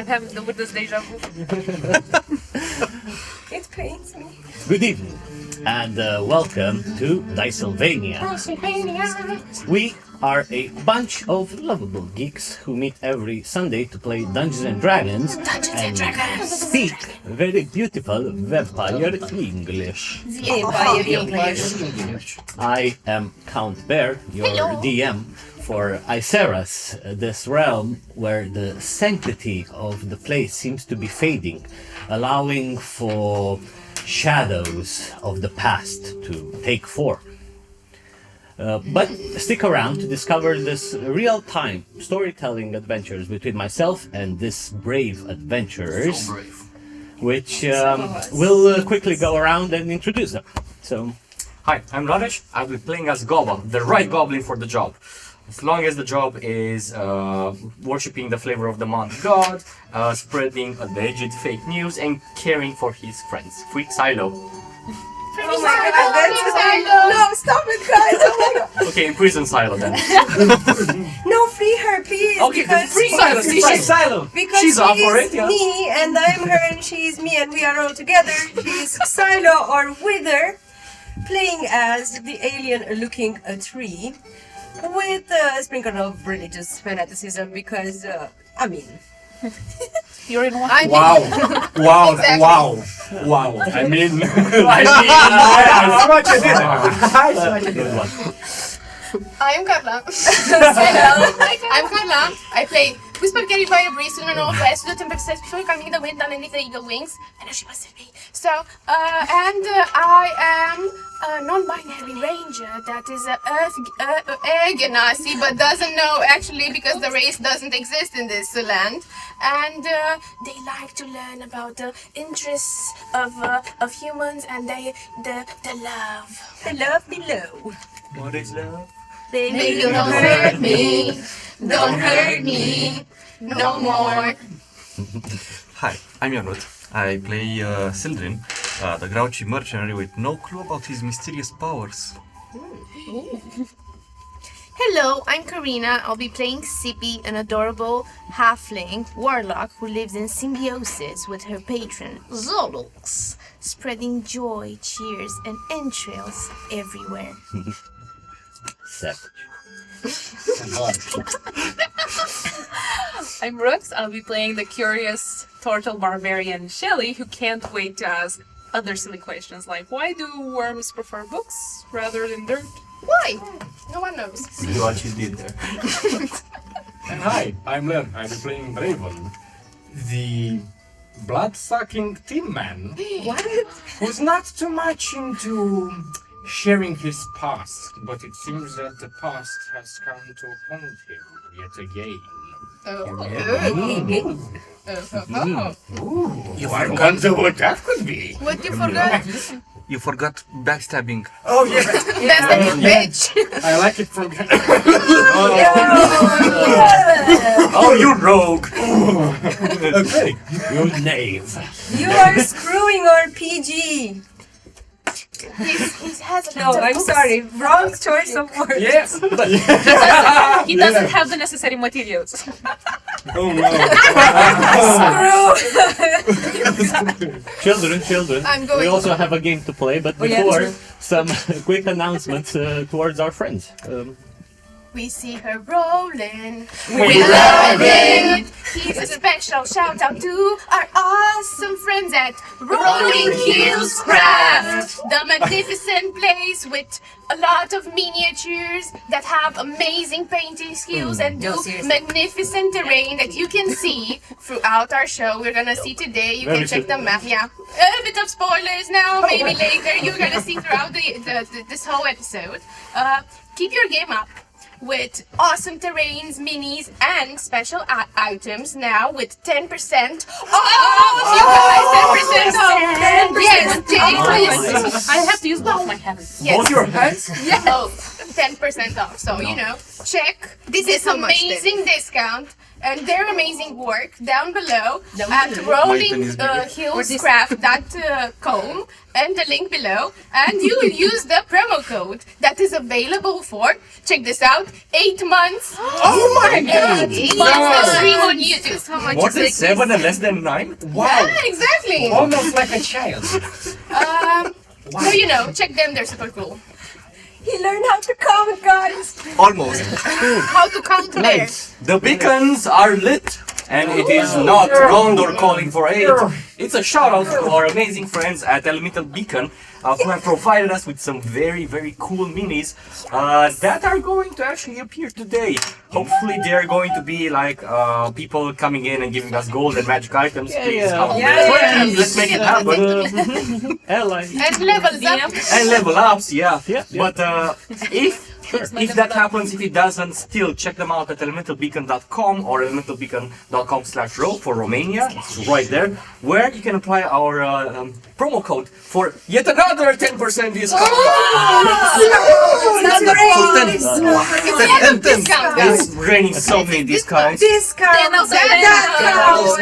I'm having the weirdest deja vu. It pains me. Good evening, and welcome to Dicesylvania. We are a bunch of lovable geeks who meet every Sunday to play Dungeons and Dragons and speak very beautiful vampire English. I am Count Bear, your DM for Eyceras, this realm where the sanctity of the place seems to be fading, allowing for shadows of the past to take form. But stick around to discover this real-time storytelling adventures between myself and this brave adventurers, which we'll quickly go around and introduce them. So, hi, I'm Radesh. I'll be playing as Goblin, the right goblin for the job. As long as the job is worshipping the flavor of the month god, spreading alleged fake news, and caring for his friends. Free Silo. Oh my god, that's no, stop it, guys! Oh my god. Okay, in prison Silo then. No, free her, please. Okay, then free Silo. She's Silo. Because she's off for it. Yeah. Me, and I'm her, and she's me, and we are all together. She's Silo or Wither, playing as the alien-looking tree, with a sprinkle of religious fanaticism. Because I mean. You're in one. Wow! Wow! Exactly. Wow! I mean, I'm Karla. I'm Karla. I play Whisper carried by a breeze, no, fast, the tempest says before coming the wind underneath the eagle wings. I know she must have me. So, I am a non-binary ranger that is a egg genasi, but doesn't know actually because the race doesn't exist in this land. And they like to learn about the interests of humans and the love. The love below. What is love? Baby, don't hurt me. Don't hurt me. No more. Hi, I'm Ionut. I play Sildren, the grouchy mercenary with no clue about his mysterious powers. Hello, I'm Karina. I'll be playing Sippy, an adorable halfling warlock who lives in symbiosis with her patron, Zolux, spreading joy, cheers, and entrails everywhere. savage. I'm Rooks. I'll be playing the curious turtle barbarian Shelly, who can't wait to ask other silly questions like, why do worms prefer books rather than dirt? Why? No one knows. See what you did there. And hi, I'm Len. I'll be playing Draven, the blood-sucking tin man. What? Who's not too much into sharing his past, but it seems that the past has come to haunt him yet again. You wonder what that could be. What you forgot? You forgot backstabbing. Oh yeah. Backstabbing bitch. I like it from. Oh, you rogue! Okay. You knave. You are screwing our PG. He has a No, I'm sorry. Wrong choice of words. Yes. He doesn't have the necessary materials. Oh no. Children. I'm going We to- also have a game to play, but yeah, before, true. some quick announcements towards our friends. We see her rolling. We love it. Here's a special shout out to our awesome friends at Rolling Hills Craft, the magnificent place with a lot of miniatures that have amazing painting skills and do magnificent terrain that you can see throughout our show. We're gonna see today. You can check them out. Yeah, a bit of spoilers now. Maybe later. You're gonna see throughout this whole episode. Keep your game up with awesome terrains, minis, and special items now with 10% off! You guys, 10% off! Yes, I have to use both my hands. Yes. Both your hands? Yes. 10% off. So, you know, check This this is how much amazing discount and their amazing work down below Down at below. rollinghillscraft.com and the link below. And you will use the promo code that is available for, check this out, 8 months. Oh my god! 8 months of stream on YouTube. How much More is than it? 7 and less than 9? Wow! Yeah, exactly. Almost like a child. So, you know, check them, they're super cool. He learned how to count, guys. Almost. How to count bears. The beacons are lit, and it is not Gondor calling for aid. It's a shout out to our amazing friends at Elemental Beacon who have provided us with some very, very cool minis that are going to actually appear today. Hopefully, they're going to be like people coming in and giving us gold and magic items. Please, friends, let's make it happen. Allies. And levels up. And level ups, yeah. Yeah. But if that happens, if it doesn't, still check them out at elementalbeacon.com or elementalbeacon.com/ro for Romania. It's right there, where you can apply our promo code for yet another 10% discount. That's great. It's a lot of discounts, guys. It's raining so many discounts. Discount. Then also That counts.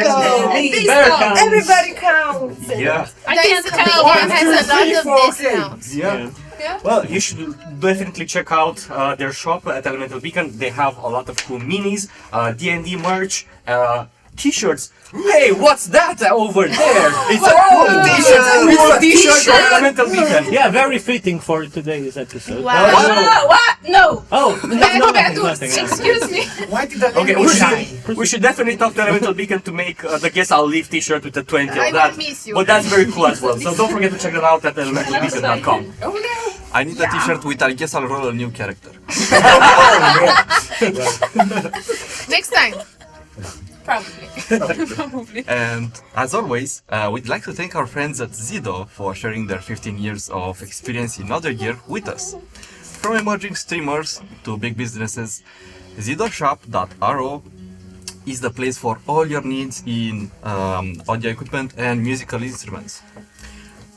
Discount. Everybody counts. Yeah, Dicesylvania has a lot of discounts. yeah. Yeah. Well, you should definitely check out their shop at Elemental Beacon. They have a lot of cool minis, D&D merch, t-shirts. Hey, what's that over there? It's a cool t-shirt. It's a t-shirt from Elemental Beacon. Yeah, very fitting for today's episode. Wow. What? No. Oh, Bad nothing. Excuse me. Why did I Okay, we should definitely talk to Elemental Beacon to make the Guess I'll Leave t-shirt with the 20 I of that. will miss you. But that's very cool as well. So don't forget to check them out at elementalbeacon.com. I need a t-shirt with I guess I'll roll a new character. Next time. Probably. And as always, we'd like to thank our friends at Zeedo for sharing their 15 years of experience in audio gear with us. From emerging streamers to big businesses, zeedoshop.ro is the place for all your needs in audio equipment and musical instruments.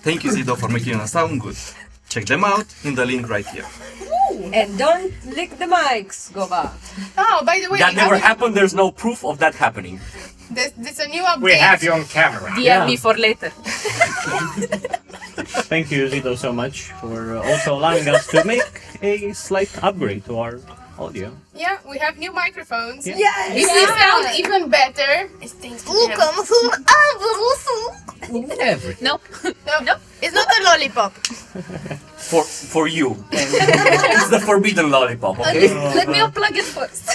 Thank you, Zeedo, for making us sound good. Check them out in the link right here. And don't lick the mics, go back. Oh, by the way, That never happened. There's no proof of that happening. there's a new update. We have you on camera. DM me for later. Thank you, Zeedo, so much for also allowing us to make a slight upgrade to our audio. Yeah, we have new microphones. Yeah. Yes! If we sound even better, it's thanks to them. Everything. Nope. No, it's not a lollipop. For you. It's the forbidden lollipop, okay? Let me unplug it first.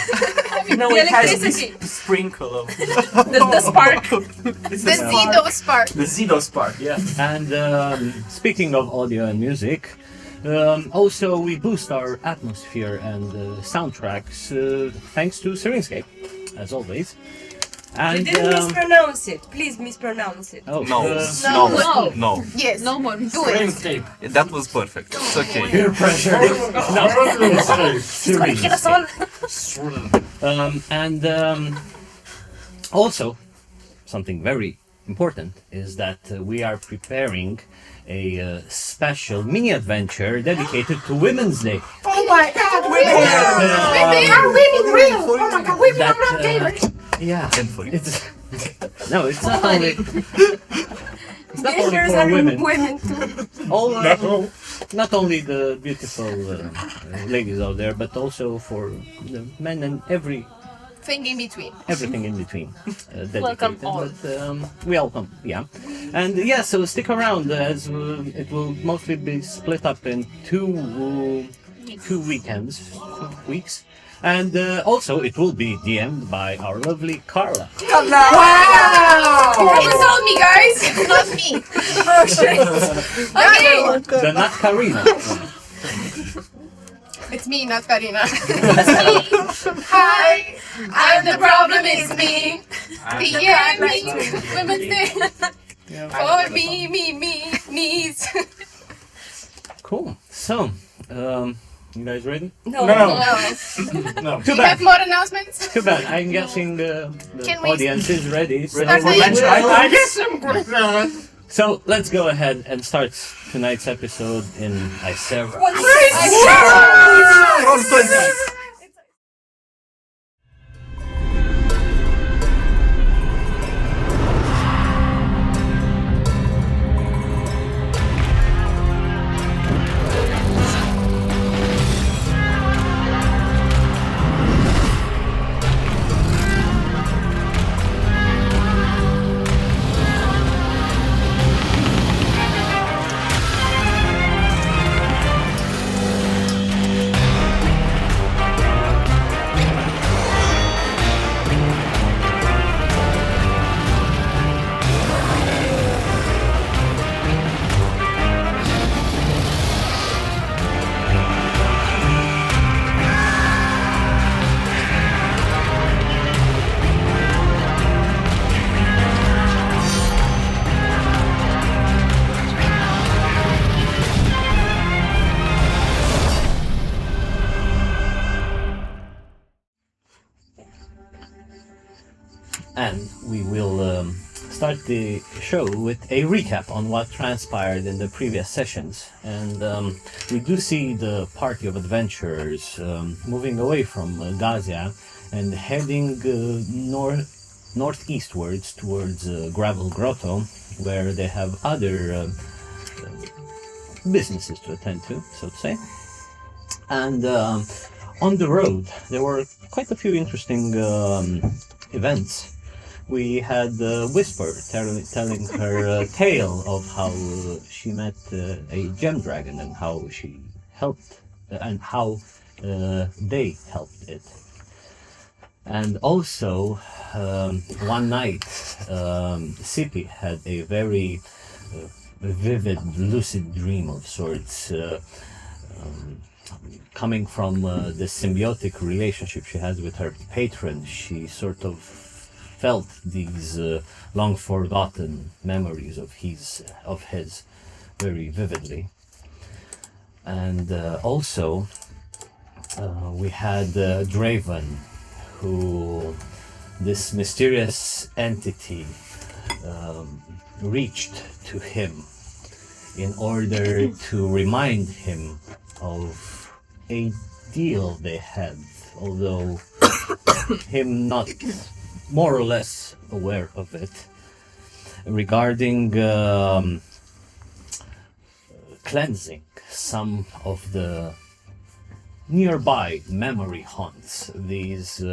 No, The it has electricity. this sprinkle of The spark. it's The Zeedo spark. the Zeedo spark, yeah. And speaking of audio and music, also we boost our atmosphere and soundtracks thanks to Syrinscape, as always. You And didn't mispronounce it. Please mispronounce it. oh, No. Yes. No more. Do it. That was perfect. It's okay. peer pressure. No, Syrinscape. And also, something very important is that we are preparing a special mini adventure dedicated to Women's Day. Oh my god, Women are women real. Oh my god, women are not gamers. Yeah, And for you. it's no, it's not only Gamers for are women. women too. All, not only the beautiful ladies out there, but also for the men and Thing in between. everything in between. Dedicated. Welcome all. But, welcome, yeah. And yeah, so stick around as it will mostly be split up in two weeks. And also it will be DM'd by our lovely Karla. You haven't told me, guys. It's not me. Oh shit! Okay. The not Karina. It's me, not Karina. It's me. Hi. I'm the problem. It's me. The ending. Women's Day. For me's. Cool. So, you guys ready? No. No. Too We have bad. more announcements. Too bad. I'm guessing the Can we audience is ready. So start the Mention intro? I guess I'm prepared. So let's go ahead and start tonight's episode in Eyceras. And we will start the show with a recap on what transpired in the previous sessions. And we do see the party of adventurers moving away from Gazia and heading northeastwards towards Gravel Grotto, where they have other businesses to attend to, so to say. And on the road, there were quite a few interesting events. We had Whisper telling her tale of how she met a gem dragon and how she helped and how they helped it. And also, one night, Sippy had a very vivid, lucid dream of sorts, coming from the symbiotic relationship she has with her patron. She sort of felt these long forgotten memories of his very vividly. And also we had Draven, who this mysterious entity reached to him in order to remind him of a deal they had, although him not more or less aware of it, regarding cleansing some of the nearby memory haunts, these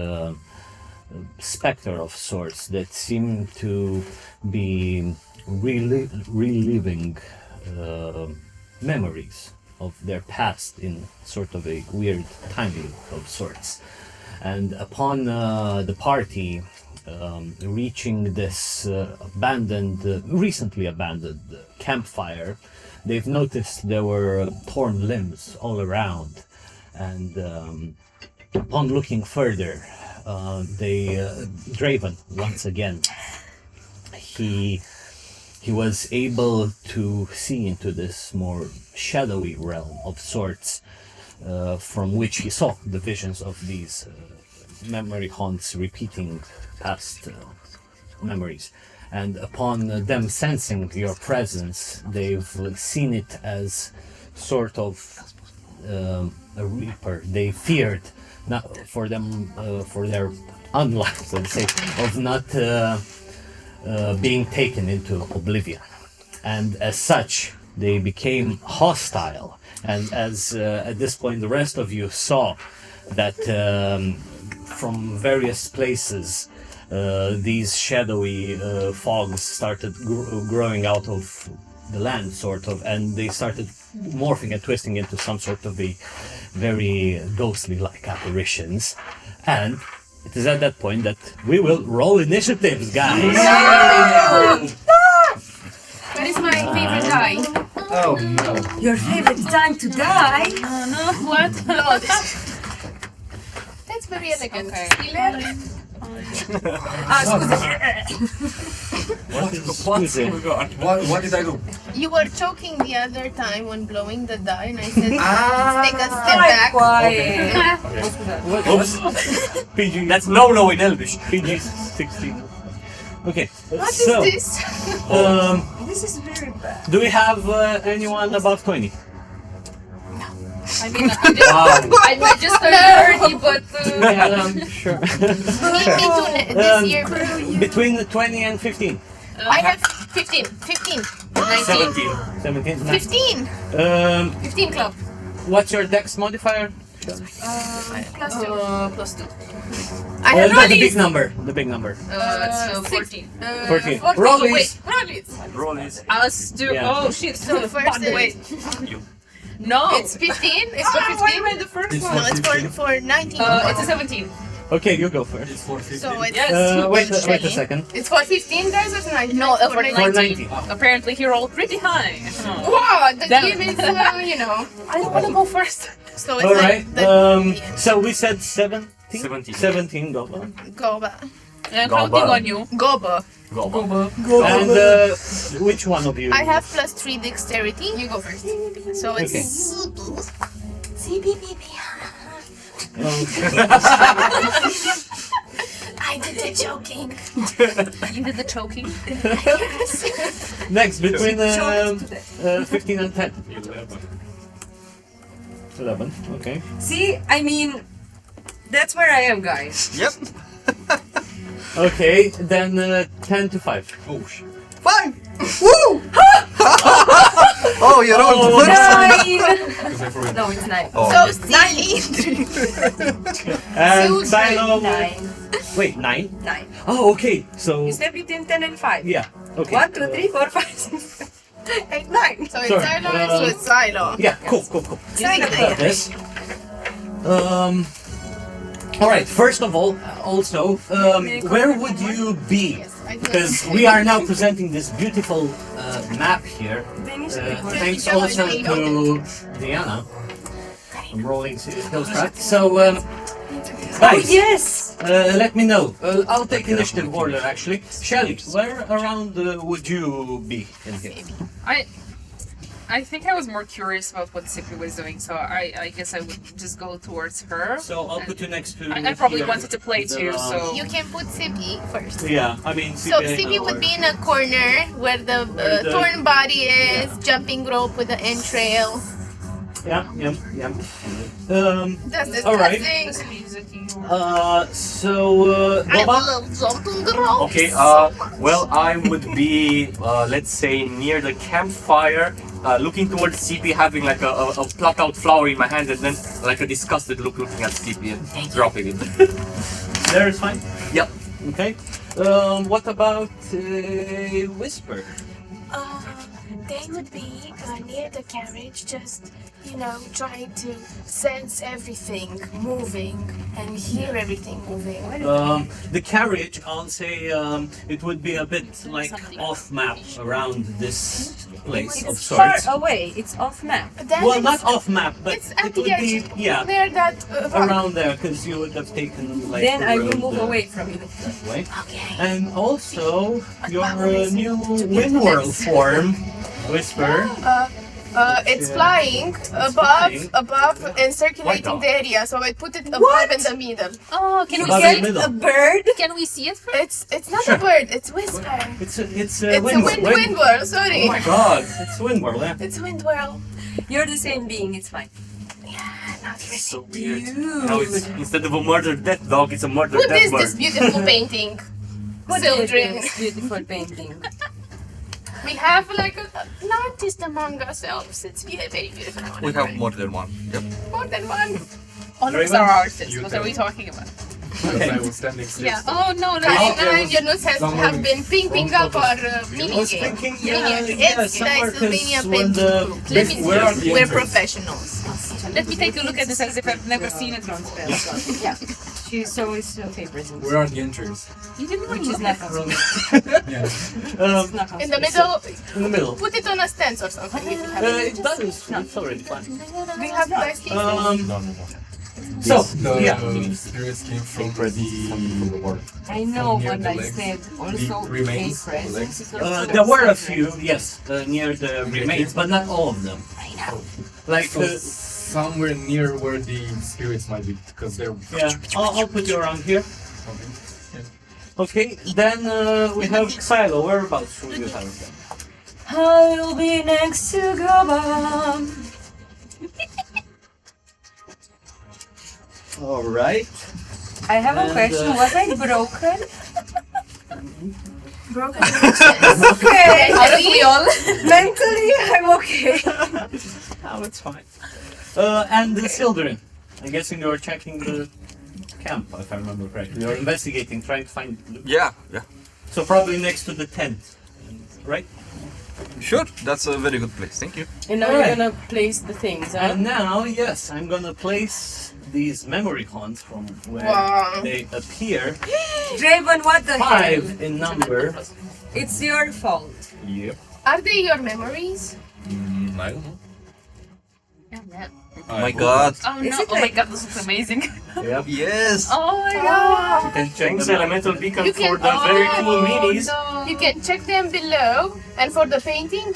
spectre of sorts that seem to be reliving memories of their past in sort of a weird time loop of sorts. And upon the party reaching this recently abandoned campfire, they've noticed there were torn limbs all around. And upon looking further, Draven, once again, he was able to see into this more shadowy realm of sorts, from which he saw the visions of these memory haunts repeating past memories. And upon them sensing your presence, they've seen it as sort of a reaper. They feared not for them, for their unluck, let's say, of not being taken into oblivion. And as such, they became hostile. And as at this point the rest of you saw that from various places these shadowy fogs started growing out of the land, sort of, and they started morphing and twisting into some sort of a very ghostly-like apparitions. And it is at that point that we will roll initiatives, guys. Where is my favorite die? Oh no. Your favorite time to die? Oh no, what? No, that's very elegant. Okay. Stiller. What did I do? You were choking the other time when blowing the die, and I said, take a step back. Oops. PG. That's no in Elvish. PG 16. Okay. What is so, this? This is very bad. do we have anyone above 20? I mean, I just turned 30, but Sure. Me too this year. Between 20 and 15. I have 15. 15. 17. 17. 15. 15 club. What's your dex modifier? Plus 2. plus 2. I have The big number. The big number. So 14. 14. 14. Rollies. Wait, rollies. Roll is Us do. Yeah. Oh shit! So the first is- wait. you. No. It's 15. It's for Why 15. am I the first No, one? it's for 19. It's a 17. Okay, you go first. So it's Yes. Wait a second. It's for 15 guys or 19? No, for For 19. 90. Apparently he rolled pretty high. Wow, the Damn. game is, you know. I don't want to go first. So it's Alright, like the so we said 17? 17. 17 Goba. Goba. I'm Go counting back. on you. Goba. Go. And which one of you? I have plus 3 dexterity. You go first. So it's I did the joking. You did the choking. Next, between Choked to 15 and 10. 11. 11, okay. See, I mean, that's where I am, guys. Yep. Okay, then 10 to 5. Oh shit. 5! Woo! Oh, you rolled first. 9! Because I forgot. No, it's 9. Oh. So silly. And Silo. 9. Wait, 9? 9. Oh, okay, so. You step between 10 and 5. Yeah, okay. 1, 2, 3, 4, 5, 6, 7, 8, 9. So it's Sorry, Silo, so it's Silo. Yeah, cool. Silo. Got this. Alright, first of all, also, where would you be? Yes, I do. Because we are now presenting this beautiful map here. Thanks also to Diana. I'm rolling skills track. So, guys, Yes! let me know. I'll take initiative order actually. Shelly, where around would you be in here? I think I was more curious about what Sippy was doing, so I guess I would just go towards her. So I'll put you next to. I probably here. wanted to play too, so You can put Sippy first. Yeah, I mean. So Sippy would be in a corner where the the- torn body is, jumping rope with the entrail. Yeah. That's All right. disgusting. So I Boba. love jumping rope. Okay, well, I would be, let's say, near the campfire, looking towards CP, having like a plucked out flower in my hand, and then like a disgusted look looking at CP and dropping it. There is fine. Yep. Okay. What about Whisper? They would be near the carriage, just, you know, trying to sense everything moving and hear everything moving. The carriage, I'll say, it would be a bit like off map around this place of It's far sorts. away. It's off map. Then Well, it's, not off map, but it's it at the would be edge. yeah Near that rock. around there because you would have taken like. Then the I will road, move away from you. that way. Okay. And also your new wind whirl form, Whisper. It's flying flying. above and circulating Wow. the area, so I put it above What? in the middle. Oh, can we Above see the it? middle. A bird? Can we see it first? It's not Sure. a bird, it's whisper. It's a It's a wind whirl, sorry. Oh my god, it's wind whirl, yeah. It's wind whirl. You're the same being. It's fine. It's so weird. Now it's instead of a murdered death dog, it's a murdered What death is this bird. beautiful painting? What do you think Children. is beautiful painting? We have like an artist among ourselves. It's very beautiful. We have more than one. Yep. More than one. All of us are artists. You What tell are we me. talking about? Because I was standing still. Yeah. Oh no, no. Karina and Ionuț Somewhere have been pinking up our mini I was game. thinking, It's somewhere Dicesylvania because when painting the group. Let me Where are the see. We're entrance? professionals. Let me take a look at this as if I've never seen it. Yeah. She's always her favorite. Where are the entries? You didn't Which look is at not them. Yeah. In the middle, in the middle. put it on a stance or something if you have it. It does. It's already fine. We have nice cases. No. So The yeah. spirits came from the I know, Near but the I legs. said also The remains, Eyceras. the legs. There were a few, yes, near the remains, but not all of them. Like, So somewhere near where the spirits might be, because they're yeah, I'll put you around here. Okay. Okay, then we have Silo. Whereabouts will you have them? I'll be next to Goba. Alright. I have a question. Was I broken? Broken connections. Okay. Aren't we all? Mentally, I'm okay. Oh, it's fine. And the children. I'm guessing you're checking the camp, if I remember correctly. You're investigating, trying to find loot. Yeah. So probably next to the tent, right? Sure, that's a very good place. Thank you. And now Alright. you're gonna place the things, huh? And now, yes, I'm gonna place these memory haunts from where Wow. they appear. Draven, what the hell? 5 in number. It's your fault. Yep. Are they your memories? I don't know. Oh my god. Oh Is no! it Oh my like- god, this looks amazing. Yep. Yes. Oh my god! You can check Thanks, them out. Elemental Beacon, You for can- the very cool minis. No. You can check them below. And for the painting,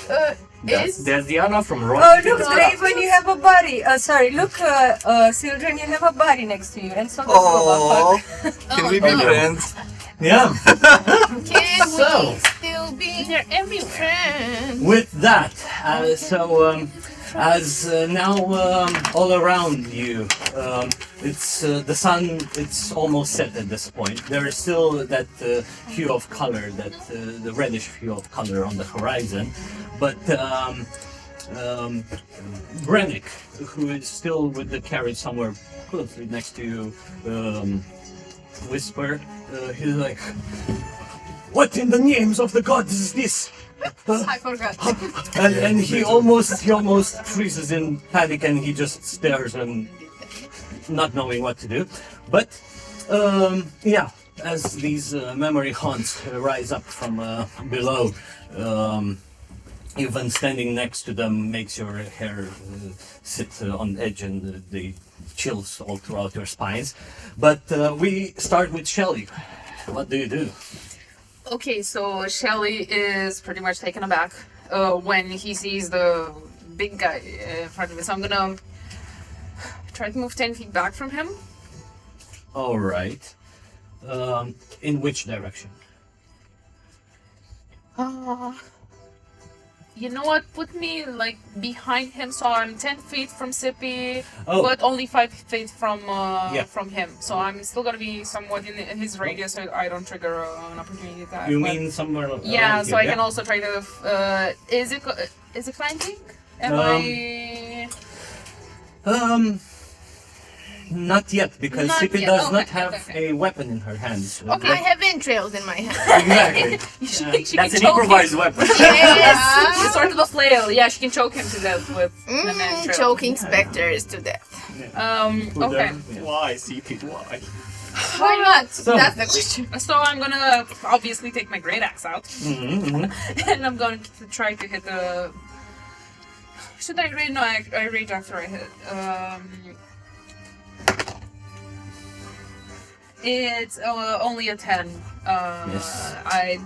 is There's Diana from Rock. Oh, look, Draven, you have a body. Sorry, look, Sildren, you have a body next to you. And so does Oh, Goba. can we be no. friends? Yeah. can So. we still be there every friend? With that, as now all around you, it's the sun. It's almost set at this point. There is still that hue of color, that the reddish hue of color on the horizon, but Brennick, who is still with the carriage somewhere closely next to you, whisper. He's like, "What in the names of the gods is this?" I forgot. And he almost freezes in panic, and he just stares and not knowing what to do. But yeah, as these memory haunts rise up from below, even standing next to them makes your hair sit on edge and the chills all throughout your spines. But we start with Shelly. What do you do? Okay, so Shelly is pretty much taken aback when he sees the big guy in front of me. So I'm gonna try to move 10 feet back from him. All right. In which direction? You know what? Put me like behind him, so I'm 10 feet from Sippy, Oh. but only 5 feet from Yeah. from him. So I'm still gonna be somewhat in his radius, so I don't trigger an opportunity attack. You but- mean somewhere? Yeah, around so here, I can also try to. Is it flanking? Am I? Not yet, because Not Sippy yet. does Okay, not have okay. a weapon in her hands. Okay, I have entrails in my hand. Exactly. She That's can an choke improvised weapon. Yes, it's sort of a flail. Yeah, she can choke him to death with an entrail. Choking specters to death. Okay. Why, CP? Why? Why not? So- That's the question. So I'm gonna obviously take my great axe out, and I'm going to try to hit the. Should I rage? No, I rage after I hit. It's only a 10.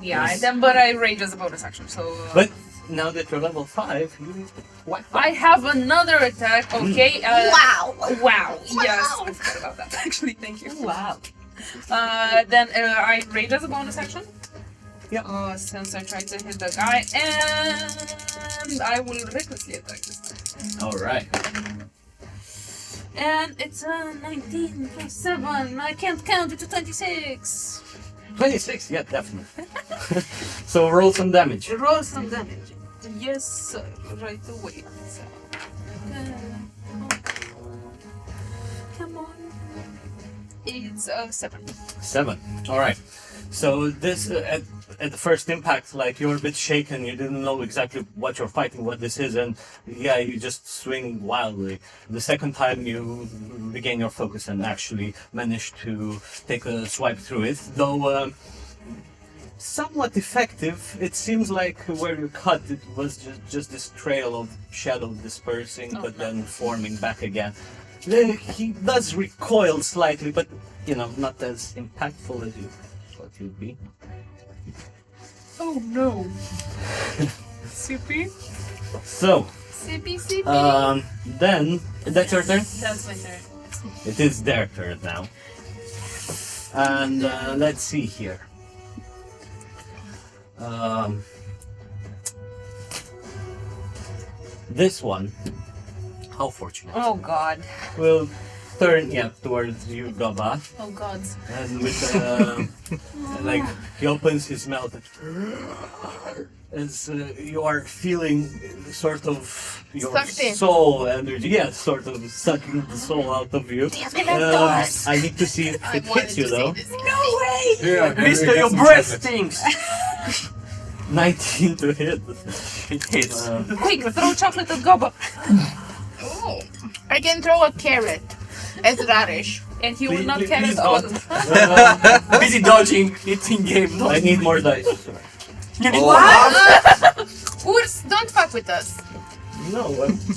Yes. But I rage as a bonus action. So. But now that you're level 5, you whack. I have another attack. Okay. Wow. Wow. Yes. I forgot about that. Actually, thank you. Wow. Then I rage as a bonus action. Yeah. Since I tried to hit the guy, and I will recklessly attack this time. All right. And it's a 19 plus 7. I can't count it to 26. 26. Yeah, definitely. So roll some damage. Roll some damage. Yes, sir. Right away. So, come on. It's 7. 7. All right. So this at the first impact, like you're a bit shaken. You didn't know exactly what you're fighting, what this is, and yeah, you just swing wildly. The second time you regain your focus and actually manage to take a swipe through it, though somewhat effective. It seems like where you cut, it was just this trail of shadow dispersing, but then forming back again. He does recoil slightly, but you know, not as impactful as you thought you'd be. Oh no. Sippy? So, Sippy, sippy. then that's your turn. That's my turn. It is their turn now. And let's see here. This one How fortunate. Oh God. will turn towards you, Gaba, Oh God. and with like he opens his mouth as you are feeling sort of your Sucked in. soul energy, sort of sucking the soul out of you. I need to see if it hits you though. Yeah, Mister, your breath stinks. 19 to hit. It hits. Quick, throw chocolate at Gobba. I can throw a carrot as radish. And he will Please- not please- carry please all. don't. Busy dodging. It's in game. I need more dice. You need Urs, don't fuck with us. No,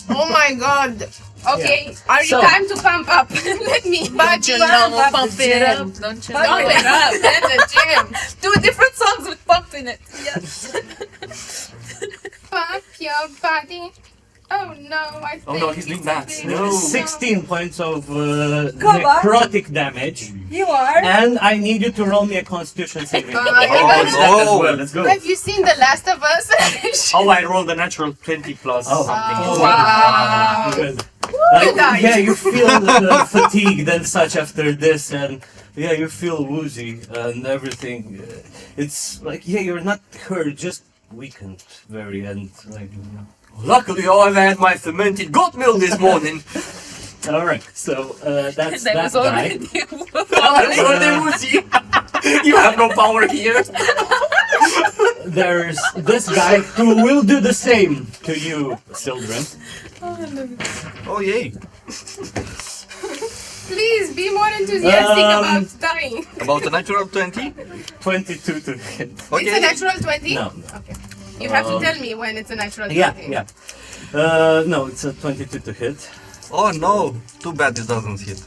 Oh my god. Okay, are you So- time to pump up? Let me Don't you know, pump it up. Don't you know? Pump it up. That's a jam. Two different songs with pump in it. Yes. Pump your body. Oh no, I think Oh no, he's doing that. it's No. 16 points of Come on. necrotic damage. You are. And I need you to roll me a constitution saving throw. Oh, no. Let's go. Have you seen The Last of Us? Oh, I rolled a natural 20 plus Oh. something. Wow. Good. died. Yeah, you feel fatigued and such after this, and yeah, you feel woozy and everything. It's like, yeah, you're not hurt, just weakened very, and like. Luckily, I've had my fermented goat milk this morning. All right, so that's That that was guy. already. You have no power here. There's this guy who will do the same to you, children. Oh yay! Please be more enthusiastic Um, about dying. About a natural 20? 22 to hit. It's a natural 20? No. Okay. You have to tell me when it's a natural 20. Yeah. No, it's a 22 to hit. Oh no! Too bad this doesn't hit.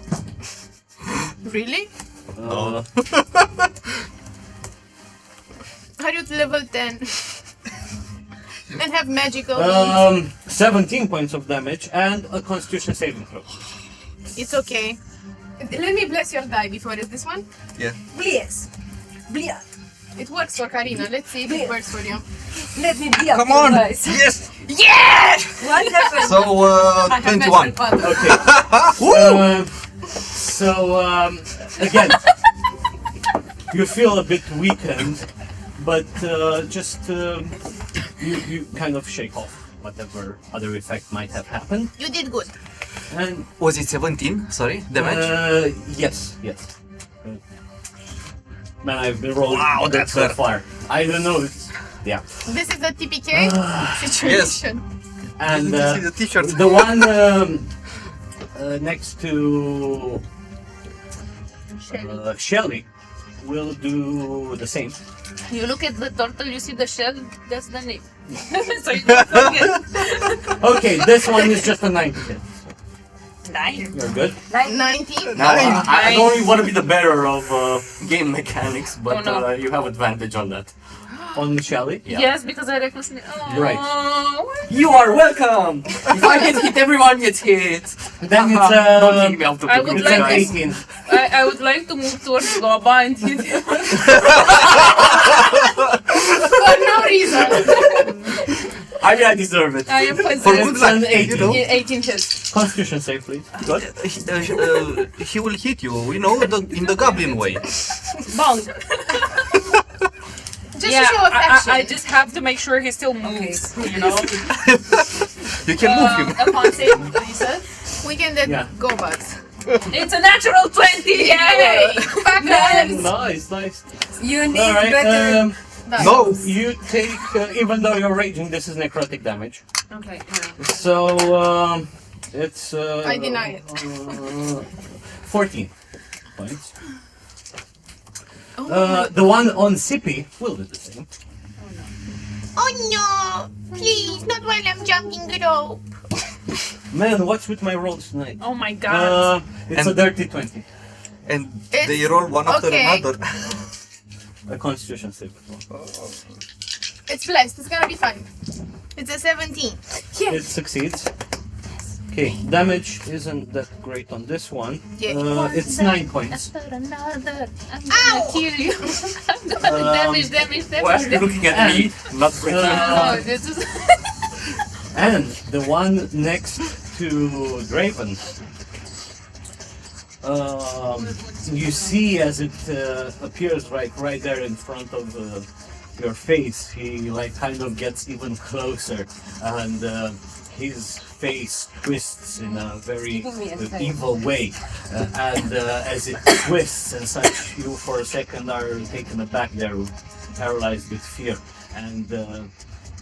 Really? No. Are you level 10? And have magical 17 points of damage and a constitution saving throw. It's okay. Let me bless your die before it. This one? Yeah. Please. Blia. It works for Karina. Let's see if it works for you. Let me be up Come your on! guys. Yes! Yeah! What happened? So, I have 21. magical powder. Okay. Again, you feel a bit weakened, but you kind of shake off whatever other effect might have happened. You did good. And Was it 17? Sorry, damage? yes. Man, I've been rolling Wow, good that's so hurt. far. I don't know. Yeah. This is a TPK situation. And This is a t-shirt. the one next to Shelly will do the same. You look at the turtle, you see the shell, that's the name. So you don't forget. Okay, this one is just a 9 to hit. 9. You're good. 19. Now, I don't really want to be the bearer of game mechanics, but Oh, no. you have advantage on that. On Shelly? Yeah. Yes, because I recklessly. Oh, Right. You are welcome! If I get hit, everyone gets hit! Then it's Don't kick me out of I the would group, it's an like guys. 18. I would like to move towards Loba and hit him. For no reason. I deserve it. I am For possessed. good It's luck, an 18. you know? 18 hits. Constitution save, please. Good. He will hit you, in the goblin way. Bong. Just Yeah, to show affection. I just have to make sure he still moves, you know? You can move him. A con save, you said? We can let Yeah. go bugs. It's a natural 20! Yay! Fuckers! Nice. You need All right. better. No! You take, even though you're raging, this is necrotic damage. Okay, So, it's... I deny it. 14 points. The one on Sippy will do the same. Oh no! Please, not while I'm jumping the rope. Man, what's with my rolls tonight? Oh my god. It's a And- dirty 20. And It's- they roll one after okay. another. A constitution save. It's blessed. It's gonna be fine. It's a 17. It succeeds. Okay, damage isn't that great on this one. Yeah. It's 9 points. After another, I'm gonna kill you. damage. Why are you looking at me? Not breaking. Oh, this is. And the one next to Draven. You see as it appears right there in front of your face, he like kind of gets even closer, and his face twists in a very evil way. And as it twists and such, you for a second are taken aback there, paralyzed with fear, and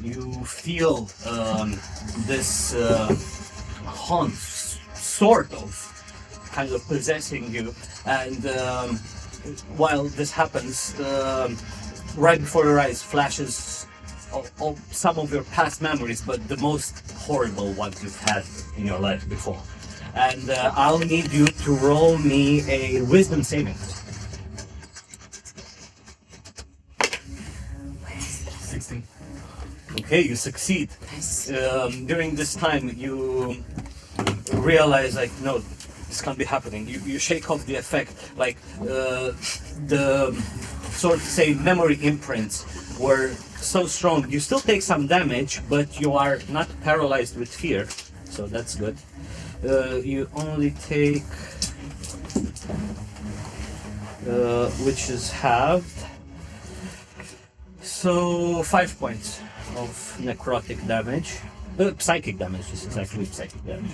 you feel this haunt sort of kind of possessing you, and while this happens, right before your eyes flashes of some of your past memories, but the most horrible ones you've had in your life before. And I'll need you to roll me a wisdom saving. 16. Okay, you succeed. During this time, you realize, like, no, this can't be happening. You shake off the effect, like the sort of say memory imprints were so strong. You still take some damage, but you are not paralyzed with fear, so that's good. You only take, which is halved, so 5 points of necrotic damage, psychic damage. This is actually psychic damage.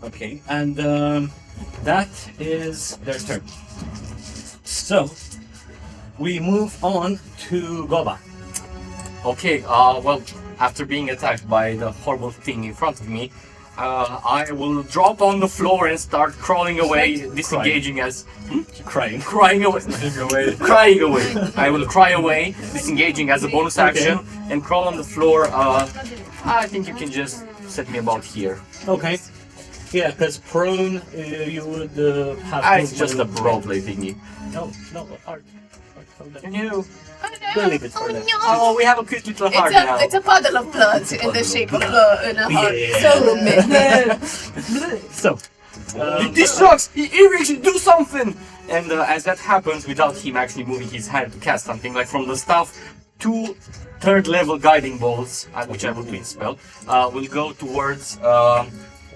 Okay, and that is their turn. So we move on to Goba. Okay, well, after being attacked by the horrible thing in front of me, I will drop on the floor and start crawling away, disengaging as... Crying. Crying away. Crying away. I will cry away, disengaging as a bonus action, and crawl on the floor. I think you can just set me about here. Okay. Yeah, because prone, you would have... It's just a roleplay thingy. No, art. Can you... We'll leave it for that. Oh, we have a cute little heart now. It's a puddle of blood in the shape of in a heart. Yeah. So romantic. So, This sucks! Eric should do something! And as that happens, without him actually moving his hand to cast something, like from the staff, 2 third-level guiding bolts, which I will twin spell, will go towards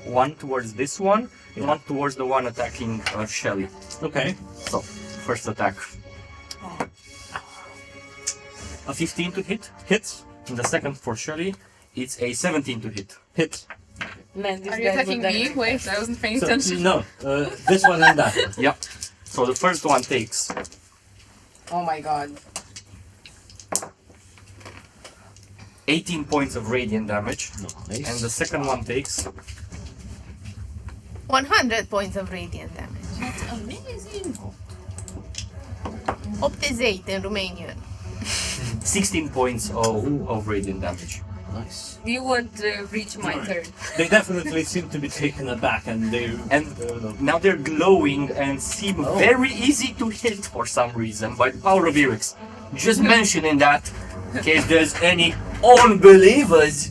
one towards this one, and one towards the one attacking Shelly. okay. So, first attack. A 15 to hit. Hits. And the second for Shelly, it's a 17 to hit. Hits. Man, this Are you guy attacking would me? die. Wait, I wasn't paying So, attention. no, this one and that one. Yep. So the first one takes Oh my god. 18 points of radiant damage. Nice. And the second one takes 100 points of radiant damage. That's amazing. 88 in Romanian. 16 points of radiant damage. Nice. You won't reach my turn. They definitely seem to be taken aback, and they... And now they're glowing and seem very easy to hit for some reason by the power of Eric's. Just mentioning that in case there's any unbelievers.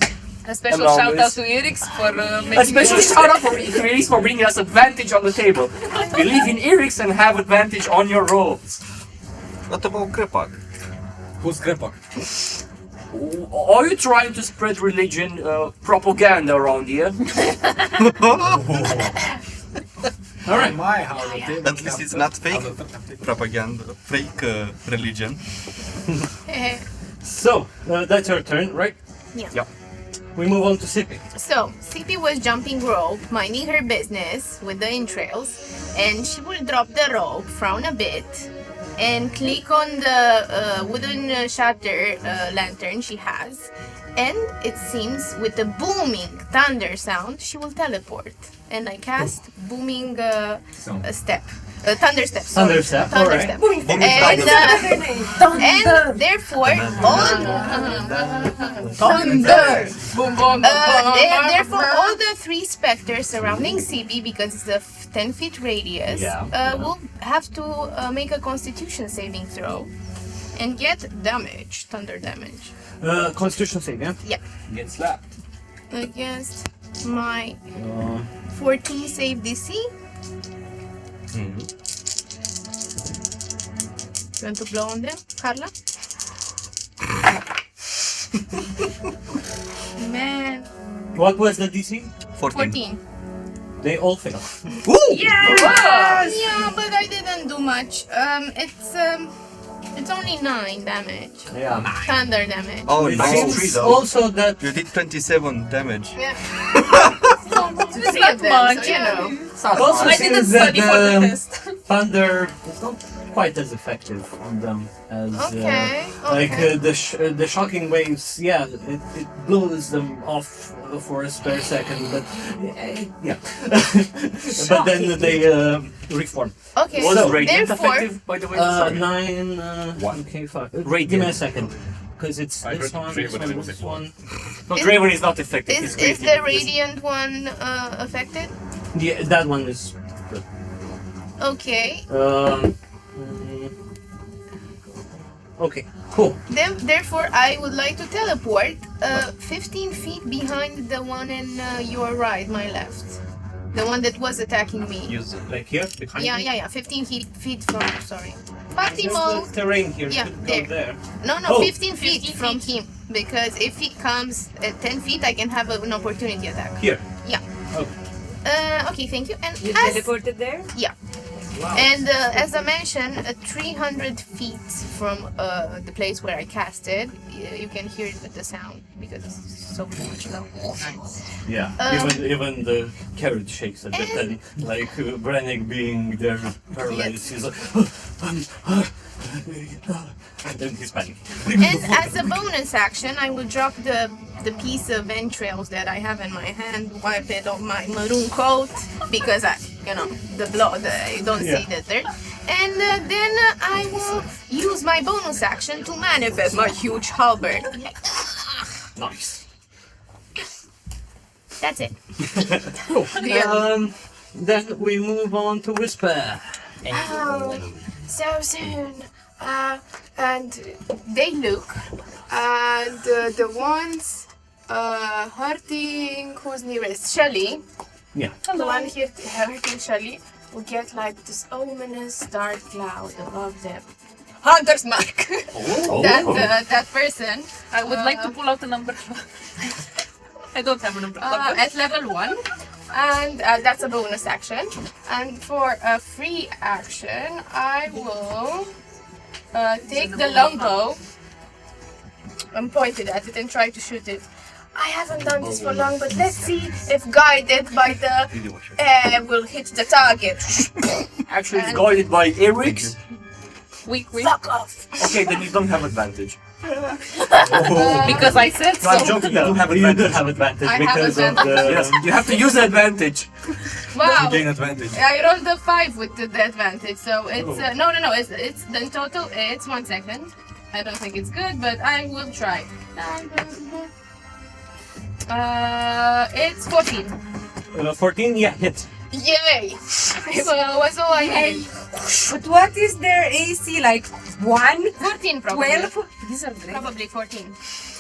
A special Along shout out with- to Erix for making A special shout out for Eric's for bringing us advantage on the table. Believe in Eric's and have advantage on your rolls. What about Krepak? Who's Krepak? Are you trying to spread religion propaganda around here? Alright. My house. At least it's not fake propaganda, fake religion. So, that's your turn, right? Yep. We move on to Sippy. So, Sippy was jumping rope, minding her business with the entrails, and she will drop the rope, frown a bit, and click on the wooden shutter lantern she has, and it seems with the booming thunder sound, she will teleport. And I cast booming step. Thunder step. Sorry. Thunder step, Thunder alright. step. And therefore, all Thunder! Boom, boom, boom, therefore, all the 3 specters surrounding CB, because it's a 10 feet radius, will have to make a Constitution saving throw and get damage, thunder damage. Constitution save, yeah? Yeah. Get slapped. Against my Uh, 14 save DC. Mhm. You want to blow on them, Karla? Man, what was the DC? 14. They all fail. Yeah, but I didn't do much. It's only 9 damage. Yeah. Thunder damage. Oh, It nice seems tree though. also that You did 27 damage. Yeah. It's not much, so, you know. also I didn't seems that study for the the test. thunder is not quite as effective on them as Okay, like okay. the shocking waves. Yeah, it blows them off for a spare second, but yeah. But then they reform. Okay, Was so radiant therefore, effective, by the way? Sorry. 9. What? Okay, fine. Radiant. Give me a second, because it's I this heard one, Draven and it was this a one. No, Draven is not effective. is He's the crazy. radiant one affected? Yeah, that one is good. Okay. Okay, cool. Then, therefore, I would like to teleport 15 feet behind the one in your right, my left. The one that was attacking me. Use it. Like here, behind Yeah, me? yeah, yeah. 15 feet from. Sorry. There's Optimal. the terrain here. Yeah, could there. go there. No, no, Oh. 15 feet from him. Because if he comes at 10 feet, I can have an opportunity attack. Here. Yeah. Okay. Okay, thank you. And You as teleported there? yeah. Wow. And as I mentioned, 300 feet from the place where I casted, you can hear the sound because it's so much low. Yeah. Um, even the carrot shakes a bit, and like Brennick being there paralyzed, he's like, and he's panicking. And as a bonus action, I will drop the piece of entrails that I have in my hand, wipe it on my maroon coat because the blood, I don't see the dirt. And then I will use my bonus action to manifest my huge halberd. Nice. That's it. Then we move on to Whisper. So soon. And they look, and the ones hurting who's nearest, Shelly. Yeah. The one here hurting Shelly will get like this ominous dark cloud above them. Hunter's mark. That person. I would like to pull out a number. I don't have a number. At level 1, and that's a bonus action. And for a free action, I will take the longbow and point it at it and try to shoot it. I haven't done this for long, but let's see if guided by the air will hit the target. Actually, it's guided by Eric's. Weak. Fuck off! Okay, then you don't have advantage. Because I said No, I'm so. joking, you do have You do advantage. have advantage I have because of advantage. the. Yes, you have to use the advantage. Wow! Gain advantage. I rolled a 5 with the advantage, so it's no. It's in total. It's 1 second. I don't think it's good, but I will try. It's 14. 14, yeah, hit. Yay! So was all I need. But what is their AC? Like 1? 14 probably. 12? These are great. Probably 14.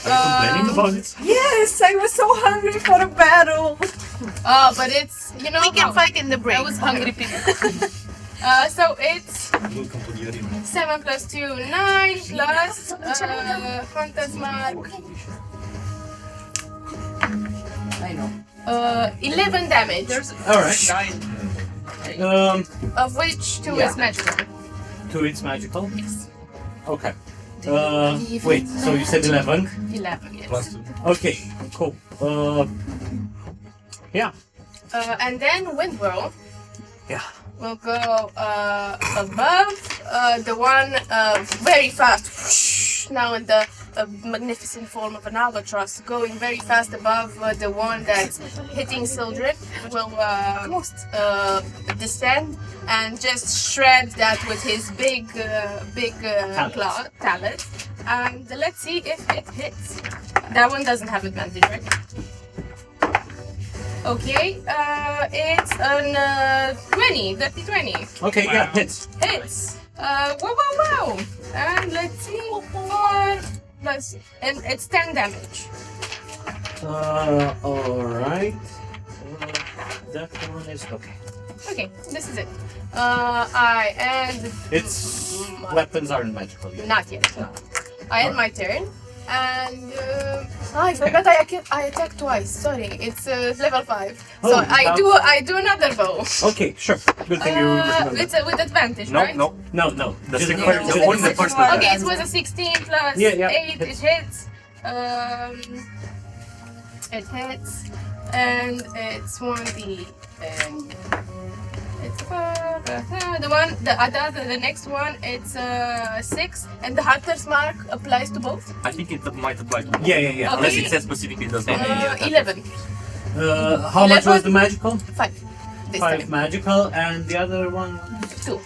Are you complaining about it? Yes, I was so hungry for a battle. Oh, but it's we can fight in the break. I was hungry people. So it's 7 plus 2, 9 plus Hunter's Mark. I know. 11 damage, Alright. of which 2 Yeah. is magical. 2 it's magical? Yes. Okay. Wait, so you said 11? 11, yes. Plus 2. Okay, cool. Yeah. And then Wind Whirl Yeah. will go above the one very fast. Whoosh, now in the magnificent form of an albatross, going very fast above the one that's hitting Sildred, will descend and just shred that with his big claw talent. And let's see if it hits. That one doesn't have advantage, right? Okay, it's an 20, dirty 20. Okay, yeah, hits. Hits. Wow. And let's see, 4 plus, and it's 10 damage. Alright. that one is okay. Okay, this is it. I add. Its weapons aren't magical yet. Not yet. I end my turn. And I forgot I attack twice. Sorry, it's level 5. So Oh, I do another bow. Okay, sure. Good thing you remember. It's with advantage, No, right? no. No. The Just second- first- the just- one- the first one. Okay, it was a 16 plus Yeah, 8. It hits. It hits, and it's 1d. And it's the next one. It's 6, and the hunter's mark applies to both. I think it might apply to both. Yeah. Okay. Unless it says specifically it does not. 11. How much 11? was the magical? 5. This 5 time. magical, and the other one? 2.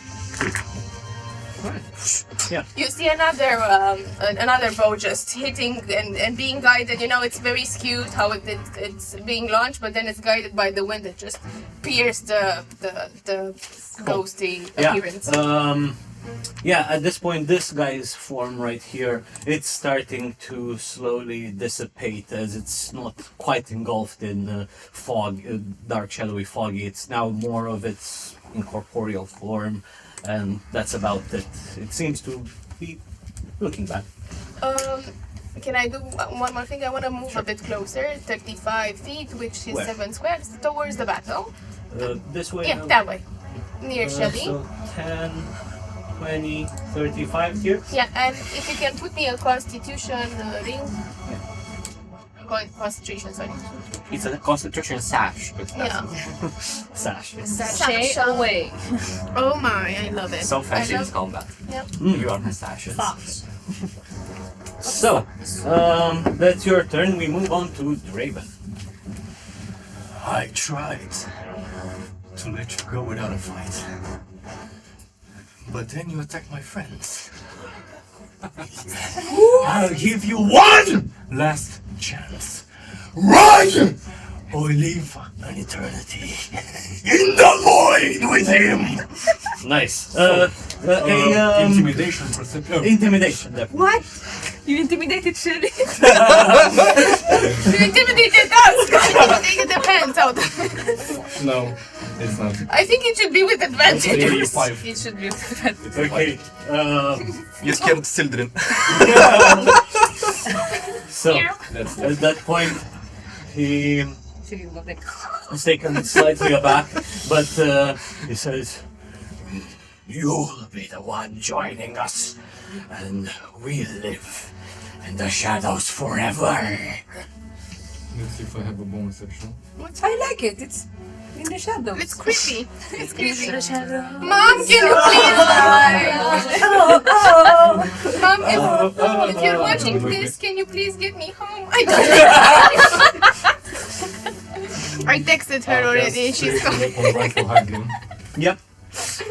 Yeah. You see another bow just hitting and being guided. You know, it's very skewed how it's being launched, but then it's guided by the wind that just pierced the ghosty appearance. Yeah, at this point, this guy's form right here, it's starting to slowly dissipate as it's not quite engulfed in fog, dark, shadowy, foggy. It's now more of its incorporeal form, and that's about it. It seems to be looking bad. Can I do one more thing? I want to move a bit closer, 35 feet, which is Where? 7 squares, towards the battle. This way? Yeah, that way, near Shelly. So 10, 20, 35 here. Yeah, and if you can put me a constitution ring. Concentration, sorry. It's a concentration sash. But Yeah. Sash. Sashay away. Oh my, I love it. so fancy I in this combat. Yeah. You are sashes. So, that's your turn. We move on to Draven. I tried to let you go without a fight. But then you attacked my friends. I'll give you one last chance. Run! Or live an eternity in the void with him! Nice. Intimidation, perception. Intimidation. There. What? You intimidated Shelly. You intimidated us! Intimidated the pants out. No, it's not. I think it should be with advantage. 85. It should be. Okay. You scared children. So, That's at that point, he She's nothing. is taken slightly aback, but he says, You'll be the one joining us, and we'll live in the shadows forever. Let's see if I have a bonus action. I like it. It's in the shadows. It's creepy. It's creepy. Shadow. Mom, can you please? Mom, if you're watching this, can you please get me home? I texted her already. She's coming. Rifle hug him, yep.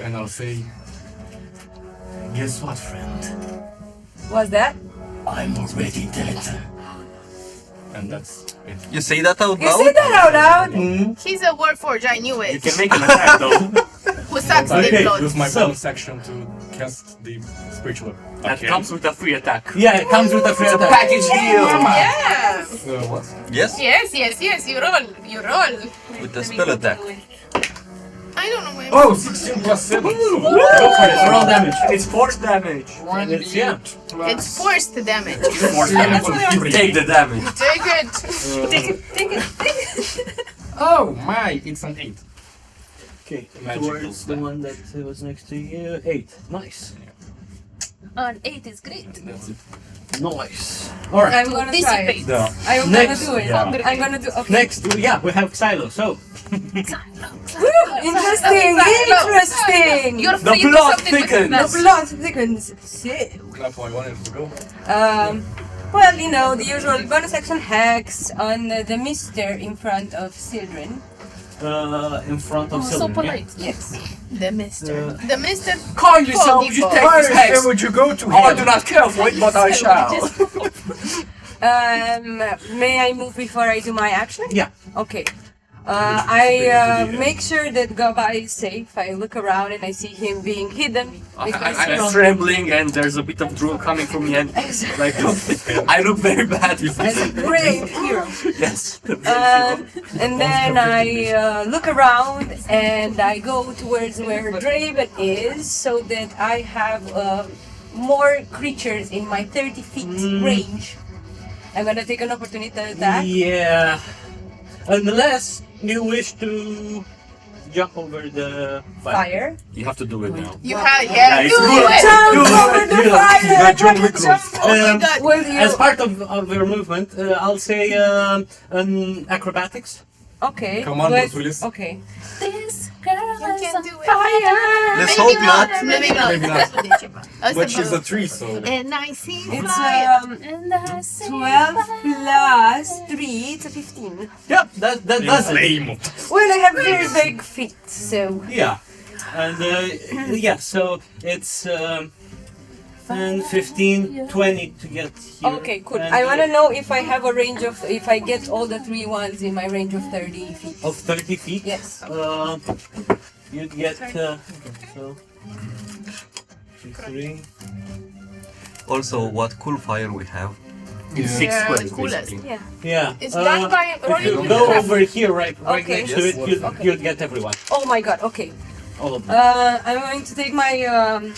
and I'll say, Guess what, friend? What's that? I'm already dead. and that's it. You say that out You say loud? that out loud? He's a warforged, I knew You it. can make an attack though. Who sucks Okay, the blood? Use my So- bonus action to cast the spiritual. That comes with a free attack. Yeah, it comes with a free attack. Package deal! Yeah. What? Yes? Yes, you roll. With the spell attack. I don't know where. Oh, 16 plus 7. Go for it. Roll damage. It's force damage. It's, yeah. It's forced damage. Force damage. You take the damage. Take it. Take it. Oh my, it's an 8. Okay, Magical towards the stat. one that was next to you. 8. Nice. An 8 is great. That's it. Nice. Alright. I'm gonna try it. Dissipate. Yeah. I'm Next. gonna do it. Yeah. I'm gonna do. Okay. Next, yeah, we have Xylo. So, Interesting. Interesting. You're The free to plot something with thickens. The plot thickens. Sick. That's why I wanted to go. Well, you know, the usual bonus action hacks on the mister in front of children. in front of So Sylvan. polite. Yes. The mister. The mister. Kindly, sir, Foggy would you boy. take this hex? would you go to? I do not care for it, but I shall. May I move before I do my action? Yeah. Okay. I make sure that Gaba is safe. I look around and I see him being hidden. I'm trembling and there's a bit of drool coming from me and like I look very bad. As a brave hero. Yes. And then I look around and I go towards where Draven is so that I have more creatures in my 30 feet range. I'm gonna take an opportunity attack. Yeah. Unless you wish to jump over the fire. You have to do it now. You have, yeah, it's do good. it! Jump over the fire! Oh my god. Will you... As part of your movement, I'll say an acrobatics. Okay. Come on, but- Willis. Okay. This girl You is can on do it. fire! Let's hope not. Maybe not. Maybe not. But she's a It's tree, so. and I see It's fire. And I see 12 fire. plus 3, it's a 15. Yeah, that does it. Lame. Well, I have very big feet, so... Yeah. And yeah, so it's 10, 15, 20 to get here. Okay, cool. And, I want to know if I have a range of... If I get all the 3 ones in my range of 30 feet. Of 30 feet? Yes. You'd get... so... 3. Also, what cool fire we have. It's 6 Yeah, squares coolest. basically. Yeah. Yeah. It's done by If rolling you with go the over here, right Okay. next to it, you'd get everyone. Oh my god, okay. All of them. I'm going to take my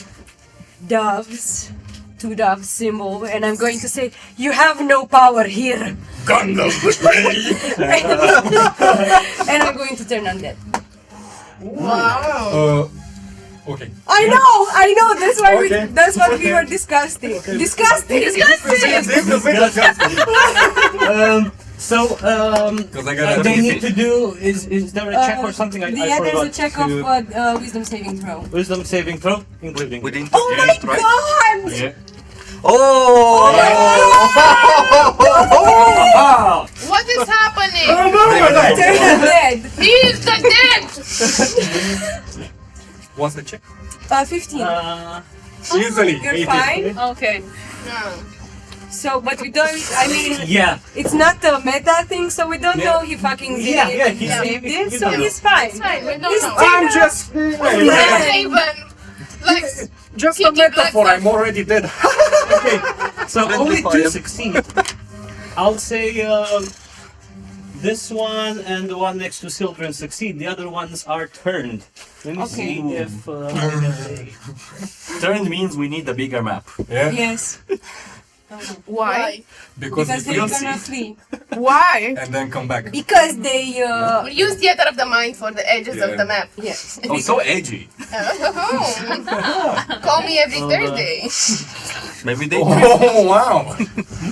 doves, 2 doves symbol, and I'm going to say, you have no power here. Gun of the grave. And I'm going to turn undead. Wow. Okay. I know, that's why Okay. that's what we were discussing. Disgusting! Because I got they a need to do, is there a check or something? I Yeah, there's forgot a check to- of wisdom saving throw. Wisdom saving throw, including. We didn't Oh my use it, right? god! Yeah. Oh! What is happening? Turn undead. He is the dead! What's the check? 15. Easily. You're 18. fine. Okay. So, but we don't, I mean, Yeah. it's not a meta thing, so we don't know he fucking did Yeah, it. yeah, He he's- saved you it, don't so know. he's fine. It's fine, we don't He's know. I'm just. Not even. Like, Just a Kicking metaphor, like- I'm already dead. Okay. So only 2 succeed. I'll say this one and the one next to Sildren succeed. The other ones are turned. Let me Okay. see if. Turn means we need a bigger map. Yeah. Yes, why? Because because we they're can gonna see flee. Why? and then come back. Because they, We use theater of the mind for the edges of Yeah. the map. yes. Oh, so edgy. Call me every Thursday. Maybe they Oh, wow.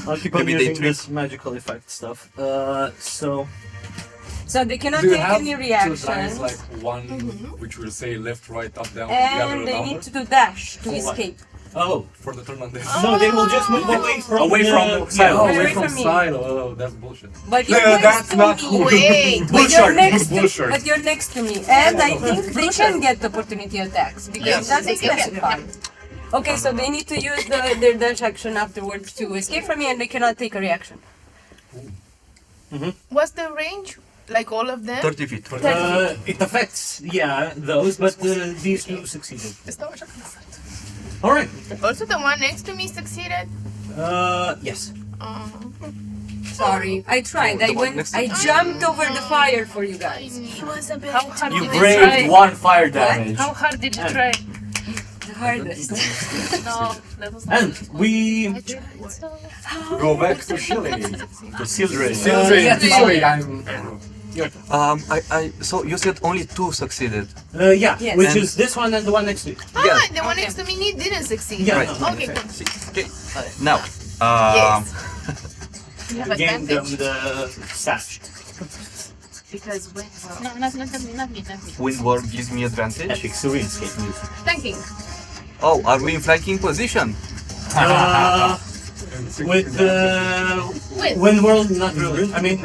I'll keep on Maybe they using trick. this magical effect stuff. So So they cannot Do you take have any 2 reactions. lines, like one which will say left, right, up, down, the other And they need number to do dash to what? escape. for the turn on this? no, they will just move away from Away from the yeah, silo. Oh, Away away from from me. silo. Oh, that's bullshit. But you're No, next that's to not me. cool. Wait. But you're next to, Bullshit. but you're next to me, and I think they can get opportunity attacks because Yes, that's they can. specified. Okay, so they need to use their dash action afterwards to escape from me, and they cannot take a reaction. What's the range? Like all of them? 30 feet. it affects those, but these 2 succeeded. All right. Also, the one next to me succeeded. Yes. Sorry, I tried. The one next to I jumped over the fire for you guys. He was a bit. How hard You did you braved try? 1 fire damage. How hard did you try? The hardest. No, that was not. And we Go back to Chile. To Sildren. Sorry, So you said only 2 succeeded. yeah, Yes. which And- is this one and the one next to it. Yeah. The one next to me didn't succeed. Yeah. Right. Okay, cool. Okay. Now, Yes. You have Game them advantage. the sash. Because when, No, not me. Windward gives me advantage. Epic Serenescape music. thanking. Oh, are we in flanking position? With the Windworld, not really. I mean,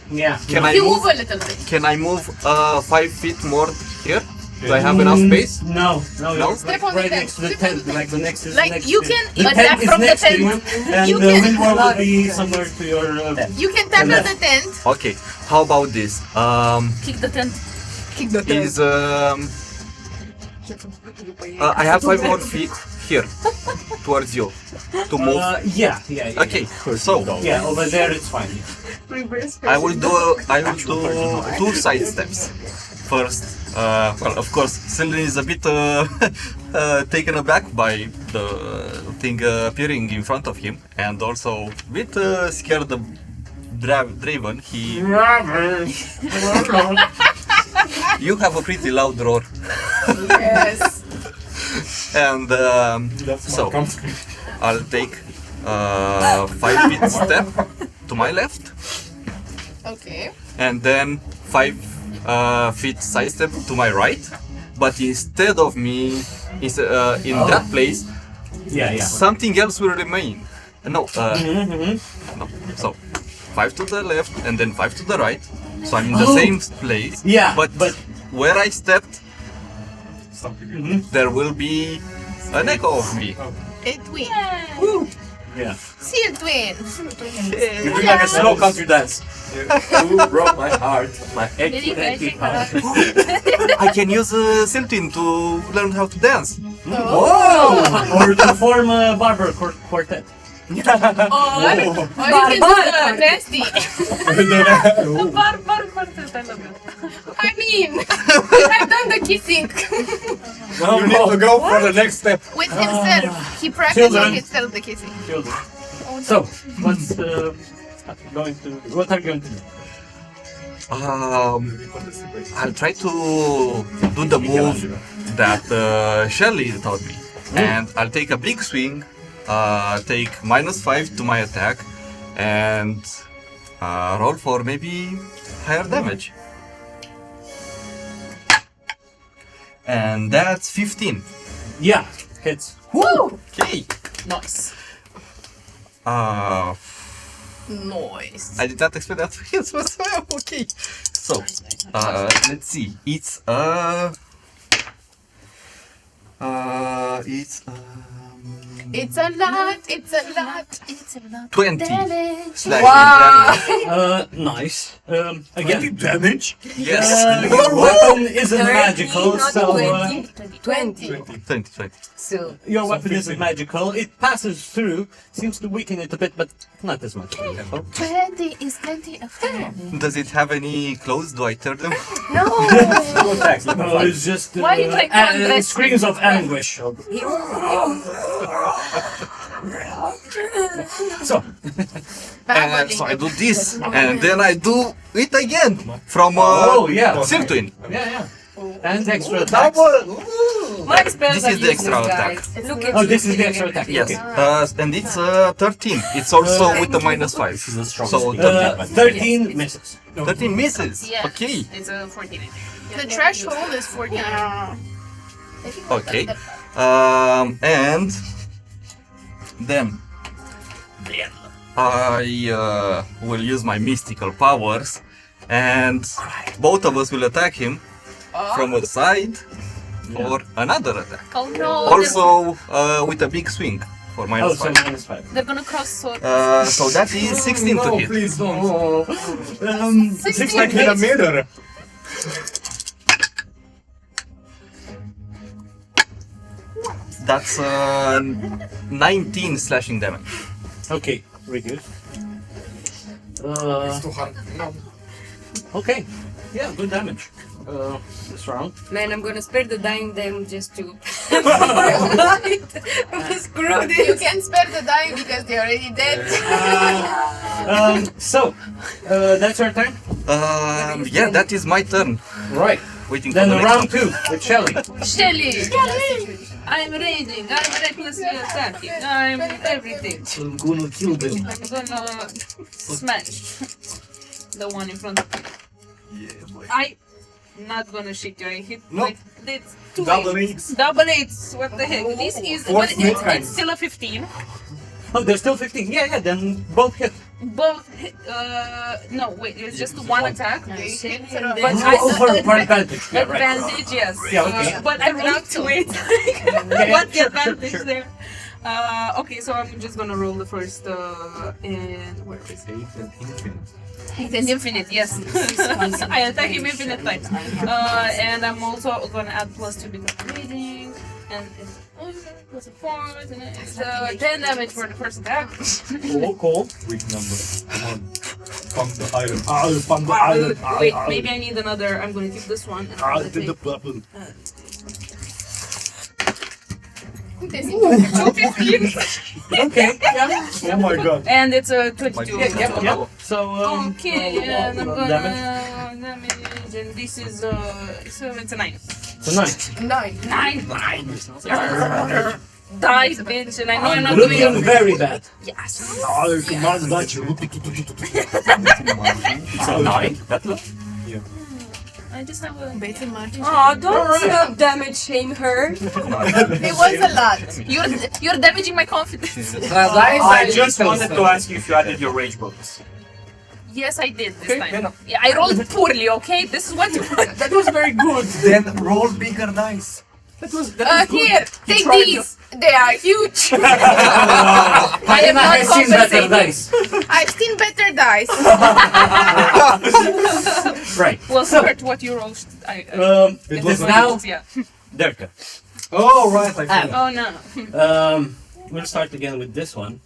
yeah. Can I You move move? a little bit. Can I move 5 feet more here? Do I have enough space? No, No? you're Step on the right tent. next to the tent. Like the next is Like, next you to- can the attack tent is from the next to tent. you, and You the can- wind wall will be somewhere to your left. You can tackle the tent. Okay, how about this? Kick the tent. Kick the tent. Is I have 5 more feet here towards you to move. Yeah. Okay, so Yeah, over there it's fine. I will do 2 side steps. First, well, of course, Celine is a bit taken aback by the thing appearing in front of him, and also a bit scared of Draven. You have a pretty loud roar. Yes. And so I'll take 5 feet step to my left, Okay. and then 5 feet side step to my right. But instead of me, in that place, Yeah. something else will remain. No, no. So 5 to the left and then 5 to the right. So I'm in the same place. Yeah, but but- where I stepped, there will be an echo of me. A twin. Yeah. Seal twin. You do like a slow country dance. You broke my heart, my heart. I can use Siltin to learn how to dance. Or to form a barber quartet. Or you can do the nasty. Barbar quartet, I love it. I mean, I've done the kissing You need to go for the next step. with himself. He practiced Children. on himself the kissing. Children. So, what are you going to do? I'll try to do the move that Shelley taught me, and I'll take a big swing. Take -5 to my attack, and roll for maybe higher damage. And that's 15. Yeah, hits. Okay. Nice. Noise. I did not expect that to hit, but okay. So, let's see. It's It's a lot. It's a lot. It's a lot. 20 Damage. slashing damage. Nice. Again. Damage? Yes. Your weapon isn't magical, not so 20. 20. So, your weapon isn't magical. It passes through, seems to weaken it a bit, but not as much. 20 is plenty of time. Does it have any clothes? Do I tear them? No. No, it's just Why you like undressed? screams of anguish. So, So I do this, and then I do it again from Siltwin. yeah. And extra attacks. my spells This are is the extra useless, attack. guys. Look at Oh, you this is the sitting extra here. attack. Yes, Okay. and it's 13. It's also with the -5. So 13 misses. 13 misses. Yes. Okay. It's a 14, I think. The threshold is 49. Okay. And then I will use my mystical powers, and both of us will attack him from the side for another attack. Oh no! Also with a big swing for Oh, -5. so -5. They're gonna cross swords. So that is 16 to hit. Please don't. 6 like In a mirror. That's 19 slashing damage. Okay, reduce. It's too hard. No. Okay, yeah, good damage. This round. Man, I'm gonna spare the dying them just to screw You this. can spare the dying because they're already dead. So, that's your turn? Yeah, that is my turn. Right. Waiting for Then the next round one. 2 with Shelly. Shelly! I'm raging, I'm recklessly attacking, I'm everything. I'm gonna kill them. I'm gonna smash the one in front of me. I'm not gonna shit you, I hit like it's two Double eights. eights. Double eights, what the heck? This is, What's but it's midnight? still a 15. Oh, there's still 15. Yeah, then both hit. both. No, wait. It's just one attack. But For advantage. Yeah, right. advantage, yes. Yeah, okay. But I rolled to it. What's the advantage there? Okay, so I'm just gonna roll the first. And where is it? It's an infinite, yes. I attack him infinite times. And I'm also gonna add +2 because of reading. And it's plus a 4, and it's 10 damage for the first attack. Cool. Weak number. Come on. Pump the iron. Pump the iron. Wait, maybe I need another. I'm gonna keep this one. And I'm gonna take- Okay. Yeah. Oh my god. And it's a 22. Yeah. So Okay, and I'm gonna damage. damage, and this is so it's a 9. So 9. 9. Die, bitch, and I know you're not doing Looking it. very bad. Yes. Come on, Dutch. So 9. That look. I just have a Better margin. Oh, don't damage shame her. It was a lot. You're damaging my confidence. I just wanted to ask you if you added your rage bonus. Yes, I did this time. Yeah, I rolled poorly. Okay, this is what you want. That was very good. Then roll bigger dice. Here, take these. They are huge. Karina has seen better dice. I've seen better dice. Right. Well, start what you rolled. It was was now Yeah. Derka. Oh, right. I forgot. Oh no. We'll start again with this one.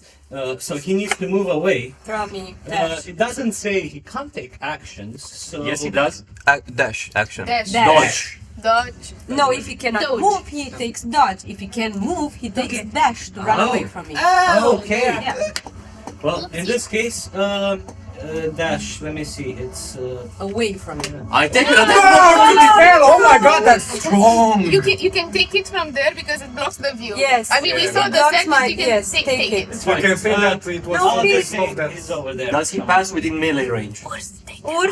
So he needs to move away. From me. It doesn't say he can't take actions. So Yes, he does. Dash action. Dash. Dodge. Dodge. No, if he cannot Dodge. move, he takes dodge. If he can move, he takes dash to run away from me. Okay. Yeah. Well, in this case, dash. Let me see. It's Away from me. I take it. Oh my god, that's strong. You can take it from there because it blocks the view. Yes. I mean, we saw the Blocks second. my- You can yes, take take it. it's You fine. can say that it was No, I'll please. just say it's over there. Does he pass within melee range? Urs,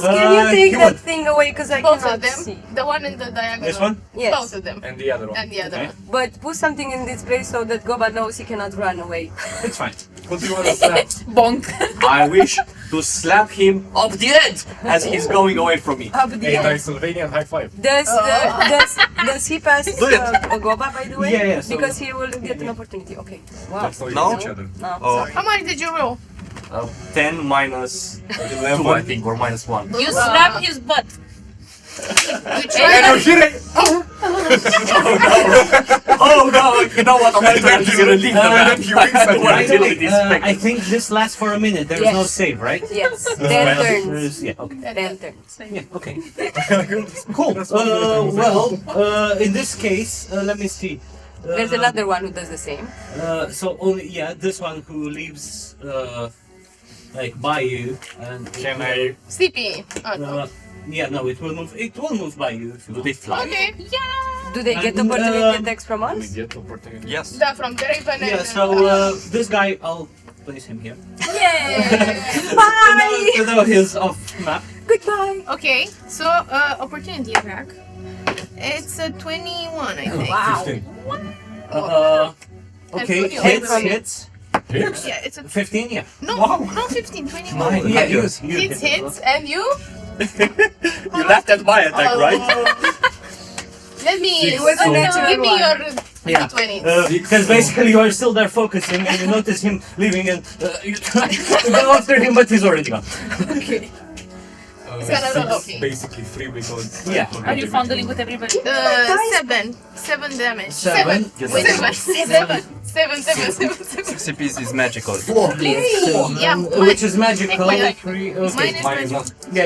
can you take he that would. thing away? Because I Both cannot of them. see. The one in the diagonal. This one? Yes. Both of them. And the other one. And the other Okay. one. But put something in this place so that Goba knows he cannot run away. It's fine. What do you want to slap? Bonk. I wish to slap him up the head as he's going away from me. Up the Hey, end. Dicesylvania, high five. Does he pass Goba, by the way? Yeah, yeah, so- Because he will get an opportunity. Okay. Wow. That's how you No? each other. No, Oh. sorry. How much did you roll? 10 minus 2, I think, or minus 1. You slap his butt. You tried. Oh no, you know what? I'm not going to leave the map. I think this lasts for a minute. There's no Yes. save, right? Yes. 10 turns. Yeah, okay. 10 turns. Yeah, okay. Cool. In this case, let me see. There's another one who does the same. So only this one who leaves like by you and Can I? Sleepy. Oh, no. no, it will move. It will move by you. If you Do they fly? Okay. Do they get And, opportunity attacks from We us? get opportunity. Yes. The from the raven Yeah. and So this guy, I'll place him here. Yay! So Bye! now he's off map. Goodbye! Okay, so opportunity attack. It's a 21, I think. Wow. 15. Okay, And hits, from- hits. Hits? Yeah, it's a 15, yeah. no, 15, 21. Yeah, you Hits, hit. hits, and you? You laughed at my attack, right? Let me. It was a natural give me one. your Yeah. d20. Because basically you are still there focusing and you notice him leaving and you try to go after him but he's already gone. Okay. It's gonna roll okay. Basically 3 because. Yeah. Are you fondling with everybody? 7 damage. Seven? Wait, 7. CPs is magical. Yeah, Which is magical. my life. Okay. Minus Minus 1. Yeah. I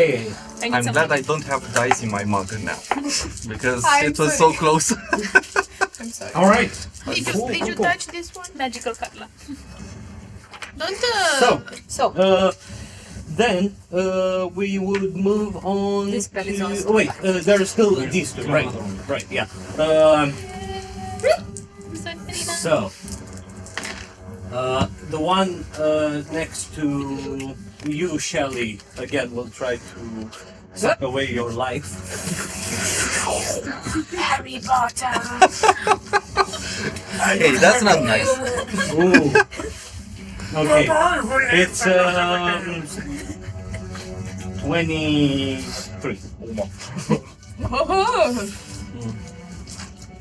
need I'm some glad I don't have dice in my mug now. Because I'm it was sorry. so close. I'm sorry. Alright. Did you touch this one? magical Karla. Don't So, Then we would move on This spell is to... also- Oh, wait, there are still these two, right? Right, yeah. So, the one next to you, Shelly, again will try to suck away your life. Harry Potter. Hey, that's not nice. Ooh. Okay. It's 23.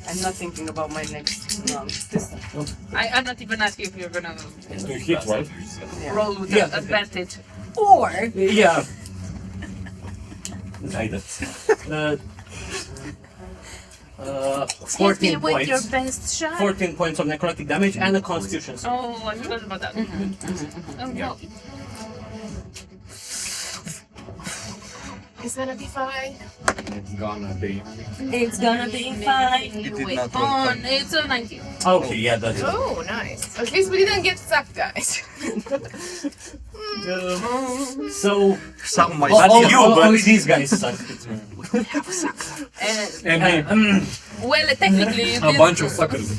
I'm not thinking about my next round. I'm not even asking if you're gonna You hit, right? roll with Yeah. advantage. Or Yeah. Guidance. 14 with your points. best shot. 14 points of necrotic damage and a constitution save. Oh, I forgot about that. Oh, no. It's gonna be fine. It's gonna be. it's gonna be fine. It did Wait, not roll on, fine. it's a 19. Okay, yeah, that's it. Oh, nice. At least we didn't get sucked, guys. So, Some might only these guys suck. And me, Well, technically, a bunch of suckers.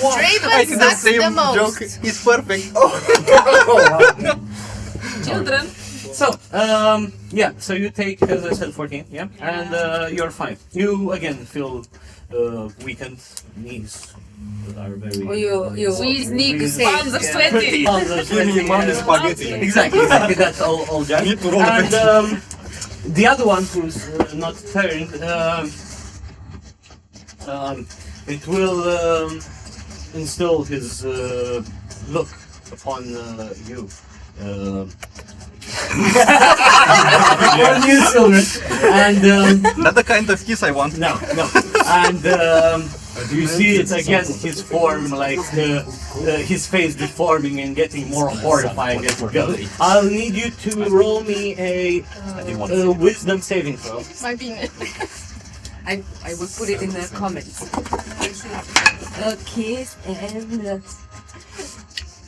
Draven I did the sucks same the most. joke. It's perfect. Oh. children. So, yeah, so you take, as I said, 14, yeah? And you're fine. You, again, feel weakened, knees are very... Squeeze, Nick, Squeeze, palms of sweaty. Palms of Give me sweaty, money yeah. spaghetti. Exactly, that's all jazz. Need to roll the And the other one who's not turned, it will instill his look upon you. On you, children. And Not the kind of kiss I want. no. And you see it again, his form, like his face deforming and getting more horrifying as it goes. I'll need you to roll me a wisdom saving throw. My penis. I will put it in the comments. A kiss and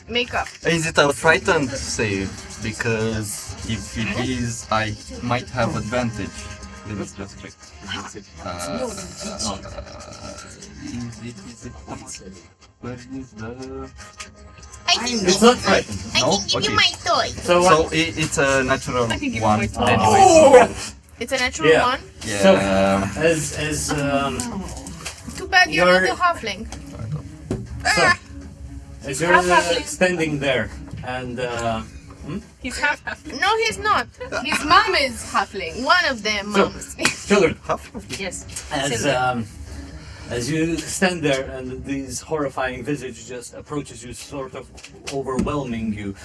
Makeup. Is it a frightened save? Because if it is, I might have advantage. Let me just check. Is it? Where is the? It's not frightened. No? Give you Okay. my toy. So So it's a natural can give you one. my toy. Anyways. It's a natural Yeah. one. So, Yeah. as Too bad you're You're- not a halfling. as you're standing there and He's half. No, he's not. His mom is halfling. One of them moms. children, Yes. as you stand there and this horrifying visage just approaches you, sort of overwhelming you,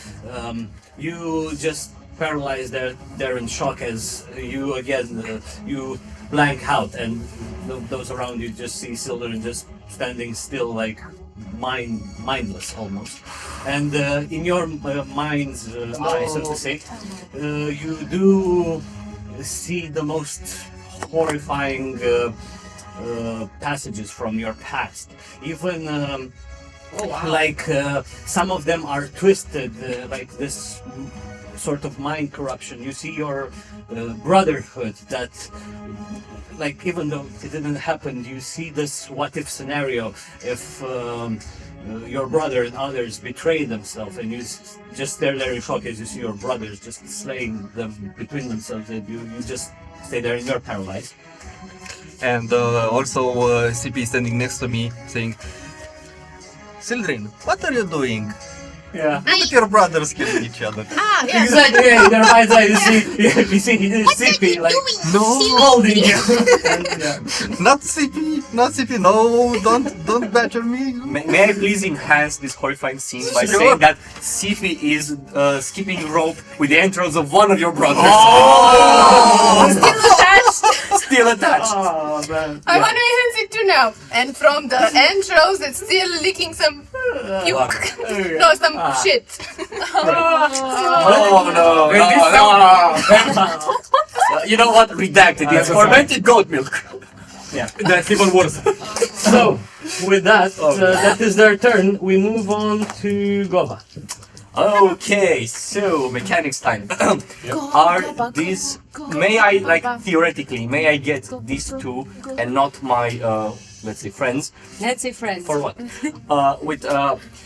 you just paralyzed there in shock as you again you blank out, and those around you just see children just standing still, like mindless almost. And in your mind's eye, so to say, you do see the most horrifying passages from your past. Even like some of them are twisted, like this sort of mind corruption. You see your brotherhood that, like, even though it didn't happen, you see this what if scenario if your brother and others betray themselves, and you just stare there in shock as you see your brothers just slaying them between themselves, and you just stay there and you're paralyzed. And also CP standing next to me saying, "Children, what are you doing? Yeah. Look at your brothers killing each other." Ah, yes. Exactly, yeah, in their mind's eye, you see CP like scolding you. And, yeah. Not CP, no, don't badger me. May I please enhance this horrifying scene by saying that Sifi is skipping rope with the entrails of one of your brothers. Still attached. Oh, man. I want to enhance it too now. And from the entrails, it's still licking some puke. No, some shit. No. You know what? Redacted. It's fermented goat milk. Yeah. That's even worse. So, with that, that is their turn. We move on to Gova. Okay, so mechanics time. Are these? May I, like, theoretically, may I get these two and not my let's say friends? let's say friends. For what?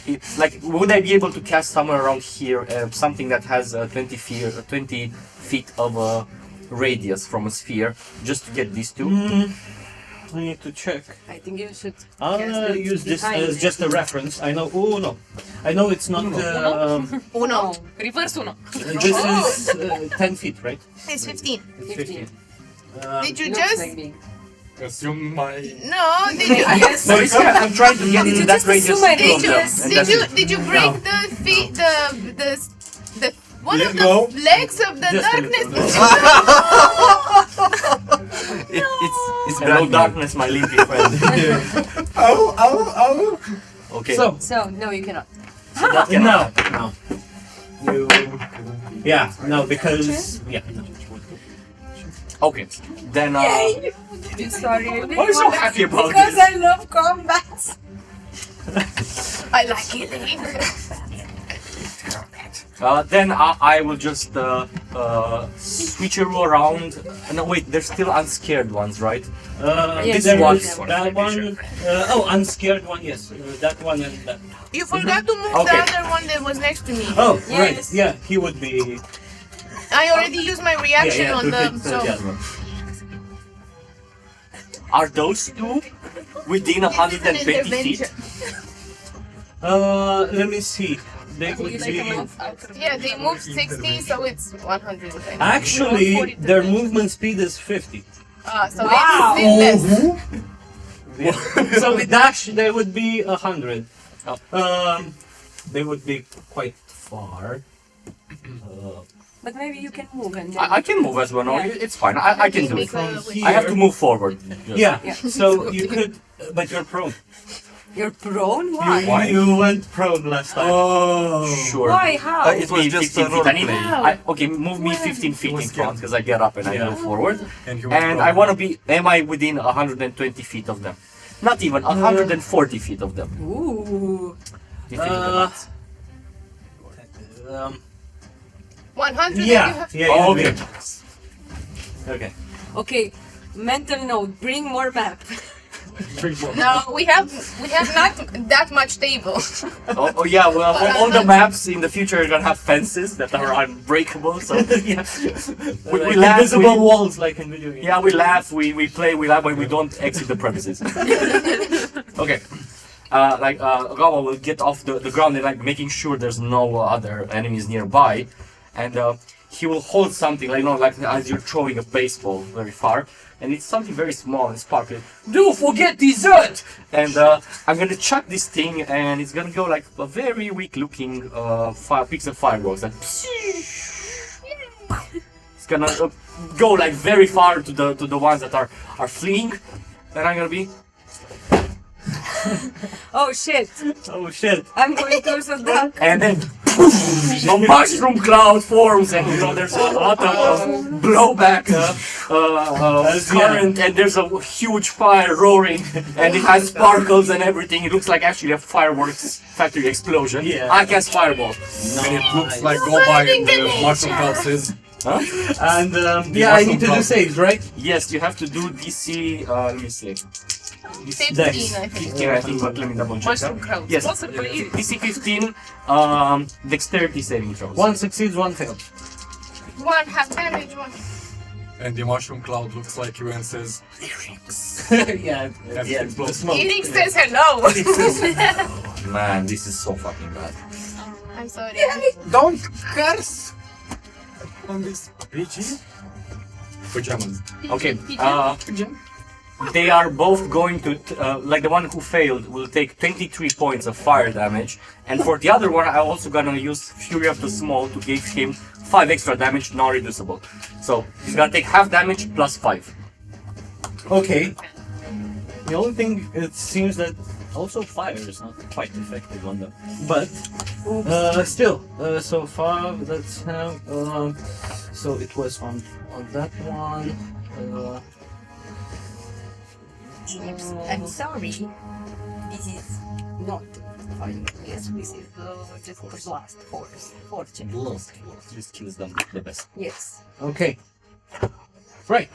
It's like, would I be able to cast somewhere around here something that has 20 feet of a radius from a sphere, just to get these two? I need to check. I think you should. I'll cast it use this behind as it. just a reference. I know. Oh no, I know it's not. Uno. Reverse uno. This is 10 feet, right? It's 15. It's 15. Did you Looks just... like me. Assume my. No, did you... Yes. No, it's I'm trying to get Did into you that just radius assume I from did? them. Yes. and that's it. Did you break the feet, the one Let of go. the legs of the Just a darkness? It's Hello, brand new. darkness, my limpy friend. Oh. Okay. So So no, you cannot. that no, no. You. Yeah, no, because no. Okay. Then. Sorry. Why are you so happy about Because this? I love combat. I like killing. Then I will just switch you around. No, wait, there's still unscared ones, right? Yes, There one. was that one. Unscared one, yes. That one and that. You forgot to move Okay. the other one that was next to me. Oh, right. Yes. Yeah, he would be. I already used my reaction on to them, hit so... the other one. Are those two within 120 feet? Let me see. They would You take them be. out. Yeah, they moved 60, so it's 120. Actually, their movement speed is 50. So Wow. it's less. So with dash, they would be 100. Oh. They would be quite far. But maybe you can move and then. I can move as well. No, Yeah. it's fine. I can do it. From I have to move forward. Yeah. Yeah. So you could, but you're prone. You're prone? Why? You went prone last time. Oh. Sure. Why? How? It was just 15 a feet. I need, roleplay. okay, move me 15 feet in was front good. because I get up and I Yeah. move forward. And you went And wrong. I want to be. Am I within 120 feet of them? Not even 140 feet of them. Ooh. If you do the maths. 100 and you Yeah. have... Yeah. Oh, yeah, okay. yeah. Okay. Okay. Mental note. Bring more map. No, we have not that much table. Oh yeah, well, all the maps in the future are gonna have fences that are unbreakable. So Yeah. we laugh. Invisible walls, like in video games. Yeah, we laugh, we play, we laugh, but we don't exit the premises. Okay. Gawa will get off the ground and like making sure there's no other enemies nearby, and he will hold something like as you're throwing a baseball very far, and it's something very small and sparkly. Do forget dessert! And I'm gonna chuck this thing, and it's gonna go like a very weak-looking piece of fireworks. Like, it's gonna go like very far to the ones that are fleeing, and I'm gonna be. Oh shit. Oh shit. I'm going to also duck. And then a mushroom cloud forms, and there's a lot of blowback current, and there's a huge fire roaring, and it has sparkles and everything. It looks like actually a fireworks factory explosion. Yeah. I cast fireball. And it looks like go by the mushroom houses. Huh? And yeah, I need to do saves, right? Yes, you have to do DC. Let me see. 15, Dex. I think. 15, I think, but let me double check. Mushroom crowd. Yes. Possibly. DC 15. Dexterity saving throws. One succeeds, one fails. One half damage, one. And the mushroom cloud looks like you and says, Yeah. That's Yeah. explosive. The smoke. Eating says hello. Man, this is so fucking bad. I'm sorry. don't curse on this bitchy. Pajamas. Okay. They are both going to, like the one who failed will take 23 points of fire damage, and for the other one I'm also gonna use Fury of the Small to give him 5 extra damage, non-reducible. So he's gonna take half damage plus 5. Okay. The only thing, it seems that also fire is not quite effective on them. But still, so far that's how. So it was on that one. I'm sorry. This is not fine. Yes, this is just the blast force. Fortune. This kills them the best. Yes. Okay. Right.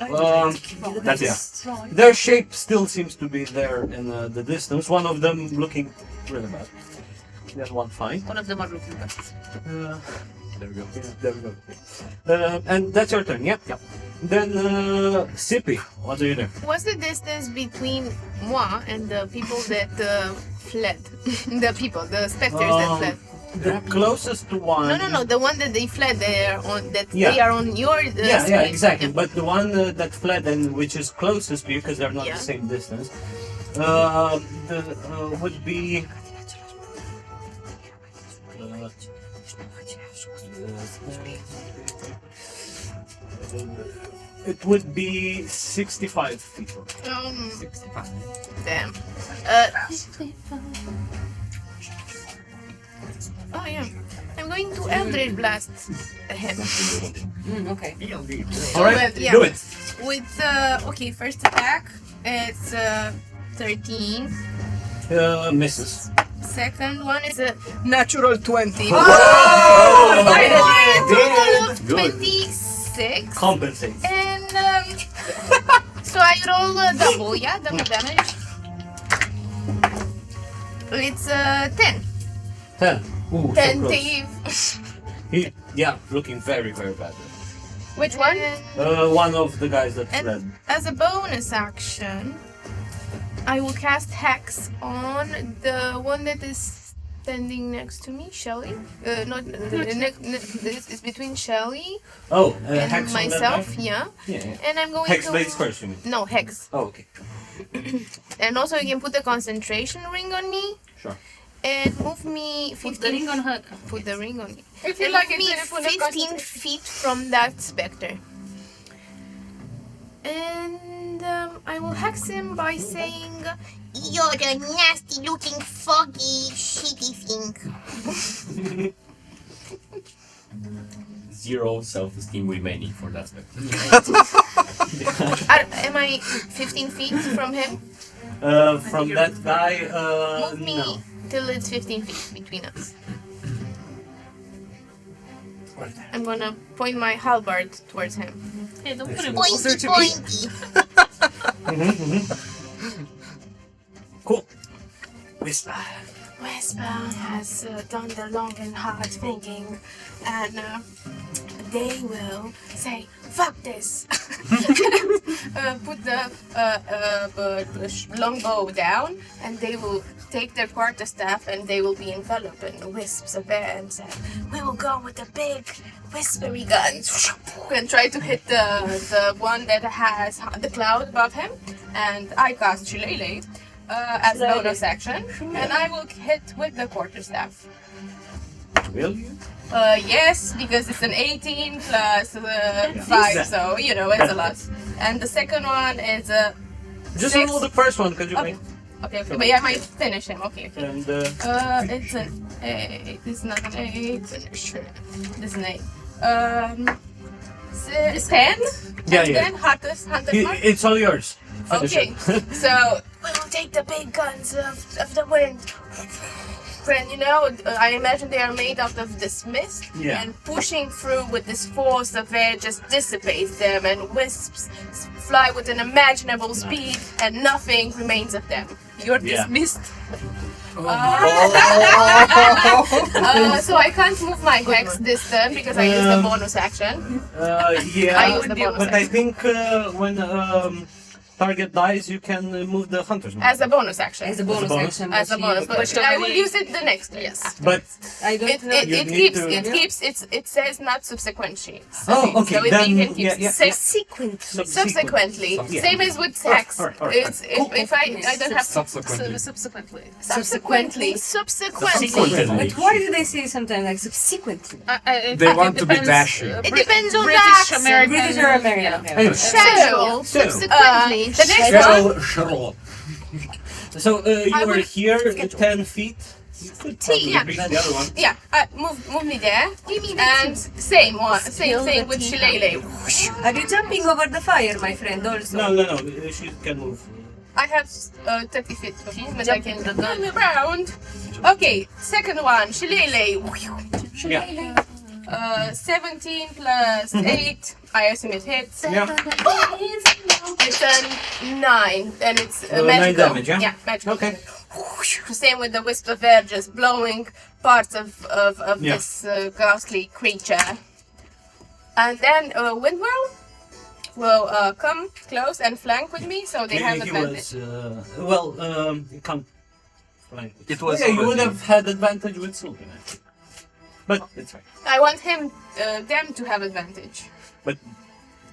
That's it. Their shape still seems to be there in the distance. One of them looking really bad. The other one fine. One of them are looking bad. There we go. Yeah, there we go. And that's your turn, yeah? Yeah. Then, Sippy, what do you do? What's the distance between moi and the people that fled? The specters that fled. The closest to one... No, the one that they fled, they are on Yeah. they are on your Yeah, screen. exactly. But the one that fled and which is closest to you, because they're not the same distance, would be... it would be 65 feet. 65. Damn. Oh yeah. I'm going to Eldritch Blast him. Okay. Alright, Yeah. do it. With okay, first attack it's 13. Misses. Second one is a natural 20. Oh! A total of Good. 26. Compensate. And so I roll double, yeah, double damage. It's 10. 10. Ooh, so 10 close. Yeah, looking very, very bad. Which one? One of the guys that fled. And as a bonus action, I will cast Hex on the one that is standing next to me, Shelly. It's between Shelly Hex and on myself, that guy? yeah. Yeah. And I'm going Hex to... blades first, you mean? No, Hex. Oh, okay. And also you can put a concentration ring on me. Sure. And move me 15... Put the ring on her. Put the ring on me. If you And like move it, me then put a 15 feet from that specter. And I will hex him by saying, "You're a nasty looking foggy shitty thing." 0 self-esteem remaining for that spectre. Am I 15 feet from him? From that guy, Move me no. till it's 15 feet between us. I'm gonna point my halberd towards him. Hey, don't put him Pointy, closer to me. pointy. Cool. Whisper. Whisper has done the long and hard thinking, and they will say, "Fuck this." Put the longbow down, and they will take their quarterstaff, and they will be enveloped in wisps of air, and say, "We will go with the big whispery guns," and try to hit the one that has the cloud above him. And I cast Shillelagh as a bonus action, and I will hit with the quarterstaff. Will you? Yes, because it's an 18 plus 5, so you know it's a lot. And the second one is a Just 6. roll the first one, could you Okay. Okay, but yeah, I might finish him. Okay. And It's an 8. This is not an 8. This is an 8. 10. Yeah, yeah. 10. Hottest mark. It's all yours. Finish Okay. it. So We will take the big guns of the wind. and you know, I imagine they are made out of this mist, Yeah. and pushing through with this force of air just dissipates them, and wisps fly with an imaginable speed, and nothing remains of them. You're Yeah. dismissed. So I can't move my hex this turn because I used the bonus action. Yeah, I use the bonus but I action. think when target dies, you can move the hunter's mark. As a bonus action. As a bonus bonus? action. As a bonus, but I will use it the next turn. Yes. But I don't know. You need to- It keeps. It says not subsequently. Oh, okay, So it then, even keeps yeah. Subsequently. subsequently. Yeah. Same as with sex. Alright, alright. It's if I don't have Subsequently. Subsequently. subsequently. Subsequently. But why do they say sometimes like subsequently? They want to be dashy. It depends on the British, accent. American. British or American? Yeah. Okay. Anyway, Casual. So, Subsequently. The next one. Cheryl. so you I were will- here 10 feet. You could probably yeah. reach the other one. Yeah, move me there. And same thing with Shillelagh. Are you jumping over the fire, my friend? Also. No. She can move. I have 30 feet of movement. I can run around. Okay, second one, Shillelagh. Yeah. 17 plus 8. I assume it hits. Yeah. It's a 9, and it's 9 magical. damage, yeah? Yeah, magical. Okay. same with the wisp of air, just blowing parts of Yeah. this ghastly creature. And then Windwhirl will come close and flank with me, so they have He advantage. was, you can't flank. It was Yeah, you would already- have had advantage with Sylvan, I think. But it's fine. I want them to have advantage. But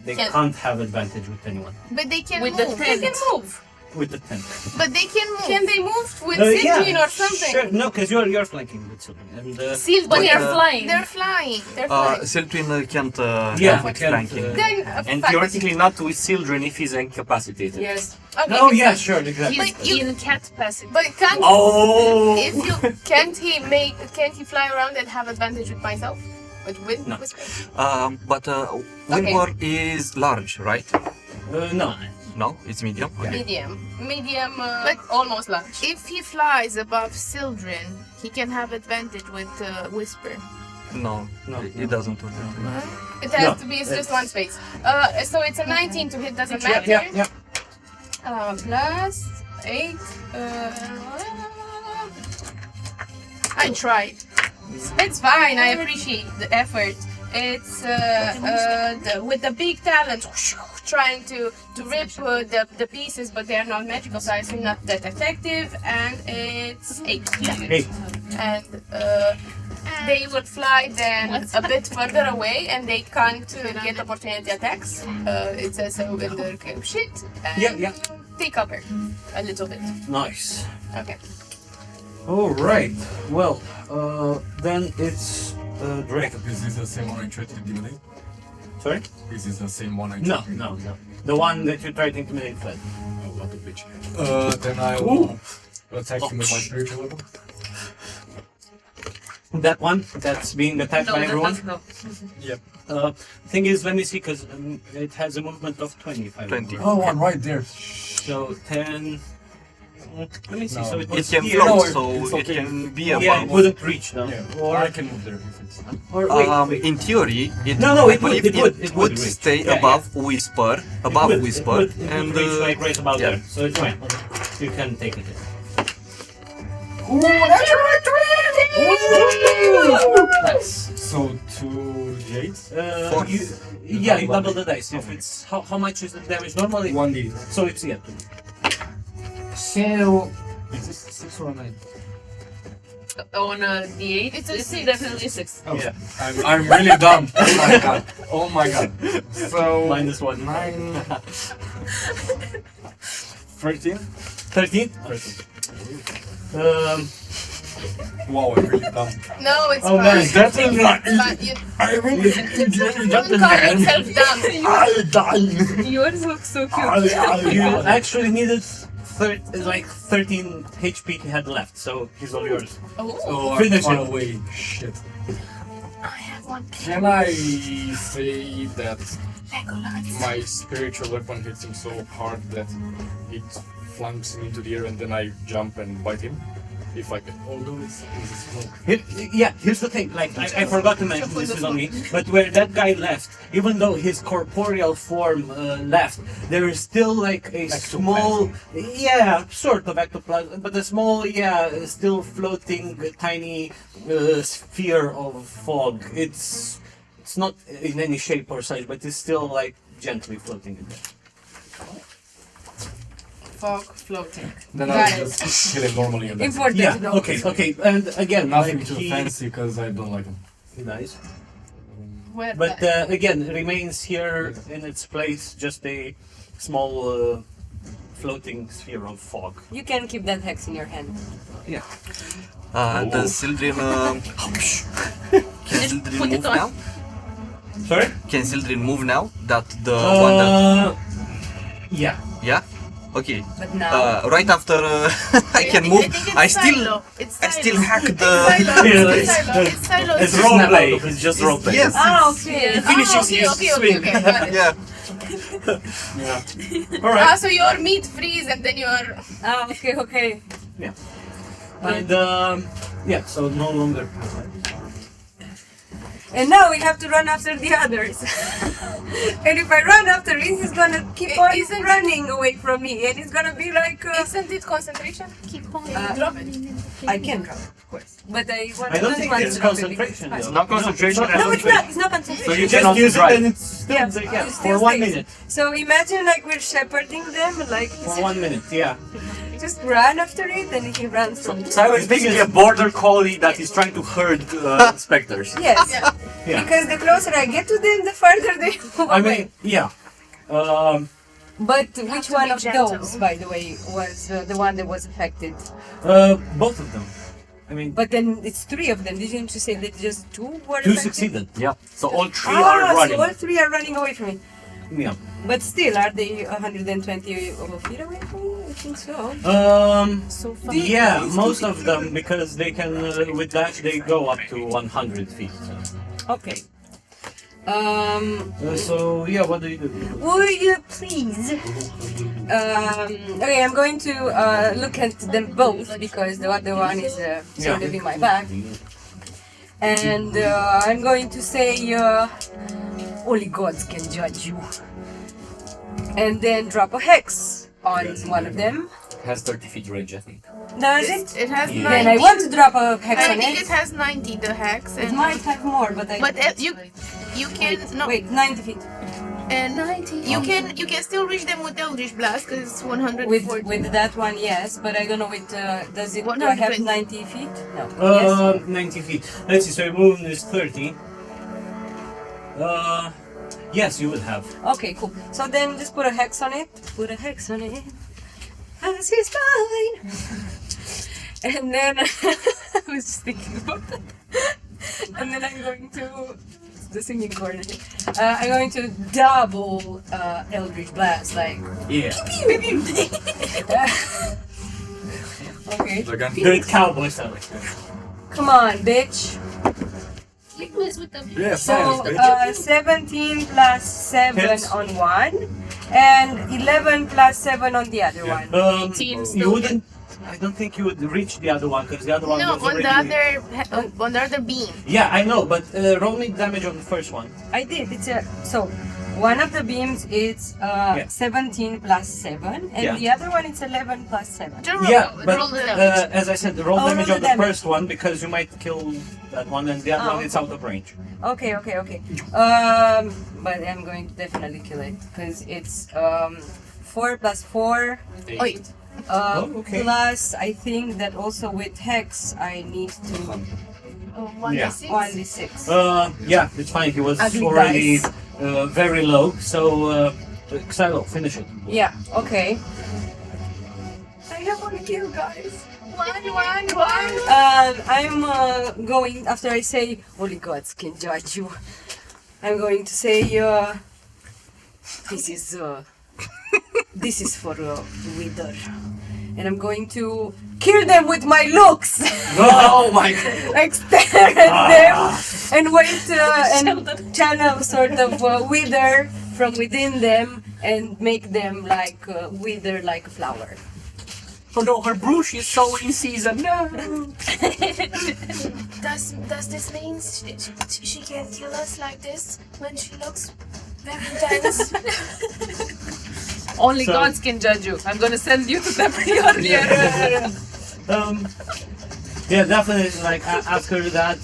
they Can- can't have advantage with anyone. But they can With the move. They can tent. move. With the tent. But they can move. Can they move with Yeah, Ciprian or something? Sure. No, because you're flanking with Sylvan. And, Sealed, but But, they're flying. They're flying. They're flying. Siltrin can't Yeah, have it can't, flanking. Then And theoretically not with children if he's incapacitated. Yes. okay, oh, okay. yeah, sure, exactly. But you- incapacitated. But can't Oh! if you can't he fly around and have advantage with myself? With wind? No. But Windward is large, right? No. No, it's medium. Okay. Medium, but almost large. If he flies above Sildren, he can have advantage with Whisper. No, No, it doesn't work. It has No, to be it's it's- just one space. So it's a 19 to hit, doesn't matter. Yeah. Plus 8. I tried. It's fine. I appreciate the effort. It's with the big talons trying to rip the pieces, but they're not magical, so I assume not that effective. And it's 8. Hey, And they would fly then a bit further away, and they can't get opportunity attacks. It says so in the sheet. And yeah. take cover a little bit. Nice. Okay. Alright. Well, then it's Drake. Is this the same one I tried to intimidate? Sorry? Is this the same one I tried No, to no, no. The one that you tried to intimidate fled. Oh, what a bitch. Then I will attack him with my spiritual weapon. That one that's being attacked by everyone. No. Yep. Thing is, let me see, because it has a movement of 20. If I 20. remember. Oh, I'm right there. So 10. Let me see. No. So it It was can here. float, No, so it's it okay. can be Yeah, it above. wouldn't reach now. Yeah. Or, I can move there if it's. or wait. In theory, it No, it I would, believe it would reach. stay Yeah, above Whisper, above It would, Whisper, it would and reach like right about yeah. there. So it's fine. You can take it. Nice. So 2d8? Four. Yeah, you double the dice. If it's how much is the damage normally? 1d. So it's yeah. So. Is this 6 or a 9? On a D8, It's a this is 6. definitely 6. Oh, Yeah. I'm really dumb. Oh my god. Oh my god. So. Minus 1. 9. 13? 13. 13. Wow, I'm really dumb. No, it's Oh, fine. man, That is not. But you I really didn't don't call yourself dumb. I'll die. Yours looks so cute. You actually needed like 13 HP he had left, so he's all yours. Oh. Oh, Finish I'm it. far away. Shit. I have one. Can I say that Legolas. my spiritual weapon hits him so hard that it flunks him into the air and then I jump and bite him? If I can. Although it's smoke. Yeah, here's the thing, like, I forgot to mention this is on me, but where that guy left, even though his corporeal form left, there is still like a small, yeah, sort of ectoplasm, but a small, yeah, still floating tiny sphere of fog. It's not in any shape or size, but it's still like gently floating in there. Fog floating. Then Got I'll it. just kill him normally and that's Important Yeah, to know. okay, and again, nothing like too he... fancy because I don't like him. Nice. Where But again, remains here in its place, just a small floating sphere of fog. You can keep that hex in your hand. Does Sildren can Sildren put it move on. now? Sorry? Can Sildren move now? That the one that Yeah. yeah. Okay. But now. Right after I can move, I still hack the. It's Silo. It's roleplay. It's just roleplay. Yes. Okay. Finishes his swing. Okay, got it. Yeah. Alright. So your meat freeze and then your Okay. And yeah, so no longer. And now we have to run after the others. And if I run after it, he's gonna keep on running away from me. And it's gonna be like... Isn't it concentration? Keep on. drop it. I can drop it, of course. But I want I don't to think want it's to drop it concentration. because- Though. Not concentration. No, it's not. It's not concentration. So you Just cannot use it drive. and it's still Yeah, yeah, it for still 1 stays. minute. So imagine like we're shepherding them, like For 1 minute, yeah. just run after it and he runs from Silo is basically a border collie that is trying to herd specters. Yes. Yeah. Because the closer I get to them, the farther they move I away. mean, yeah. But which to one be of gentle. those, by the way, was the one that was affected? Both of them. I mean, But then it's 3 of them. Didn't you say that just 2 were 2 affected? succeeded. Yeah. So all 3 are running. So all 3 are running away from me. Yeah. But still, are they 120 feet away from me? I think so. So far. Yeah, most of them, because they can, with that, they go up to 100 feet. Okay. So, yeah, what do you do? Will you please? Okay, I'm going to look at them both because the other one is sort of in my back. And I'm going to say, only gods can judge you. And then drop a hex on one of them. Has 30 feet range, I think. Does it? It has Yeah. 90. Then I want to drop a hex I on think it. it has 90, the hex. It And might have more, but I. But you can no. Wait, 90 feet. And 90. You can still reach them with Eldritch Blast because it's 140. With that one, yes, but I don't know with does it? Do I have 120. 90 feet? No. Yes. 90 feet. Let's see, so your movement is 30. Yes, you would have. Okay, cool. So then just put a hex on it. Put a hex on it. As he's fine. And then I was just thinking about that. And then I'm going to the singing corner. I'm going to double Eldritch Blast, like. Yeah. Okay. Do it cowboy style. Come on, bitch. Yeah, So fine, 17 plus 7 Hits. on one, and 11 plus 7 on the other one. 18 still You wouldn't. I don't think you would reach the other one because the other one No, was on already. the other beam. Yeah, I know, but roll me damage on the first one. I did. It's a so one of the beams is 17 plus 7, and Yeah. the other one is 11 plus 7. Just Yeah, but roll the damage. as I said, roll Oh, damage roll on the the damage. first one because you might kill that one, and the other one is out of range. Okay. But I'm going to definitely kill it because it's 4 plus 4. Wait. okay. Plus, I think that also with hex, I need to 1d6. 1d6. Yeah, it's fine. He was Ugly already dice. very low, so Xylo, finish it. Yeah. Okay. I have 1 kill, guys. One. I'm going, after I say, only gods can judge you, I'm going to say, this is for Wither. And I'm going to kill them with my looks! Oh my god! Like stare at them and wait and channel sort of wither from within them and make them like wither like a flower. Oh no, her brush is so in season. No. Does this mean she can kill us like this when she looks very intense? Only So- gods can judge you. I'm gonna send you to them earlier. Yeah, definitely. Like after that,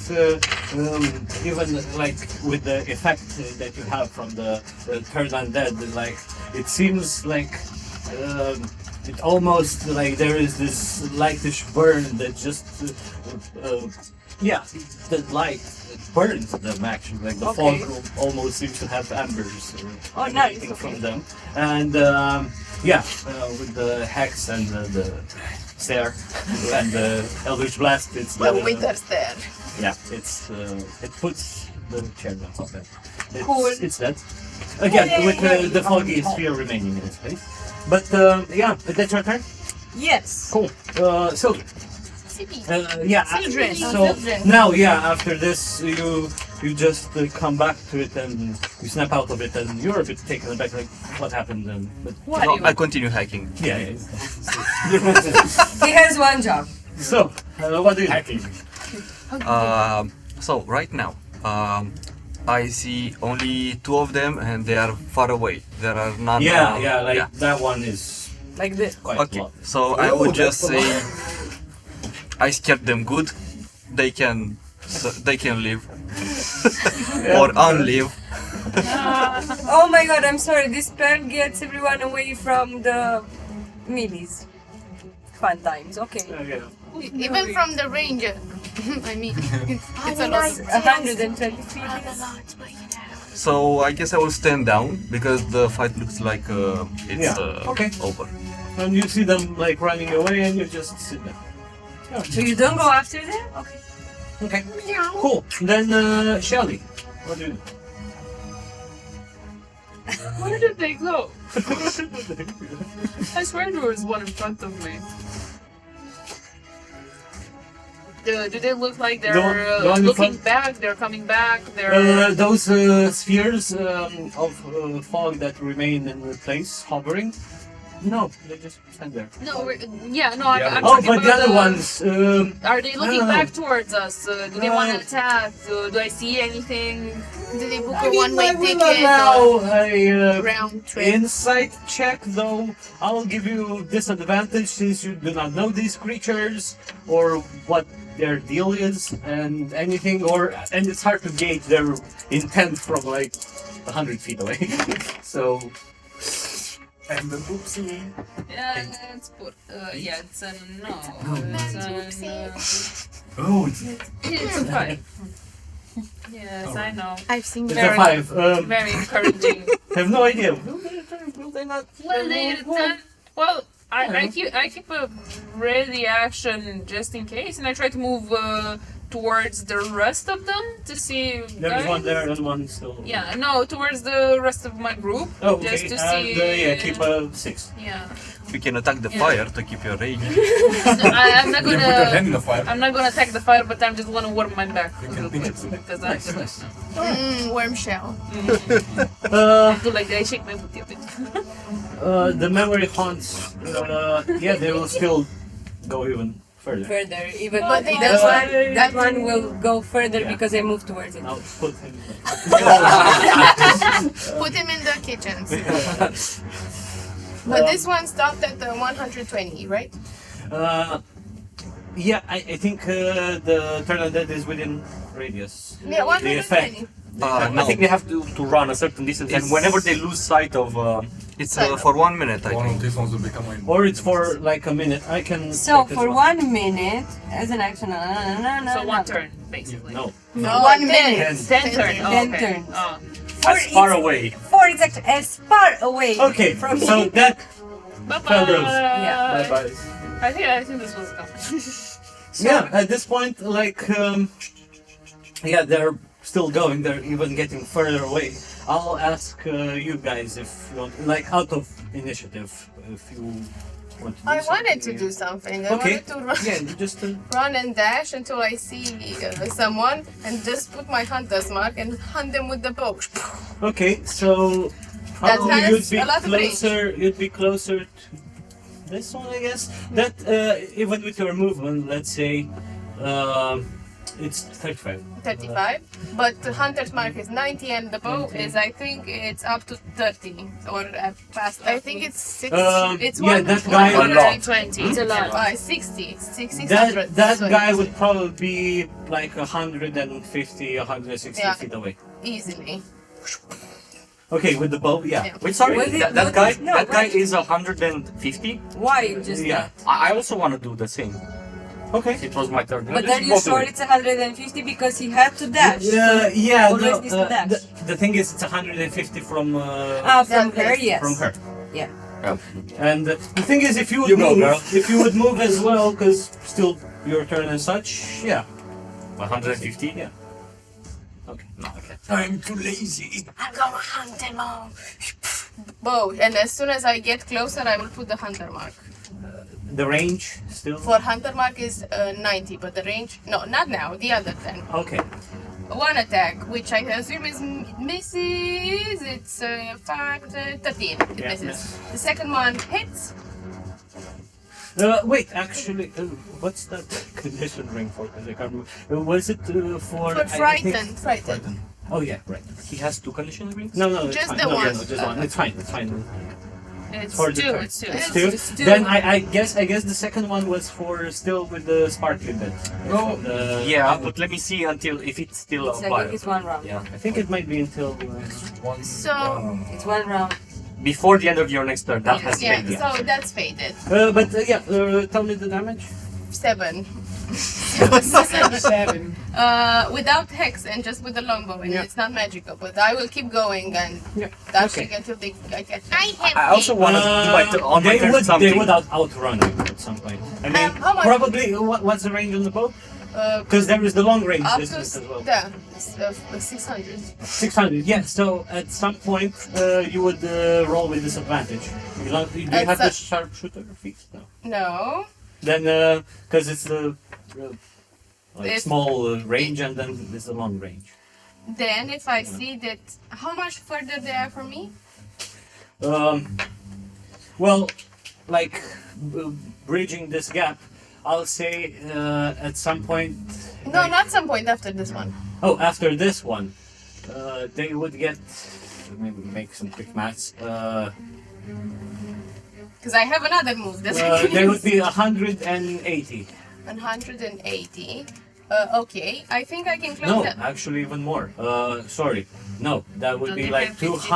even like with the effect that you have from the third undead, like it seems like it almost like there is this lightish burn that just yeah, the light burns them actually. Like the Okay. fog almost seems to have embers Oh, nice, emanating okay. from them, and yeah, with the hex and the stare and the Eldritch Blast, it's Wither's there. yeah, it's it puts the chair down. Okay. It's, Cool. It's dead. Again, Yay. with the foggy sphere remaining in its place. But yeah, that's your turn. Yes. Cool. So yeah. Children. So now, yeah, after this, you just come back to it and you snap out of it, and you're a bit taken aback. Like, what happened? And but No, I continue hiking. yeah. He has 1 job. So what do you do? Hacking. So right now, I see only 2 of them and they are far away. There are none. That one is Like this. quite Okay, long. so I would just say I scared them good. They can live or unlive. Oh my god, I'm sorry. This spell gets everyone away from the mealies. Fun times. Okay. Even from the ranger. I mean, it's a lot. 120 feet. Not a lot, but you know. So I guess I will stand down because the fight looks like it's okay. over. And you see them like running away, and you just sit there. So you don't go after them? Okay. Okay. Cool. Then Shelly, what do you do? Where did they go? I swear there was one in front of me. Do they look like they're The one in looking front? back? They're coming back. They're Those spheres of fog that remain in place, hovering. No, they just stand there. no, I'm Oh, talking but the about other ones. Are they looking I don't back towards us? Do they want to attack? Do I see anything? Did they book I a mean, one-way I will ticket allow or a round trip? insight check, though. I'll give you disadvantage since you do not know these creatures or what their deal is and anything, and it's hard to gauge their intent from like 100 feet away. So. And the oopsie. Yeah, it's it's a no. Oh, it's It's a 5. Yes, I know. I've seen It's a 5. Very encouraging. Have no idea. Will they not? Well, I keep a ready action just in case, and I try to move towards the rest of them to see. There's one there and one still. Yeah, no, towards the rest of my group. Oh, okay. Just to see. And keep a 6. Yeah. We can attack the fire to keep your rage. I'm not you can put your hand in gonna. the fire. I'm not gonna attack the fire, but I'm just gonna warm my back a You little can bit pinch it. because I feel Worm shell. I do like I shake my booty a bit. The memory haunts. They will still go even further. Further, even But they that one will go further because I move towards it. I'll put him. Put him in the kitchens. But this one stopped at the 120, right? I think the turn of dead is within radius. Yeah, The effect. 120. No, I think they have to run a certain distance, and whenever they lose sight of, it's for 1 minute, I One of think. these ones will become my. Or it's for like a minute. I can. So take this for one. 1 minute, as an action, So one turn, basically. No. No, 1 10. minute. 10 turn. Oh, Ten okay. turns. Oh. As far away. For its action, as far away Okay. from So me. that. Bye-bye. Bye bye. I think this was gone. At this point, like, they're still going. They're even getting further away. I'll ask you guys if you want, like, out of initiative, if you want to do I wanted to something. do something. I Okay. wanted to run, Yeah, just run and dash until I see someone and just put my hunter's mark and hunt them with the bow. okay. So That probably has you'd be a lot of range. closer. You'd be closer to this one, I guess. That even with your movement, let's say, it's 35. 35, but the hunter's mark is 90 and the bow is, I think, it's up to 30 or past. I think it's 6. It's yeah, that guy- 120. It's a lot. 60. 600. That sorry. guy would probably be like 150, 160 Yeah. feet away. Easily. Okay, with the bow, yeah. Yeah. wait, sorry, Was it- that was guy, it- no, that guy wait. is 150. Why just Yeah. I also want to do the same. Okay. It was my turn. But then you Both of sure it. it's 150 because he had to dash. Yeah, always no, needs to dash. the thing is, it's 150 from From That her, place. yes. from her. Yeah. Yeah. And the thing is, if you would You go, move, girl. if you would move as well, because still your turn and such, yeah. 150. Yeah. Okay. No, okay. I'm too lazy. I'm gonna hunt them all. Bow, and as soon as I get closer, I will put the hunter mark. The range still. For hunter mark is 90, but the range, no, not now, the other 10. Okay. One attack, which I assume is misses. It's 13. It Yeah, misses. miss. The second one hits. Wait, actually, what's that condition ring for? 'Cause I can't remember. Was it for... For frightened. Frightened. Oh yeah, right. He has 2 condition rings? No, it's Just fine. the No, one. no, just one. It's fine. It's For the 2. turn. It's 2. It's It's 2. Then I guess the second one was for still with the sparkly bit. Oh, The- yeah, but let me see until if it's still It's, I fire. think it's 1 round. Yeah. I think it might be until... So, It's 1 round. Before the end of your next turn, that has yeah, faded. so that's faded. But tell me the damage. 7. 7. Without hex and just with the longbow, and Yeah. it's not magical, but I will keep going and Yeah. dashing Okay. until they get. I also want to on my they turn would something. outrun you at some point. I mean, How much? probably. What's the range on the bow? Because there is the long range Up to distance as well. 600. 600. Yeah. So at some point you would roll with disadvantage. Do you have the sharpshooter feat? No. No. Then because it's the It's- small range and then there's the long range. Then if I see that, how much further they are from me? Well, like bridging this gap, I'll say at some point. No, not some point after this one. Oh, after this one, they would get. Maybe make some quick maths. Because I have another move. That's There would be 180. 180. Okay, I think I can close No, that. actually even more. Sorry. No, that would No, be they like have 50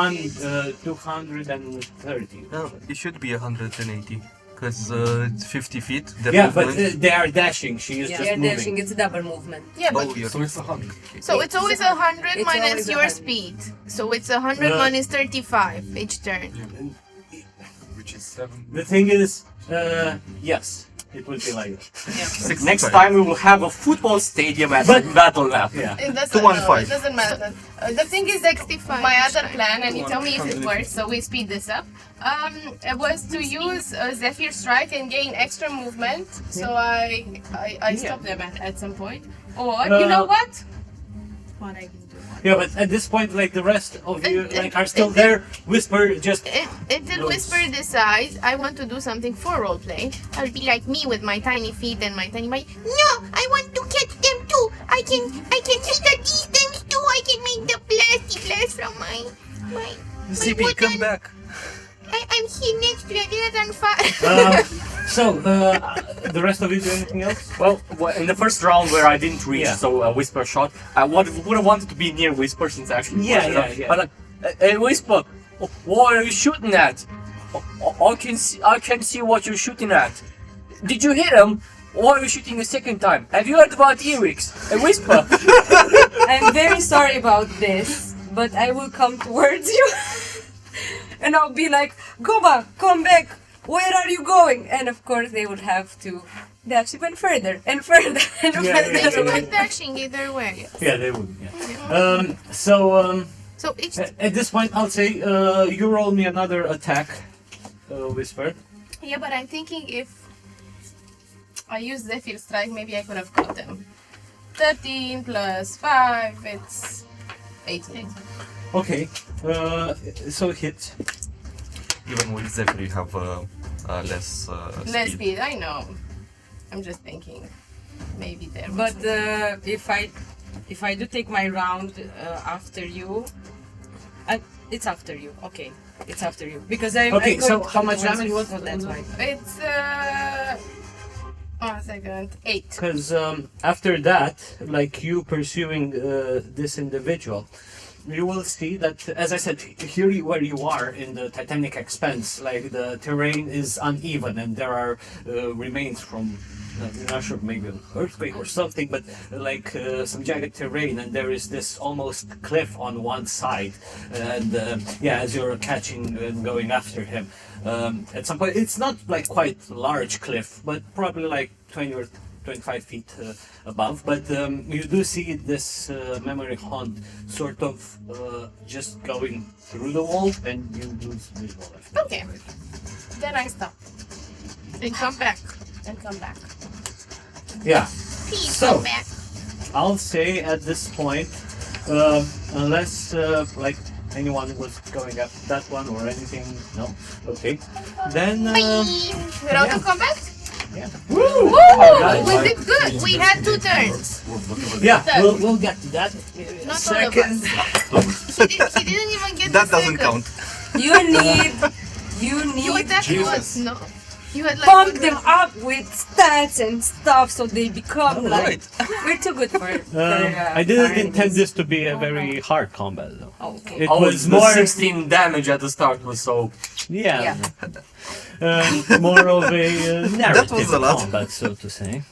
230. No, it should be 180. Because it's 50 feet. The Yeah, but movement- they are dashing. She is Yeah, just they're moving. dashing, it's a double movement. Yeah, but Oh, you're So it's 100. so it's always 100 It's minus always your 100. speed. So it's 100 Uh, minus 35 each turn. Which is 7. The thing is, yes, it would be like that. Next time we will have a football stadium at But- battle map. Yeah. It doesn't, 215. it doesn't matter. The thing is that my other plan, and you tell me if it works, so we speed this up, it was to use Zephyr Strike and gain extra movement. So I stopped them at some point. Or, you know what? What I can do. Yeah, but at this point, like the rest of you, like are still there. Whisper just. Until Whisper decides I want to do something for roleplay, I'll be like me with my tiny feet and my tiny body. No, I want to catch them too. I can see the distance too. I can make the blasty blast from my Zippy, come back. I'm here next to it on fire. So, the rest of you do anything else? Well, in the first round where I didn't reach, Yeah. so Whisper shot, I would have wanted to be near Whisper since I actually Yeah, pushed it yeah, up. yeah. But hey Whisper, what are you shooting at? I can see what you're shooting at. Did you hit him? Why are you shooting a second time? Have you heard about Eric's? Hey Whisper. I'm very sorry about this, but I will come towards you. And I'll be like, Goba, come back. Where are you going? And of course they would have to dash even further and further and Yeah, further. yeah, yeah. We're dashing either way. Yeah, they would. Yeah. So each At this point, I'll say you roll me another attack, Whisper. yeah, but I'm thinking if I use Zephyr Strike, maybe I could have caught them. 13 plus 5, it's 18. Okay. So hit. Even with Zephyr, you have less Less speed. speed, I know. I'm just thinking maybe there. But if I do take my round after you, it's after you. Okay, it's after you because I'm. Okay, I'm so going to how come much towards damage you, was so it? that's why. It's 1 second. 8. Because after that, like you pursuing this individual, you will see that, as I said, here where you are in the Titanic Expanse, like the terrain is uneven and there are remains from, I'm not sure, maybe an earthquake or something, but like some jagged terrain, and there is this almost cliff on one side. And yeah, as you're catching and going after him, at some point, it's not like quite a large cliff, but probably like 20 or 25 feet above, but you do see this memory haunt sort of just going through the wall, and you lose visual effect. Okay. Then I stop. And come back. And come back. Yeah, Please So- come back. I'll say at this point, unless like anyone was going after that one or anything, no, okay, then We're out yeah. of combat? Was it good? We had 2 turns. Yeah, we'll get to that. Not Second. all of us. He didn't even get That the doesn't second. count. You You need attacked us, no? You had like pump one them round. up with stats and stuff so they become like Alright. we're too good for it. I didn't intend this to be a very hard combat though. Okay. It Oh, was the more, 16 damage at the start was so. yeah, more of a narrative a lot. combat, so to say.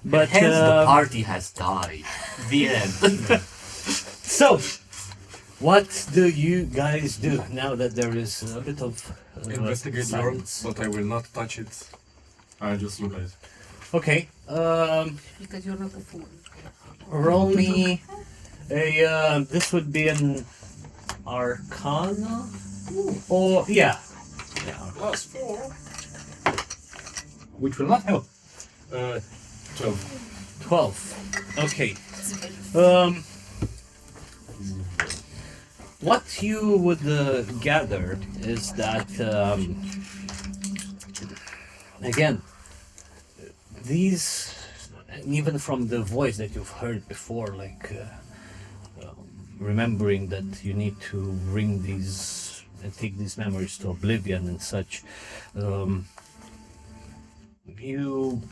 But Hence the party has died. The end. so, what do you guys do now that there is a bit of Investigate the orb, silence? but I will not touch it. I just look at it. Okay, Because you're not a fool. roll me a. This would be an Arcana, or yeah. Plus 4. Which will not help. 12. 12. Okay. What you would gather is that, again, these, even from the voice that you've heard before, like remembering that you need to bring these and take these memories to oblivion and such, you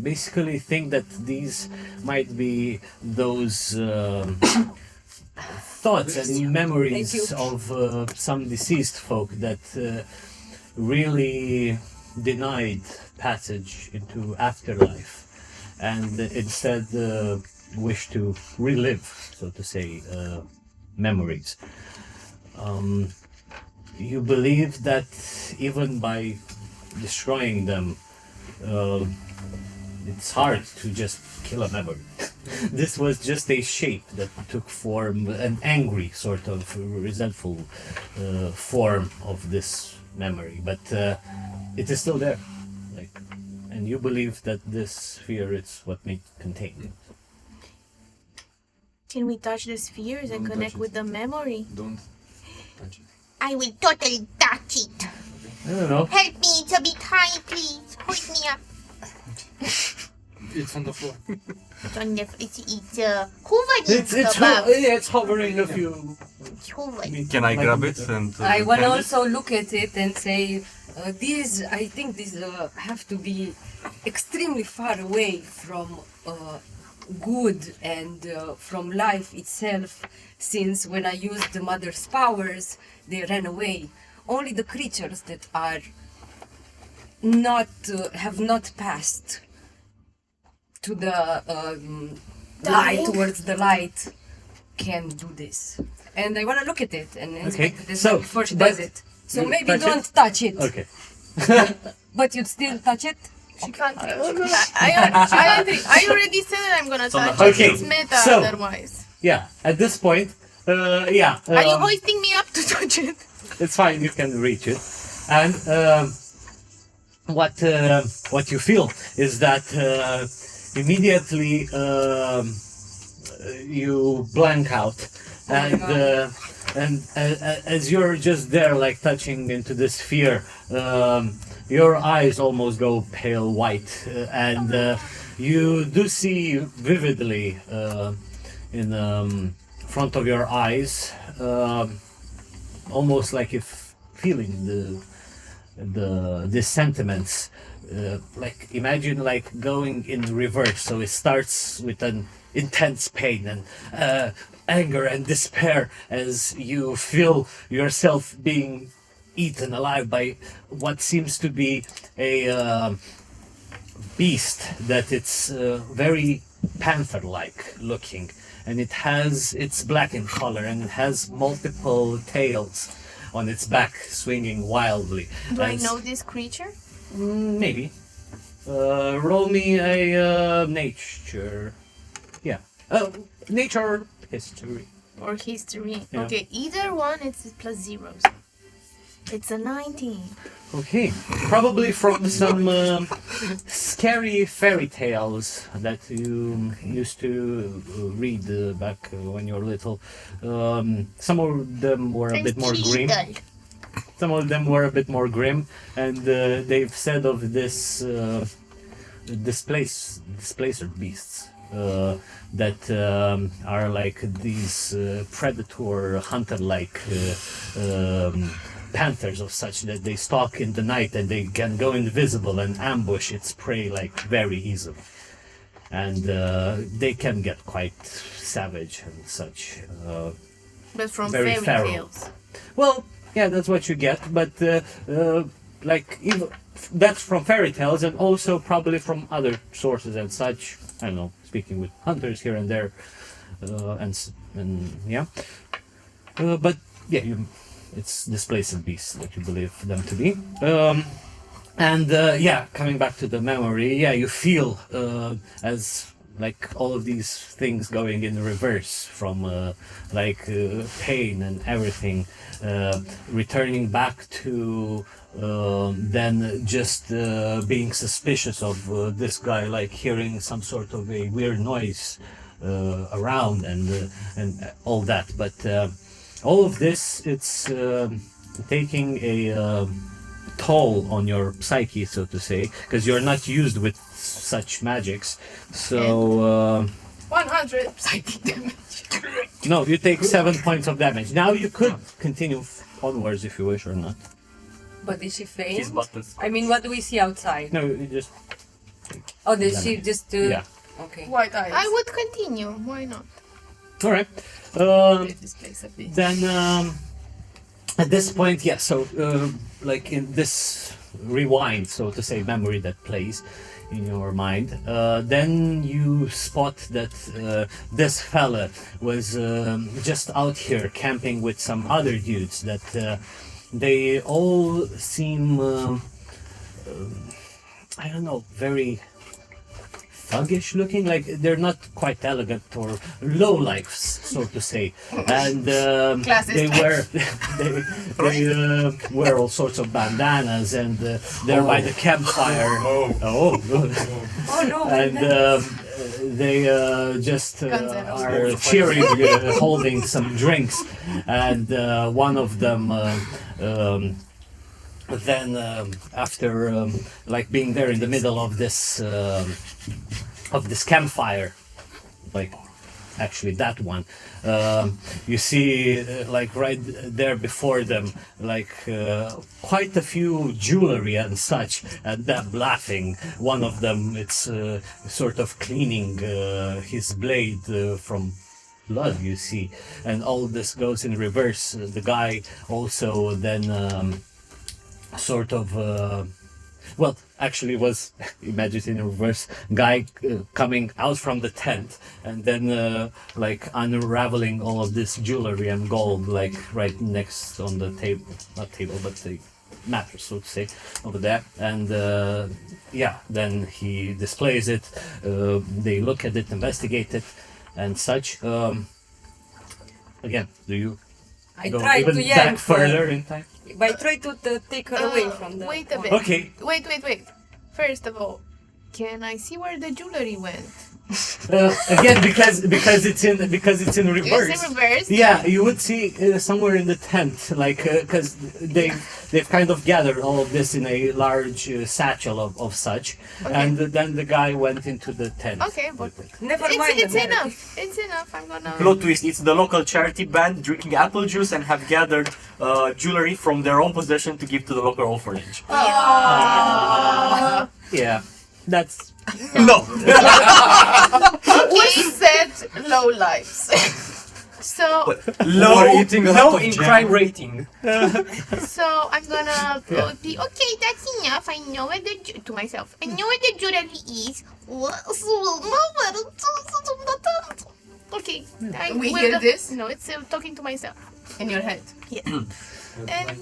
basically think that these might be those thoughts and memories of some deceased folk that really denied passage into afterlife and instead wish to relive, so to say, memories. You believe that even by destroying them, it's hard to just kill a memory. This was just a shape that took form, an angry sort of resentful form of this memory, but it is still there. Like, and you believe that this sphere is what may contain it. Can we touch the spheres and Don't connect touch with the memory? Don't touch it. I will totally touch it. I don't know. Help me to be tiny, please. Hold me up. It's on the floor. It's hovered. It's hovering a few. It's hovered. Can I grab it and I want to hand it? also look at it and say, these, I think these have to be extremely far away from good and from life itself, since when I used the mother's powers, they ran away. Only the creatures that are not, have not passed to the light, towards the light, can do this. And I want to look at it and inspect it so, before she but does it. So you maybe touch don't touch it. Okay. But you'd still touch it? She can't touch it. I already said that I'm gonna touch Okay, it. It's meta so- otherwise. Yeah. At this point, yeah. Are you hoisting me up to touch it? It's fine, you can reach it. And what you feel is that immediately you blank out, and as you're just there, like touching into this sphere, your eyes almost go pale white, and you do see vividly in front of your eyes, almost like if feeling the sentiments, like imagine like going in reverse. So it starts with an intense pain and anger and despair as you feel yourself being eaten alive by what seems to be a beast that it's very panther-like looking, and it's black in color and it has multiple tails on its back swinging wildly. Do I And know this creature? Maybe. Roll me a nature. Yeah. Nature or history. Or history? Yeah. Okay, either one, it's plus zeros. It's a 19. Okay. Probably from some scary fairy tales that you used to read back when you were little. Some of them were a bit more grim. some of them were a bit more grim, and they've said of this displacer beasts that are like these predator hunter-like panthers of such that they stalk in the night and they can go invisible and ambush its prey like very easily. And they can get quite savage and such. But from very fairy feral. tales. Well, yeah, that's what you get, but like even that's from fairy tales and also probably from other sources and such. I don't know, speaking with hunters here and there, and yeah. But yeah, it's displaced beasts that you believe them to be. And yeah, coming back to the memory, yeah, you feel as like all of these things going in reverse from like pain and everything, returning back to then just being suspicious of this guy, like hearing some sort of a weird noise around and all that. But all of this, it's taking a toll on your psyche, so to say, because you're not used with such magics. So 100 psychic damage. no, you take 7 points of damage. Now you could continue onwards if you wish or not. But is she His faint? buttons. I mean, what do we see outside? No, you just Oh, did she just do? yeah. Okay. White eyes. I would continue. Why not? All right. This place a bit. Then at this point, yeah. So like in this rewind, so to say, memory that plays in your mind, then you spot that this fella was just out here camping with some other dudes that they all seem I don't know, very thuggish looking, like they're not quite elegant or low lifes, so to say, and they wear all sorts of bandanas, and they're by the campfire. Oh no! And they just are cheering, holding some drinks, and one of them. Then after like being there in the middle of this campfire, like actually that one, you see like right there before them, like quite a few jewelry and such, and them laughing. One of them, it's sort of cleaning his blade from blood, you see, and all this goes in reverse. The guy also then sort of well, actually was imagine in reverse, guy coming out from the tent and then like unraveling all of this jewelry and gold, like right next on the table, not table but the mattress, so to say, over there. And yeah, then he displays it, they look at it, investigate it and such. Again, do you go even to back yank further in time? But I try to take her away from the. Wait a bit. Okay. Wait. First of all, can I see where the jewelry went? Again, because it's in reverse. It's in reverse? Yeah, you would see somewhere in the tent, like because they've kind of gathered all of this in a large satchel of such, Okay. and then the guy went into the tent. Okay, but Never mind. it's enough. It's enough. I'm gonna. Plot twist, it's the local charity band drinking apple juice and have gathered jewelry from their own possession to give to the local orphanage. Yeah, that's No! We said low lives. So Low in crime rating. So I'm gonna be okay. That's enough. I know where the to myself. I know where the jewelry is. Okay. We hear this? No, it's talking to myself. In your head. Yes. And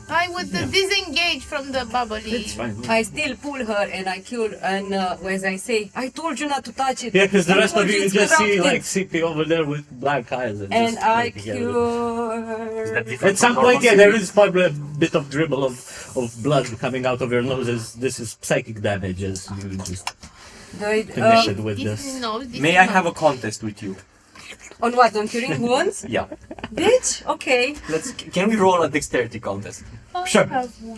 I would disengage from the bubbly. it's fine. I still pull her and I kill, and as I say, I told you not to touch it. Yeah, because the I rest told of you it's just see corrupted. like CP over there with black eyes, And just, I like, together. cure her. At some point, yeah, there is probably a bit of dribble of blood coming out of your noses. This is psychic damage as you just finish it with this. No, this May is I not. have a contest with you? On what? On curing wounds? Yeah. Bitch? Okay. Can we roll a dexterity contest? Sure.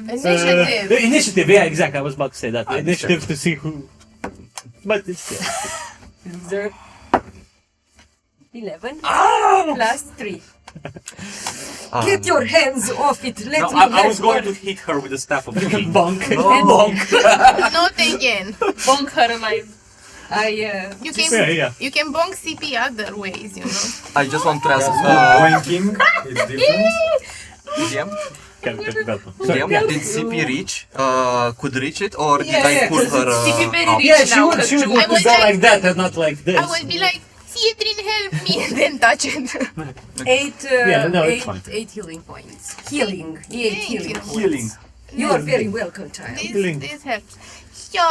Initiative. Initiative, yeah, exactly. I was about to say that. Ah, Initiative sure. to see who. But it's. Loser. 11 Ah! plus 3. Get your hands off it. Let No, me I was have going one. to hit her with the staff of healing. Bonk. Bonk. Not again. Bonk her alive. You can Yeah. you can bonk CP other ways, you know. I just want to ask, Boinking is different. DM, Sorry. DM, did CP reach, could reach it, or did Yeah, I pull her CP very up? rich Yeah, she now. would Her want to was go like- like that and not like this. I would be like, Ciprian, help me, and then touch it. 8, Yeah, no, it's fine. 8 healing points. Healing. 8 Thank healing you. points. Healing. You are very welcome, child. This helps. So,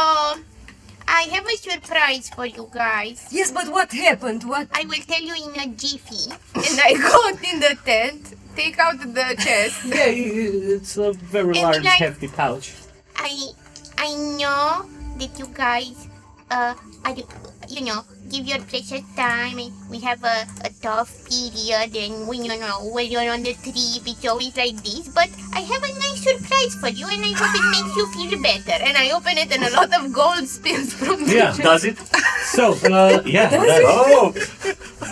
I have a surprise for you guys. Yes, but what happened? What? I will tell you in a jiffy. And I got in the tent, take out the chest. Yeah, it's a very And large, like- hefty pouch. I know that you guys, give your precious time, and we have a tough period, and when when you're on the trip, it's always like this. But I have a nice surprise for you, and I hope it makes you feel better. And I open it, and a lot of gold spills from the Yeah. Does it? So, yeah. Oh!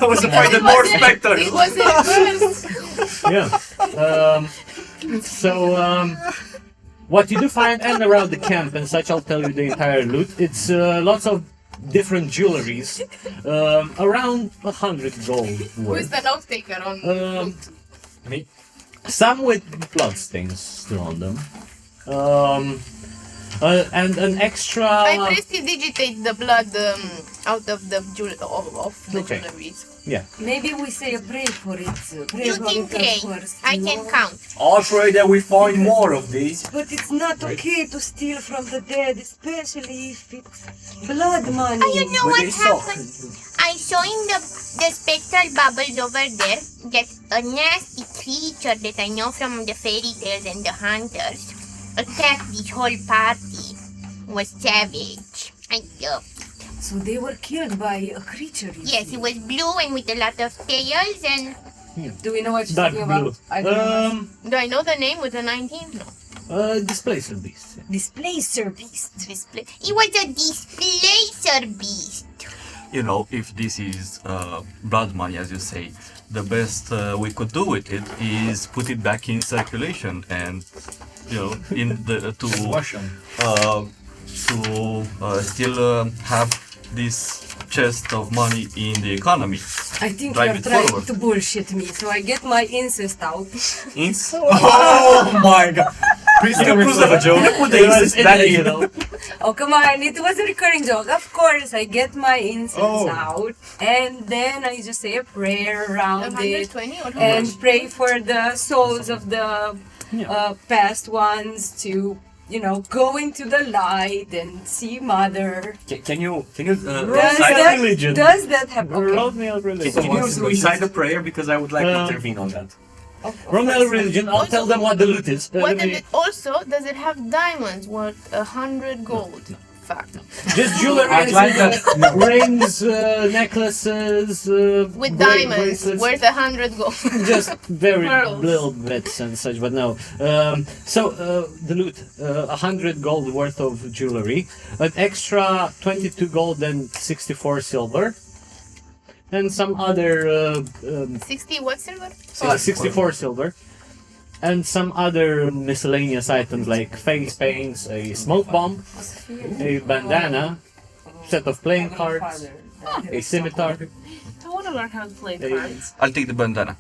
I was afraid that more spectre. It was reversed. Yeah. What you do find and around the camp and such, I'll tell you the entire loot. It's lots of different jewelries, around 100 gold Who's worth. the note taker on? Me? Some with blood stains still on them. And an extra. I prestidigitate the blood out of the Okay. jewelries. Yeah. Maybe we say a prayer for it. Pray You for can it pray. first. I you can know? count. I'll pray that we find more of these. But it's not okay to steal from the dead, especially if it's blood money. You know But what they saw. happened? I saw in the spectral bubbles over there that a nasty creature that I know from the fairy tales and the hunters attacked this whole party. Was savage. I love it. So they were killed by a creature. you Yes, see. it was blue and with a lot of tails. And Do we know what she's Dark talking blue. about? I don't know. do I know the name with the 19? No. Displacer beast. Displacer beast. Display. It was a displacer beast. You know, if this is blood money, as you say, the best we could do with it is put it back in circulation and, in the Wash 'em. to still have this chest of money in the economy. I think Drive you're it trying forward. to bullshit me, so I get my incest out. Oh my god! Please tell me Cruise of a joke. Put the It was incest back in. intentional. Oh, come on, it was a recurring joke. Of course, I get my incense out, and then I just say a prayer around it, 120 or how and much? pray for the souls of the past ones to, go into the light and see Mother. Can you Does recite that, religion. does that happen? Okay. Roll me a religion. can you recite the prayer because I would like to intervene on that. Roll me a religion. I'll tell them what the loot is. What does it also, does it have diamonds worth 100 gold? Fuck. Just jewelry, I'd like that. rings, necklaces, With diamonds bracelets. worth 100 gold. Just very Pearls. little bits and such, but no. The loot, 100 gold worth of jewelry, an extra 22 gold and 64 silver, and some other 60 what silver? 64 silver, and some other miscellaneous items like face paints, a smoke bomb, a bandana, set of playing cards, a scimitar. I want to learn how to play cards. I'll take the bandana.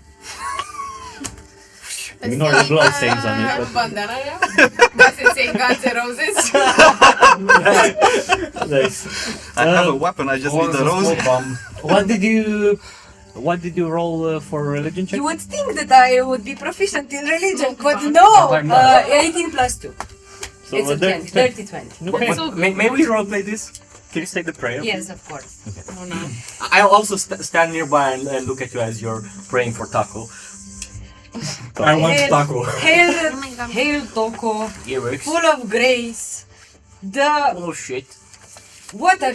Ignore the blood stains on it. But Bandana, yeah? Does it say Guns N' Roses? nice. I have a weapon, I just need the rose. bomb. What did you roll for religion check? You would think that I would be proficient in religion, but no! 18 plus 2. So It's a 20. Dirty 20. Okay. So May we roleplay this? Can you say the prayer? Yes, of course. Oh no. I'll also stand nearby and look at you as you're praying for taco. I want taco. Hail, my God. hail Toko, Earwigs. full of grace. The Oh shit. what are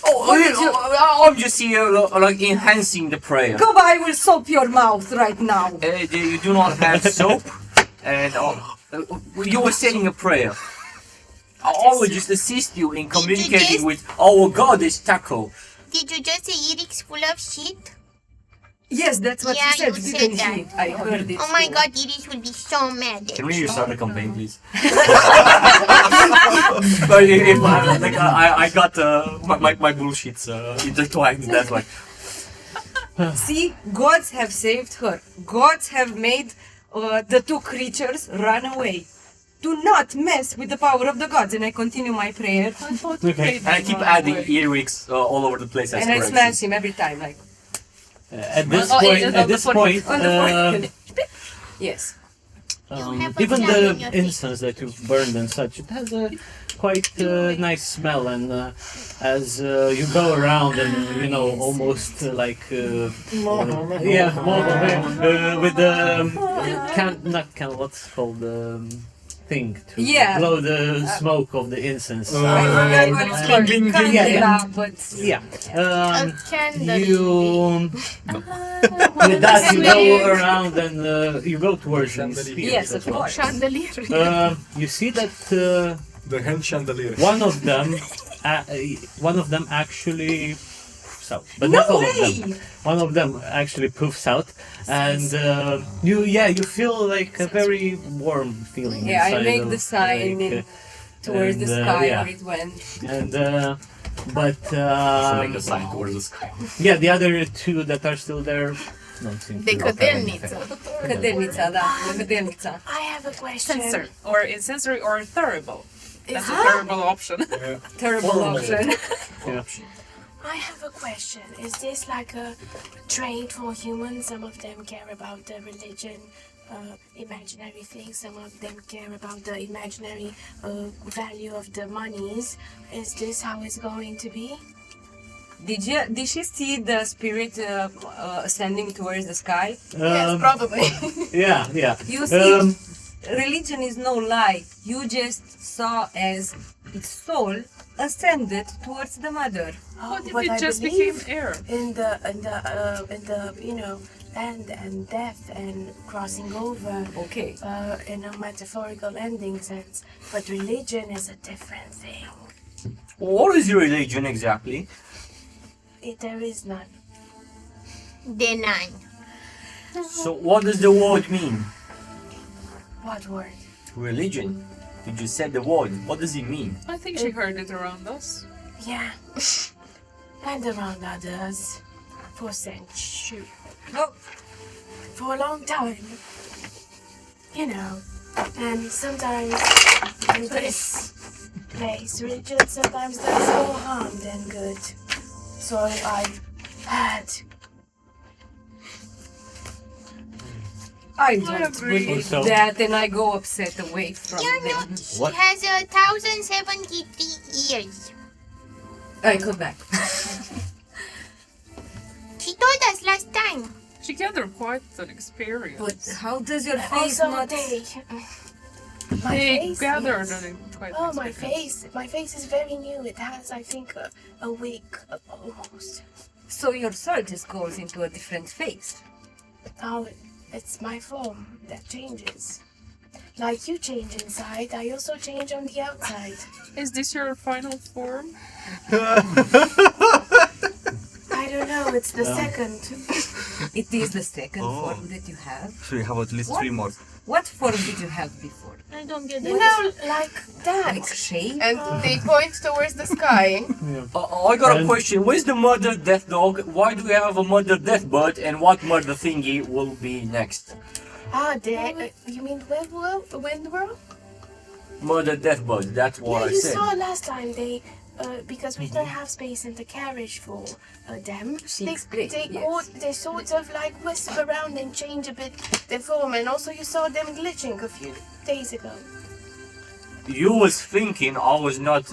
I'm just here like enhancing the prayer. Goba, I will soap your mouth right now. You do not have soap, and you were saying a prayer. I will just assist you in communicating with our goddess Taco. Did you just say Eric's full of shit? Yes, that's what Yeah, you said, you said didn't that. you? I heard it. Oh my god, Iris will be so mad. Can we start a campaign, please? But if I got my bullshits intertwined, that's why. See, gods have saved her. Gods have made the two creatures run away. Do not mess with the power of the gods. And I continue my prayer. Okay. And I keep adding earwigs all over the place as And I corrections. smash him every time, like. At this point, On the forehead. Yes. even the incense that you've burned and such, it has a quite nice smell, and as you go around and almost like with the what's called thing to blow the smoke of the incense. I forgot what it's called. Candela, but you with that you go around and you go towards these spears. yes, of course. Chandelier. You see that The hand chandelier. one of them actually poofs out, but not all of them. One of them actually poofs out, and you feel like a very warm feeling. Yeah, I inside make of, the sign like, towards the and, sky yeah. where it went. And but So make a sign towards the sky. yeah, the other two that are still there don't seem to. Decădelniță. Cădelnița, da, cădelnița. I have a question. Sensor or insensory or terrible. That's a terrible option. Terrible option. I have a question. Is this like a trait for humans? Some of them care about the religion, imaginary things. Some of them care about the imaginary value of the monies. Is this how it's going to be? Did she see the spirit ascending towards the sky? Yes, probably. Yeah. You see, religion is no lie. You just saw as its soul ascended towards the mother. What if but it I just believe became air? in the end and death and crossing over. Okay. In a metaphorical ending sense, but religion is a different thing. What is your religion exactly? There is none. The nine. So what does the word mean? What word? Religion. You just said the word. What does it mean? I think she heard it around us. Yeah. And around others for centuries. Oh, For a long time. And sometimes in this place, religion sometimes does more harm than good. So I've had. I don't believe Also- that, and I go upset away from You know, them. she What? has 1,073 years. I go back. She told us last time. She gathered quite an experience. But how does your face Also, not? my They face. gathered Yes. quite Oh, an my experience. face. My face is very new. It has, I think, a week almost. So your soul just goes into a different face. Oh, it's my form that changes. Like you change inside, I also change on the outside. Is this your final form? I don't know, it's the second. It is the second form that you have. So you have at least 3 more. What form did you have before? I don't get You know, like that. Like shape? And they point towards the sky. I got a question. Where's the mother death dog? Why do we have a mother death bird? And what murder thingy will be next? You mean Windworld? Murder death bird. That's what Yeah, I you said. saw last time they, because we don't have space in the carriage for them. She explained, yes. They sort of like whisper around and change a bit their form, and also you saw them glitching a few days ago. You was thinking I was not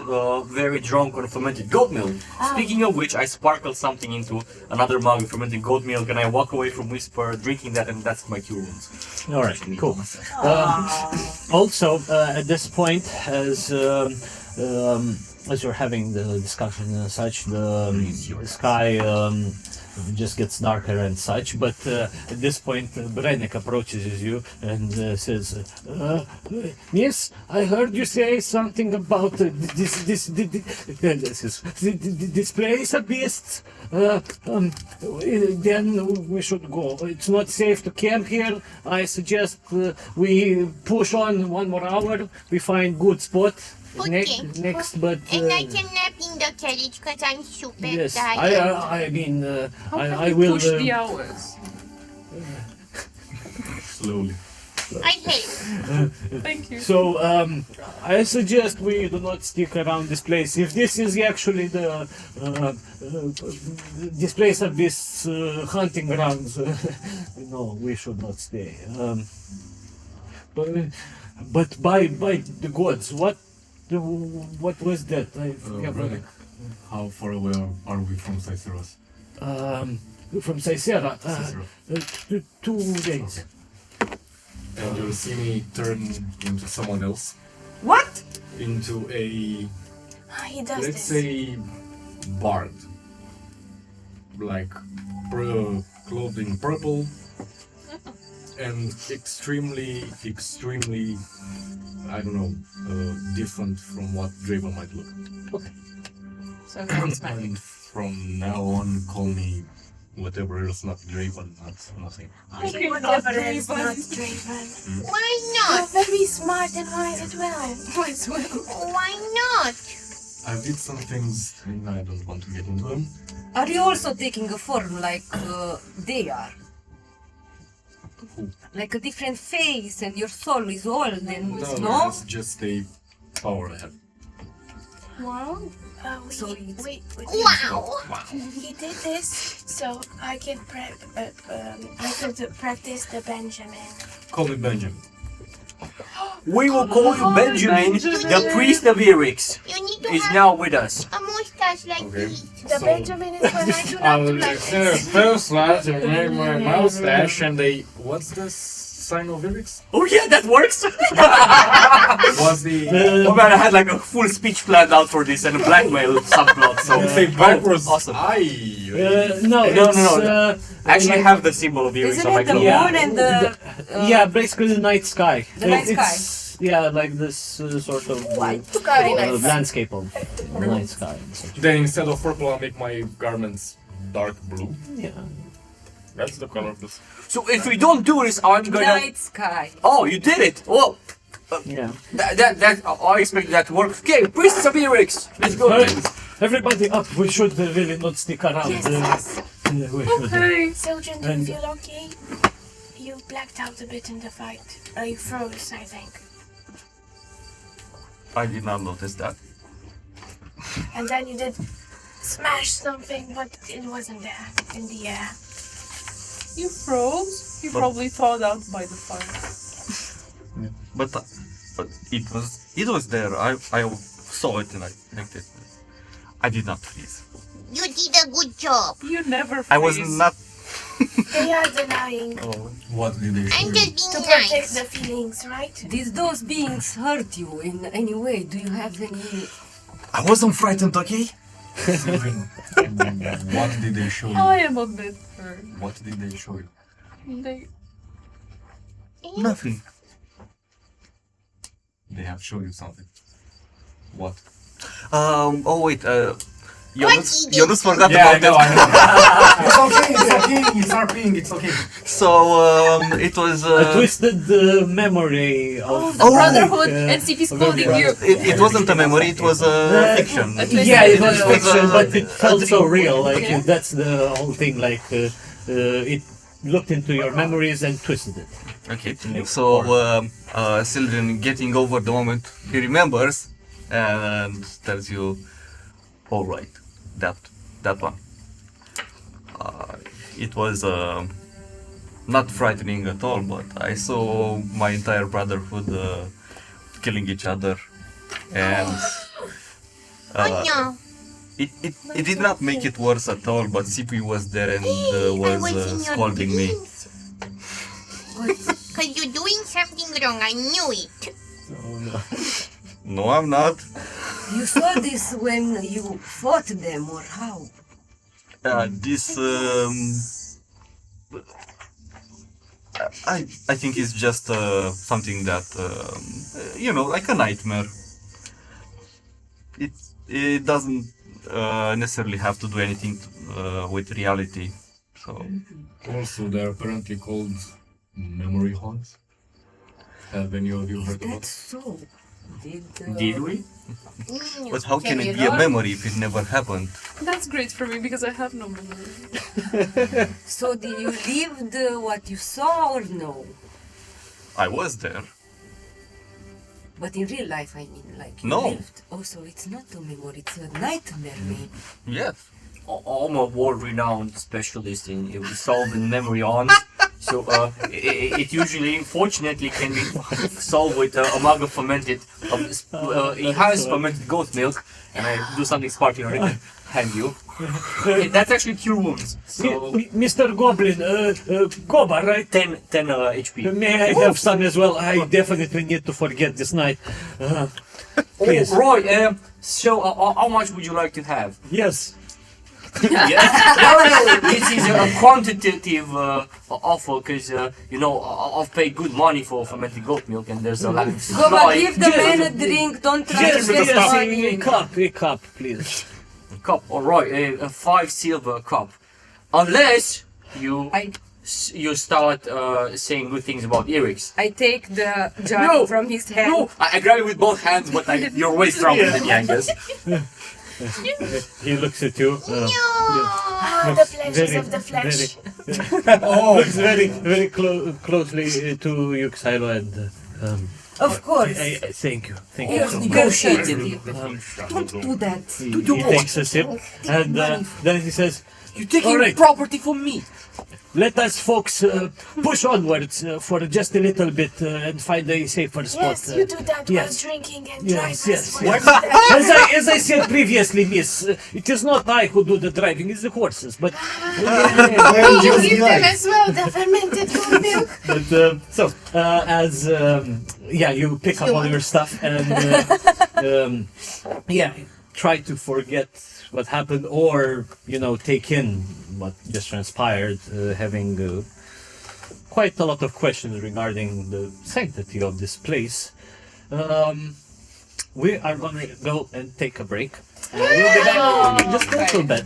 very drunk on fermented goat milk. Speaking of which, I sparkled something into another mug of fermented goat milk, and I walk away from Whisper drinking that, and that's my cure wounds. All right, cool. Also, at this point, as as you're having the discussion and such, the sky just gets darker and such. But at this point, Brenek approaches you and says, "Miss, I heard you say something about this place of beasts. Then we should go. It's not safe to camp here. I suggest we push on 1 more hour. We find good spot." Okay. Next, but And I can nap in the carriage because I'm super yes, tired. I mean, How can I we will. push the hours? Slowly. I help. Thank you. So I suggest we do not stick around this place. If this is actually the this place of this hunting grounds, no, we should not stay. But by the gods, what was that? I forget. Brenek, how far away are we from Eyceras? From Cysera, Cysera. 2 days. And you'll see me turn into someone else. What? Into a, He does let's this. say, bard. Like, clothed in purple. And extremely, I don't know, different from what Draven might look. Okay. So it's magic. And from now on, call me whatever else, not Draven, not nothing. Okay, Whatever not is Draven. not Draven. Why You're not? very smart and wise as well. As well. Why not? I did some things, and I don't want to get into them. Are you also taking a form like they are? Who? Like a different face and your soul is old and No, no? that's just a power I have. Wow. So it's- Wow! He did this so I could practice the Benjamin. Call me Benjamin. We will call you Benjamin, the priest of Eryx, You need to is have now with us. a mustache like Okay. this. The So- Benjamin is when I do I not will like say this. first last and make my mustache and they What's the sign of Eryx? Oh yeah, that works! Was the Oh man, I had like a full speech planned out for this and a blackmail subplot, so... say backwards? Awesome. No, No, it's, no, no. I actually have the symbol of Eryx Isn't on my it the clothes. moon and the... yeah, basically the night sky. The night sky. It's, yeah, like this sort of Very nice. landscape of the night sky. And such. Then instead of purple, I'll make my garments dark blue. Yeah. That's the color of this. So if we don't do this, I'm gonna... Night sky. Oh, you did it! Oh! Yeah. I expect that to work. Okay, priests of Eryx! Let's go! Everybody up. We should really not stick around. Yes, We should, Okay. Children, do you And- feel okay? You blacked out a bit in the fight. You froze, I think. I did not notice that. And then you did smash something, but it wasn't there in the air. You froze. You probably thawed out by the fire. But it was there. I saw it and I liked it. I did not freeze. You did a good job. You never I was freeze. not. They are denying What did they show I'm you? just to being protect nice. the feelings, right? Did those beings hurt you in any way? Do you have any... I wasn't frightened, okay? Sylvan, what did they show I you? am a bit hurt. What did they show you? They... Nothing. They have shown you something. What? Oh wait. What did Ionuț forgot Yeah, I about know, it. I know. It's okay, it's okay. It's RPing, it's okay. So it was. a twisted memory of The Oh, Brotherhood uh, and CP's clothing you. It wasn't a memory. It was a fiction. Yeah, it was fiction, uh, but it felt so real. Like Yeah. that's the whole thing. Like it looked into your memories and twisted it. Okay. So Sylvan getting over the moment he remembers and tells you, all right, that one. It was not frightening at all, but I saw my entire brotherhood killing each other, and Oh no. it did not make it worse at all. But CP was there and I was was in your scolding me. dreams. Cause you're doing something wrong, I knew it. No, I'm not. You saw this when you fought them, or how? This I think it's just something that like a nightmare. It doesn't necessarily have to do anything with reality. So Also, they're apparently called memory haunts. Have any of you heard about That's so. Did we? but how can it be a memory if it never happened? That's great for me because I have no memory. So did you lived what you saw or no? I was there. But in real life, I mean, like you No. lived. Oh, so it's not a memory; it's a nightmare, maybe. Yes. I'm a world-renowned specialist in solving memory haunts. So it usually, fortunately, can be solved with amalgam fermented, enhanced fermented goat milk, and I do something sparkling on it and hand you. That's actually cure wounds. So Mr. Goblin, Goba, right? 10 HP. May I have some as well? I definitely need to forget this night. Please. Oh, Roy, so how much would you like to have? Yes. Yes. This is a quantitative offer because I've paid good money for fermented goat milk, and there's a lot of Go, but supply. give the man a drink. Don't try Yes, to get yes, money. a cup, please. Cup, all right, a 5 silver cup, unless you start saying good things about Eric's. I take the jar No, from his hand. No, I grab it with both hands, but you're way stronger than me, I guess. He looks at you. Ah, the pleasures of the flesh. Looks very closely to you, Xylo, and Of course. thank you. Thank You're you so much. negotiating. Don't do that. He takes a sip, and then he says, You're taking All right. property from me. let us folks push onwards for just a little bit and find a safer spot. Yes, you do that yes. while drinking and Yes, driving. yes, while yes. you do that. As I said previously, miss, it is not I who do the driving, it's the horses. But, You give them as well the fermented goat milk. you pick up all your stuff and try to forget what happened, or take in what just transpired, having quite a lot of questions regarding the sanctity of this place. We are gonna go and take a break. And we'll be back in just a little bit.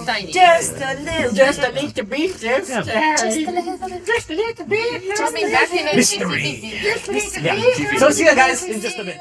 Tiny. Just a little. Just a little bit, just Yeah. just a little bit. Just be back in a Mystery. GTV. So see you guys in just a bit.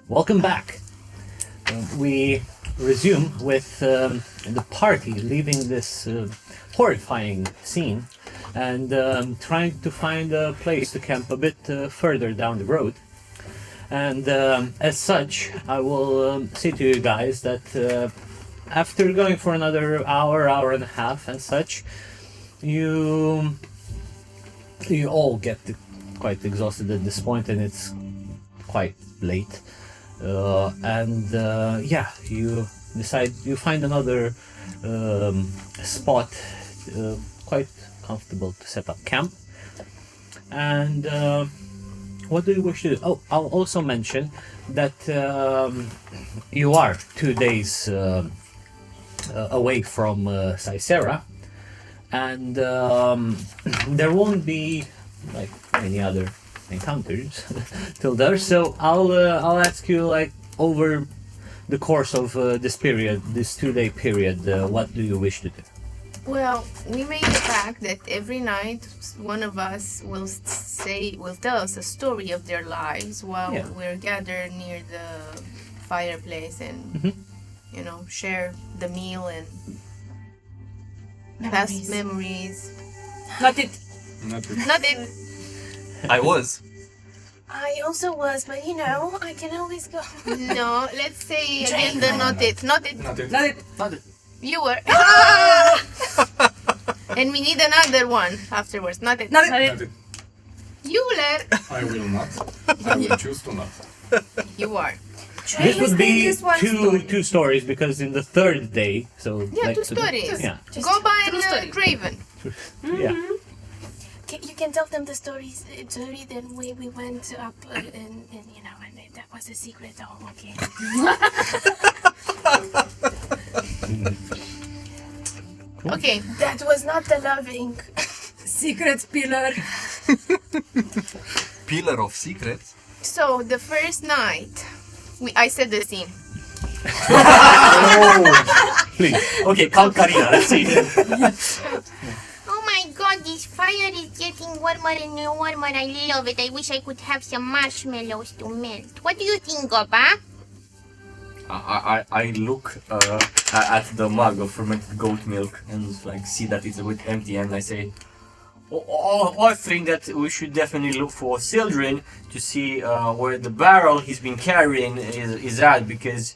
Welcome back. We resume with the party leaving this horrifying scene and trying to find a place to camp a bit further down the road. And as such, I will say to you guys that after going for another hour and a half and such, you all get quite exhausted at this point, and it's quite late. Yeah, you decide you find another spot quite comfortable to set up camp. And what do you wish to do? Oh, I'll also mention that you are 2 days away from Cysera, and there won't be like any other encounters till there. So I'll ask you, like, over the course of this 2-day period, what do you wish to do? Well, we made a pact that every night one of us will tell us a story of their lives while we're gathered near the fireplace and share the meal and past memories. Not it. Not it. I was. I also was, but I can always go. No, let's say again the not it. Not it. Not it. Not it. Not it. You were. And we need another one afterwards. Not it. Not it. Not it. You were. I will not. I will choose to not. You are. This would be just one story. two stories, because in the third day, so Yeah, like, 2 stories. Yeah, Go by true story. Draven. yeah. You can tell them the stories. Story that we went up and that was a secret. Oh, okay. Okay. That was not the loving. Secret pillar. Pillar of secrets. So the first night, I said the scene. Please. Okay, count Karina. Let's see. Oh my god, this fire is getting warmer and warmer. I love it. I wish I could have some marshmallows to melt. What do you think, Gopa? I look at the mug of fermented goat milk and see that it's a bit empty, and I say, I think that we should definitely look for children to see where the barrel he's been carrying is at, because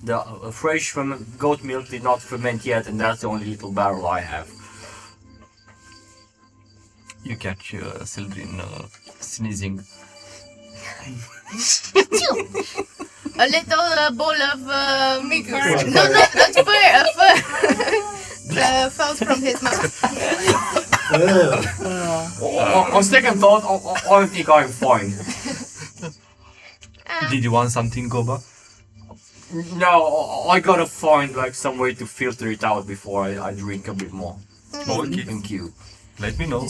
the fresh fermented goat milk did not ferment yet, and that's the only little barrel I have. You catch Sildrin sneezing. A little bowl of no, not fur. Falls from his mouth. On second thought, I think I'm fine. Did you want something, Goba? No, I gotta find some way to filter it out before I drink a bit more. Okay. Thank you. Let me know.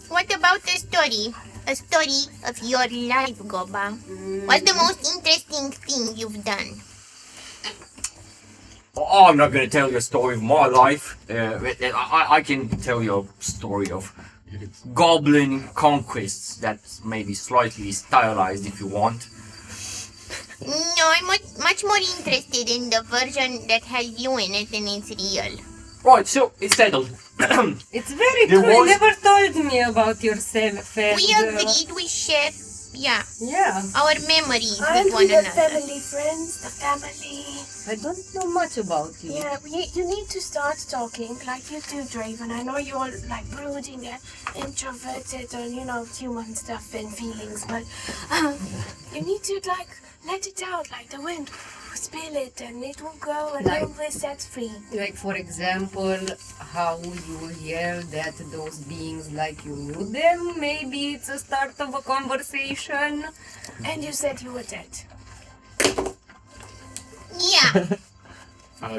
What about a story? A story of your life, Goba. What's the most interesting thing you've done? I'm not gonna tell you a story of my life. I can tell you a story of goblin conquests that's maybe slightly stylized if you want. No, I'm much more interested in the version that has you in it and it's real. Right, so it's settled. It's very There true. You was- never told me about yourself. And, We agreed we share, yeah. our memories Aren't with we one the another. family friends? The family. I don't know much about you. Yeah, you need to start talking like you do, Draven. I know you're brooding and introverted on, human stuff and feelings, but you need to let it out like the wind. Spill it and it will go and Like- you'll be set free. Like, for example, how you yelled at those beings like you knew them. Maybe it's a start of a conversation. And you said you were dead. Yeah.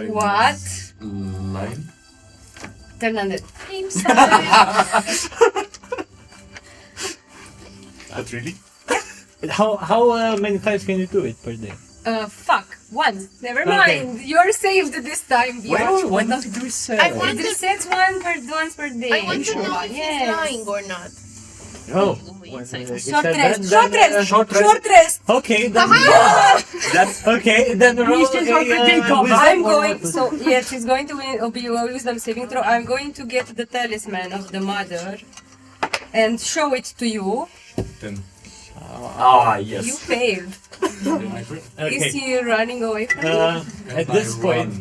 What? Line? Turn on it. I'm sorry. But really? How many times can you do it per day? Fuck. Once. Never Okay. mind. You're saved this time, Bjorn. When did we say? I want It to, resets once per day. I want to know if he's Yes. lying or not. Oh. Short rest. Short rest. Short rest. Short rest. Okay, then that's okay. Then roll I'm going. So yeah, she's going to be a wisdom saving throw. I'm going to get the talisman of the mother and show it to you. Ah, You yes. failed. Okay. Is he running away from you? At this point,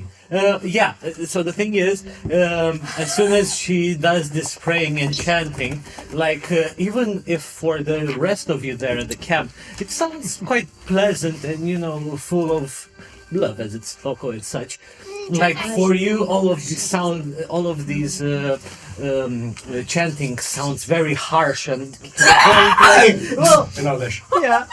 yeah. So the thing is, as soon as she does this praying and chanting, like even if for the rest of you there at the camp, it sounds quite pleasant and full of love, as it's local and such. Like for you, all of these chanting sounds very harsh and to the point, yeah,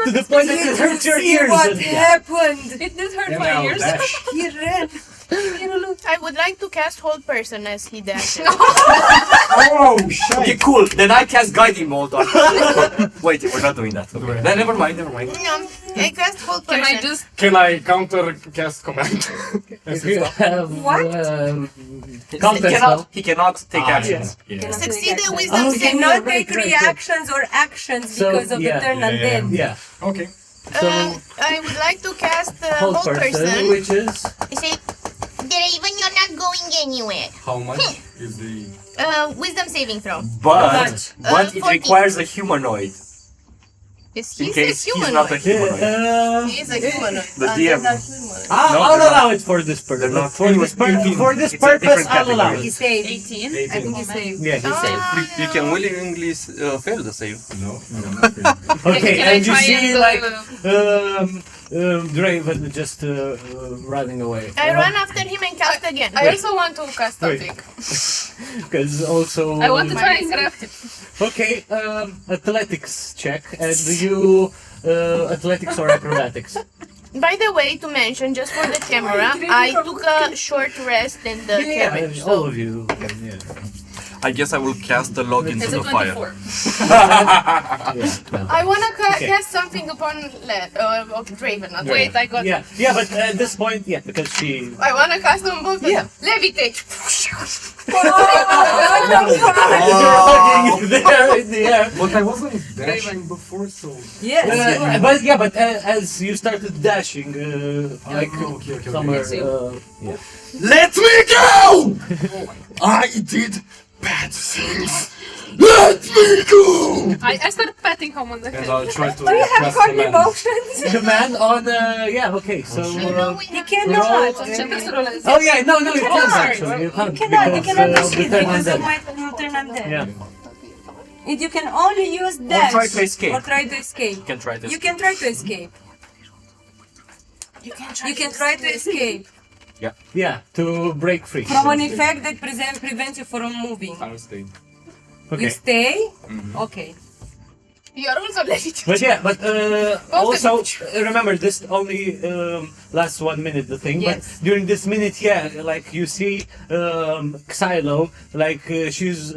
to the point that it hurts your ears. What happened? It did hurt my ears. He ran. I would like to cast Hold Person as he dashes. Oh, shit! Okay, cool. Then I cast Guiding Bolt on. Wait, we're not doing that. Okay. Then never mind. No, I cast Hold Person. Can I just... Can I counter cast command? If you have What? He cannot take actions. Succeed the wisdom You saving. cannot take reactions or actions because of the turn undead. Yeah. Okay. So I would like to cast hold Hold person, Person. which is You say, Draven, you're not going anywhere. How much is the... Wisdom saving throw. But it 14. requires a humanoid. Is In he case a he's not a humanoid? humanoid. He is a humanoid. The and DM. they're not humanoid. I'll allow it for this purpose. They're not- For this It's a purpose, different I'll allow He it. saved. 18. I think he saved. Yeah, he saved. You can willingly fail the save. No. Okay, Can I and you try see and, like Draven just running away. I run after him and cast again. I also want to cast something. Because also. I want to try and grab him. Okay, athletics check, and you athletics or acrobatics. By the way, to mention, just for the camera, I took a short rest in the cabin. all So of you. Yeah. I guess I will cast the log into It's the a fire. 24. No. I wanna Okay. cast something upon Draven. Not Wait, I got... Yeah, but at this point, yeah, because she. I wanna cast on both of them. Levitate. You're hugging there in the air. But I wasn't dashing before, so... Yes. But as you started dashing, like okay. somewhere, yeah. Let me go! I did bad things. Let me go! I started patting him on the And head. I'll try to Do you have cast fun command. emotions? Command on, yeah, okay, so. You cannot. Oh yeah, no, you can't actually. You can't. You cannot because, achieve the turn because of undead. my turn undead. Yeah. You can only use dash. try to escape. Or try to escape. You can try this. You can try to escape. You can You can try to escape Yeah, to break free. from an effect that prevents you from moving. I'll stay. Okay. You stay? Okay. You're also levitate. But yeah, but Both also remember this only lasts 1 minute. The thing, Yes. but during this minute, yeah, like you see Xylo, like she's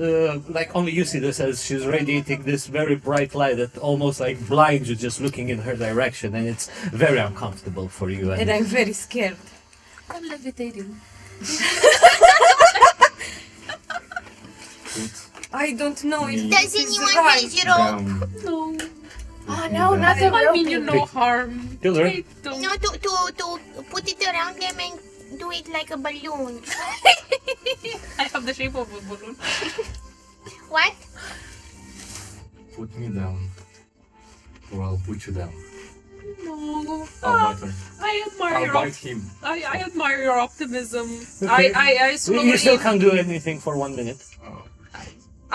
like only you see this as she's radiating this very bright light that almost like blinds you just looking in her direction, and it's very uncomfortable for you. And I'm very scared. I'm levitating. I don't know if Does this is anyone right. raise your rope? No. Oh no, not the I mean you rope. no harm. Kill her. Try to- No, to put it around them and do it like a balloon. I have the shape of a balloon. What? Put me down. Or I'll put you down. No. I'll bite her. I admire I'll your bite him. I admire your optimism. Okay. I slowly You still can't do anything for 1 minute.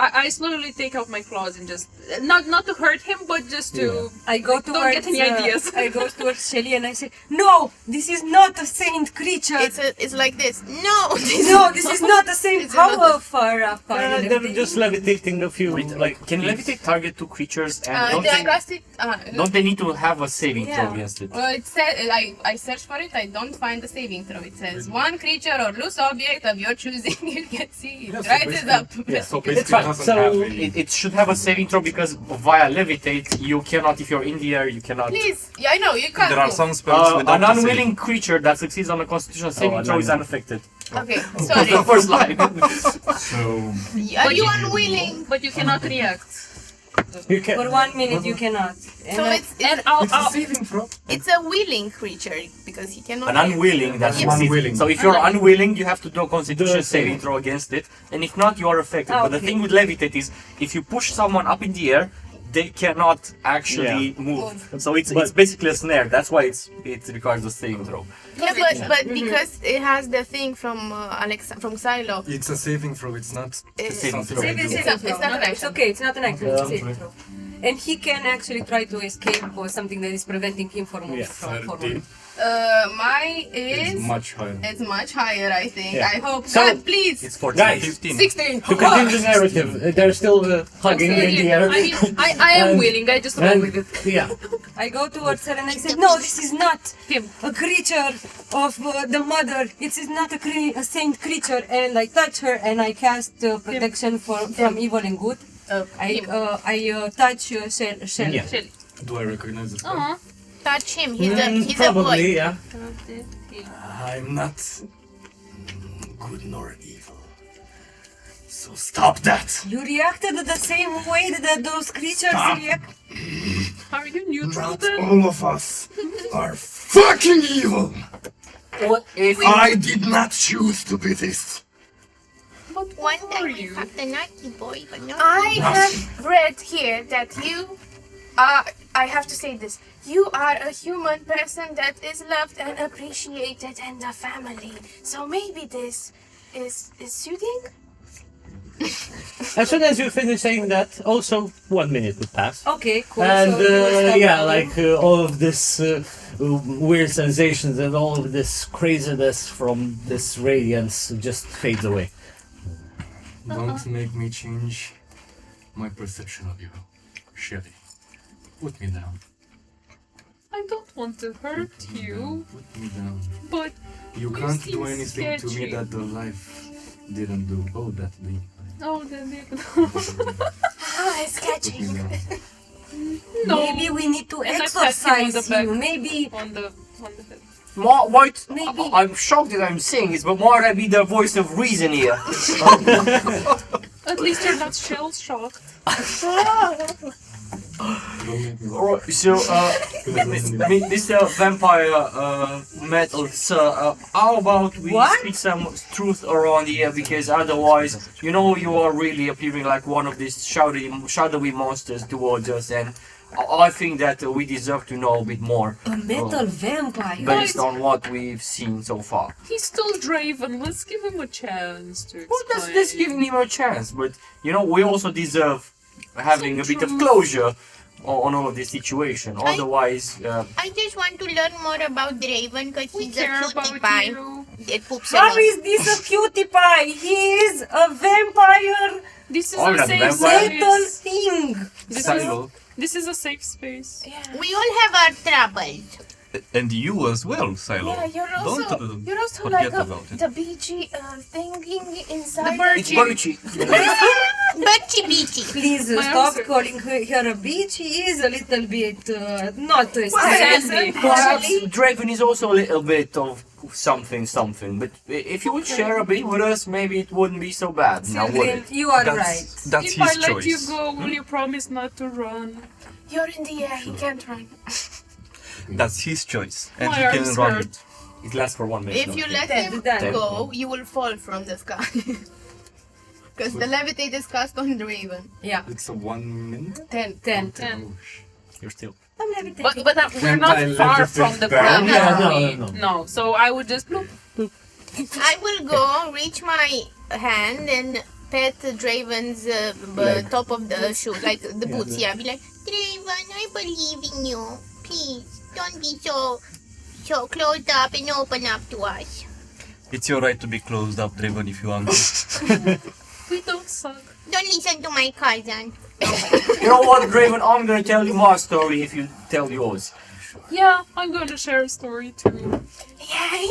I slowly take out my claws and just not to hurt him, but just to I go don't towards get any ideas. I go towards Shelly and I say, "No, this is not a saint creature. It's like this. No, No, this is not a saint." It's How not far up are you They're lifting? just levitating a few, Wait, like can levitate target 2 creatures and I cast it. don't they need to have a saving throw Yeah. against it? Well, it said I searched for it. I don't find the saving throw. It says one creature or loose object of your choosing. You can see it. Yeah, so Right is up. Yeah. So It's basically fine. it doesn't So have any... It should have a saving throw because via levitate you cannot, if you're in the air, you cannot. Please, yeah, I know you can't. There are move. some spells without An a save. unwilling creature that succeeds on a Constitution saving throw is unwilling. unaffected. Okay, That's sorry. the first line. So Are you unwilling? But you cannot react. You can. For 1 minute you cannot. So it's it's a saving throw. it's a willing creature because he cannot. An unwilling, that's Yes. what it is. Unwilling. So if you're unwilling, you have to do a constitution saving throw against it, and if not, you are affected. But the okay. thing with levitate is, if you push someone up in the air, they cannot actually move. So it's basically a snare. That's why it requires a saving throw. Yeah, but because it has the thing from from Xylo. It's a saving throw. It's not saving something throw. I Saving do. throw. It's not an It's action. okay, it's not an action, it's a saving throw. And he can actually try to escape or something that is preventing him from moving forward. 13. Mine is It's much higher. it's much higher, I think. Yeah. I hope. So- God, please. It's 14. Guys, 15. 16. to continue the narrative, they're still hugging in the air. I mean, I am And- willing. I just roll and- with it. Yeah. I go towards her and I say, no, this is not Him. a creature of the mother. It is not a saint creature. And I touch her and I cast protection from evil and good. I touch Shell. Yeah. Do I recognize it? Touch him. He's a boy. Probably, yeah. I'm not good nor evil. So stop that! You reacted the same way that those creatures react. Are you neutral Not then? all of us are fucking evil! What if I did not choose to be this. But one time I fucked a naughty boy, but not I have read here that you are. I have to say this. You are a human person that is loved and appreciated in the family. So maybe this is soothing. As soon as you finish saying that, also 1 minute would pass. Okay, cool. And So you will stop yeah, rolling. like all of this weird sensations and all of this craziness from this radiance just fades away. Don't make me change my perception of you, Shelly. Put me down. I don't want to hurt you, Put me down. but You You can't seem do anything to me sketchy. that the life didn't do. Oh, that thing. oh, then Ah, it's Put me catching. down. no. Maybe we need to And I pat him on exorcise the back. you. Maybe on the head. What? Maybe. I'm shocked that I'm saying this, but might I be the voice of reason here? At least you're not shell shocked. Don't make me laugh. Alright, so, Mr. Vampire Metal, sir, how about we What? speak some truth around here, because otherwise, you know, you are really appearing like one of these shadowy monsters towards us, and I think that we deserve to know a bit more a metal vampire. based on what we've seen so far. He's still Draven. Let's give him a chance to explain. Well, that's giving him a chance, but you know, we also deserve having a bit of closure on all of this situation. Otherwise, I just want to learn more about Draven because We he's a care cutie about pie you. that poops How alone. is this a cutie pie? He is a vampire This is Oh, a not safe vampire. metal space. thing. Silo. This is a safe space. We all have our troubles. And you as well, Silo. Yeah, you're Don't also forget like about it. the beachy thinking inside. it's Birchie. Birchy beachy. Please My stop answer. calling her a bitch. He is a little bit not Sandy. Perhaps Draven is also a little bit of something, but if you would share a bit with us, maybe it wouldn't be so bad. Now, would Children, it? you are right. That's If his I let choice. you go, will you promise not to run? You're in the air. He can't run. That's his choice. And My he can arms run hurt. it. It lasts for 1 minute. If you let Ten, him ten. go, you will fall from the sky. Because the levitate is cast on Draven. Yeah, It's a 1 minute. 10. 10. 10. Oh, shit. You're still. I'm levitating. But we're Can't not I far levitate from the down? ground. Yeah, are we? no. No, so I would just bloop. I will go reach my hand and pet Draven's top of the shoe, like the boots. Yeah, be like, Draven, I believe in you. Please, don't be so closed up and open up to us. It's your right to be closed up, Draven, if you want. We don't suck. Don't listen to my cousin. You know what, Draven? I'm gonna tell you my story if you tell yours. Yeah, I'm going to share a story too. Yay!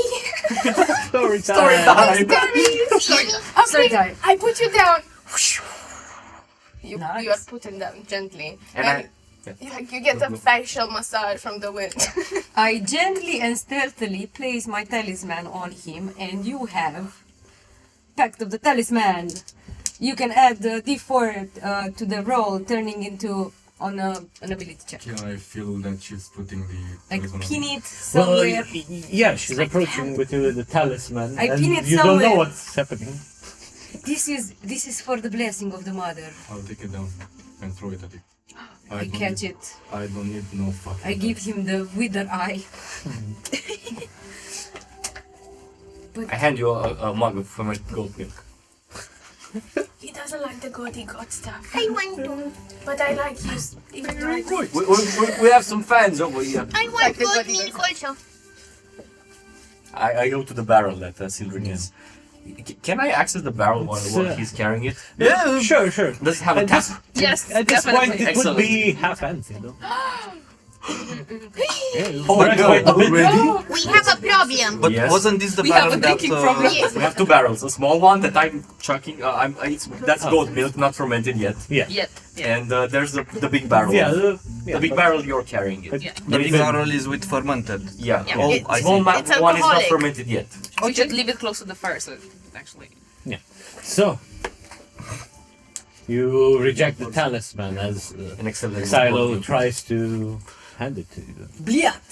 Story time. Story time. I put you down. You Nice. are put down gently. And You get a facial massage from the wind. I gently and stealthily place my talisman on him, and you have Pact of the Talisman. You can add D4 to the roll, turning into on an ability check. Can I feel that she's putting the Like talisman on pin me? it somewhere. Yeah, she's approaching with you with the talisman, I and pin it you don't know somewhere. what's happening. This is for the blessing of the mother. I'll take it down and throw it at it. I catch it. I don't need no fucking. I give him the wither eye. I hand you a mug of fermented goat milk. He doesn't like the gaudy god stuff. I want to. But I like you, even though I don't. We have some fans over here. I want goat milk also. I go to the barrel that Sildren is. Can I access the barrel while he's carrying it? Yeah, sure. Does it have a tap? Yes, At this definitely. point, it would be half empty, though. Oh no, already? We have a problem. But Yes. wasn't this the We have barrel a that... drinking problem. Yes. We have two barrels. A small one that I'm chucking. That's goat milk, not fermented yet. Yeah. Yet. And there's the big barrel. Yeah, The big barrel, you're carrying it. Yeah. The big barrel is with fermented. Yeah. Yeah. Oh, It's- I Small see. It's one is not alcoholic. fermented yet. We should leave it close to the fire, so actually. So, you reject the talisman as An excellent. Silo tries to hand it to you. Bliat!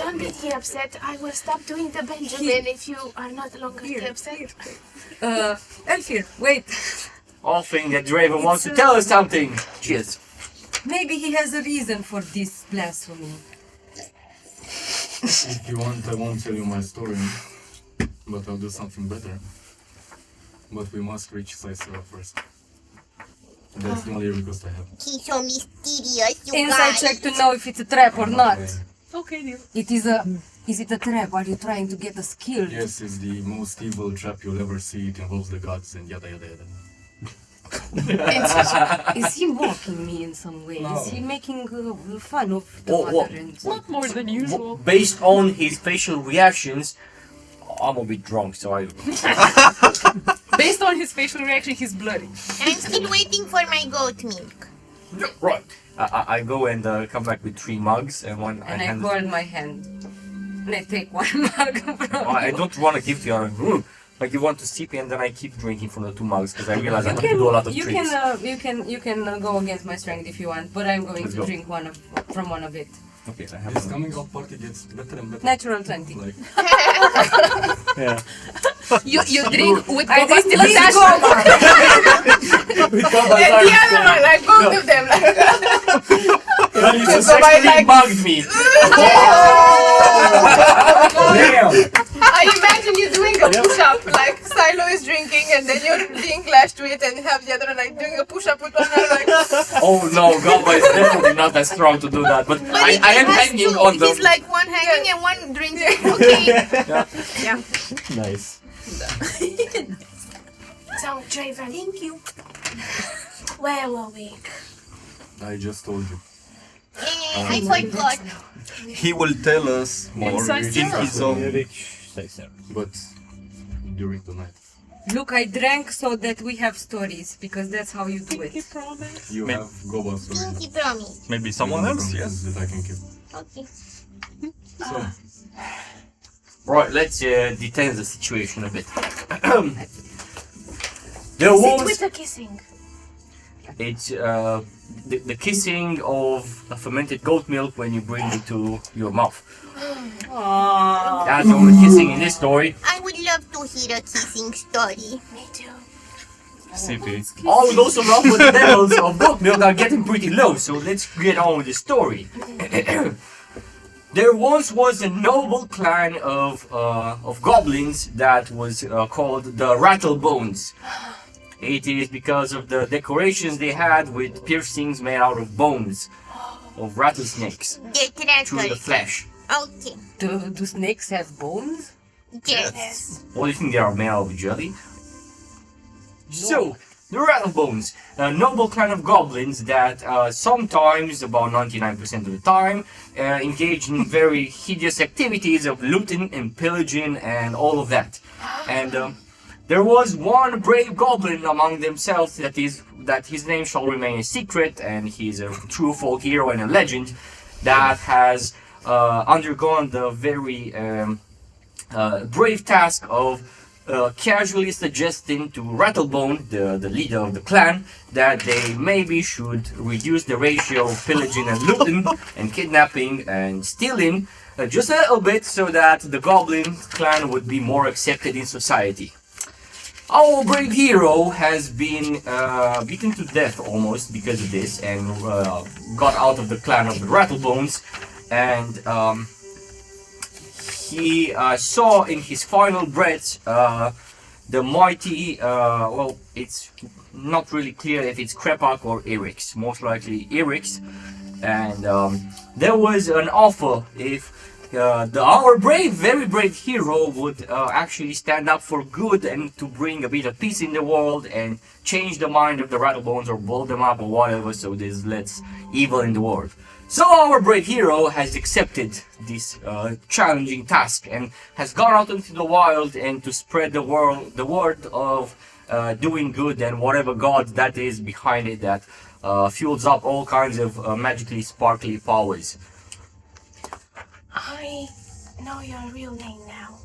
Don't be upset. I will stop doing the Benjamin if you are not longer upset. Elfir, wait. All thing that Draven wants to tell us something. Cheers. Maybe he has a reason for this blasphemy. If you want, I won't tell you my story, but I'll do something better. But we must reach Cysera first. That's the only request I have. He's so mysterious, you Inside guys. check to know if it's a trap or not. Okay, deal. It is a... Is it a trap? Are you trying to get us killed? Yes, it's the most evil trap you'll ever see. It involves the gods and yada yada yada. Is he mocking me in some way? No. Is he making fun of the Oh, mother and... Not more than usual. Based on his facial reactions, I'm a bit drunk, so I. Based on his facial reaction, he's bloody. I'm still waiting for my goat milk. Right. I go and come back with 3 mugs and one. And I hand hold my hand. And I take one mug from I don't want to give to you. Like you want to sip and then I keep drinking from the 2 mugs because I realize I have to do a lot of tricks. You can go against my strength if you want, but I'm going Let's to go. drink from one of it. Okay, I have This one. coming out party gets better and better. Natural 20. Like, Yeah. You drink with I Popa still drink attached. And the other one, like both of them, like. Well, you just So I actually like- bugged me. damn! I imagine you doing a push-up, like Silo is drinking and then you're being lashed to it and have the other one like doing a push-up with one hand like... Oh no, Gaba is definitely not as strong to do that, but But I am has hanging two. on the. He's like one hanging and one drinking. Okay. Nice. So, Draven, Thank you. where were we? I just told you. I forgot. He will tell us more Inside in his You own... reach Cysera. But during the night. Look, I drank so that we have stories, because that's how you do it. You Man. have Goba's story. Pinky promise. Maybe someone else, yes? Promises that I can keep. Okay. So, Right, let's detain the situation a bit. There Sit was with the kissing. it's the kissing of a fermented goat milk when you bring it to your mouth. That's the only kissing in this story. I would love to hear a kissing story. Me too. Sippy. All those who love with the levels of goat milk are getting pretty low, so let's get on with the story. There once was a noble clan of goblins that was called the Rattlebones. It is because of the decorations they had with piercings made out of bones of rattlesnakes Get through the rattled. flesh. Okay. Do snakes have bones? Yes. What do you think they are made out of jelly? So, the Rattlebones, a noble clan of goblins that sometimes, about 99% of the time, engage in very hideous activities of looting and pillaging and all of that. And there was one brave goblin among themselves that his name shall remain a secret, and he's a true folk hero and a legend that has undergone the very brave task of casually suggesting to Rattlebone, the leader of the clan, that they maybe should reduce the ratio of pillaging and looting and kidnapping and stealing just a little bit so that the Goblin clan would be more accepted in society. Our brave hero has been beaten to death almost because of this and got out of the clan of the Rattlebones, and he saw in his final breath the mighty, well, it's not really clear if it's Krepak or Erix, most likely Erix, and there was an offer if our very brave hero would actually stand up for good and to bring a bit of peace in the world and change the mind of the Rattlebones or blow them up or whatever, so there's less evil in the world. So our brave hero has accepted this challenging task and has gone out into the wild and to spread the word of doing good and whatever god that is behind it that fuels up all kinds of magically sparkly powers. I know your real name now.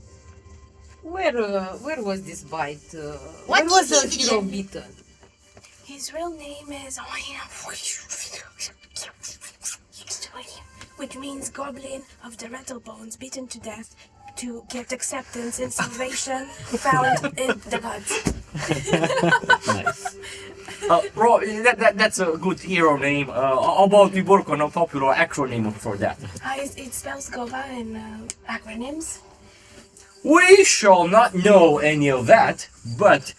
Where was this bite? What Where was is the his hero name? beaten? His real name is which means Goblin of the Rattlebones, beaten to death to get acceptance and salvation found in the gods. Nice. That's a good hero name. How about we work on a popular acronym for that? It spells Goba in acronyms. We shall not know any of that, but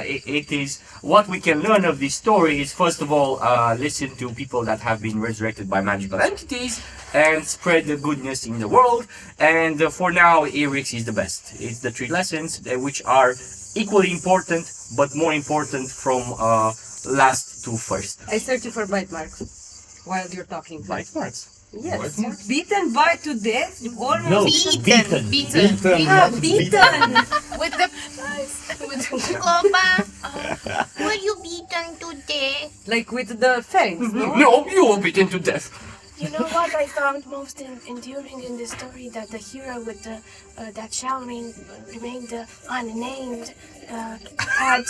it is what we can learn of this story is first of all listen to people that have been resurrected by magical entities and spread the goodness in the world. And for now, Erix is the best. It's the 3 lessons which are equally important, but more important from last to first. I search for bite marks while you're talking. Bite marks. Yes. Bite marks? Beaten by to death. Almost No, Beaten. beaten. beaten. With the Popa, were you beaten to death? Like with the fangs, no? No, you will beaten to death. You know what I found most enduring in the story? That the hero with the that shall remain unnamed had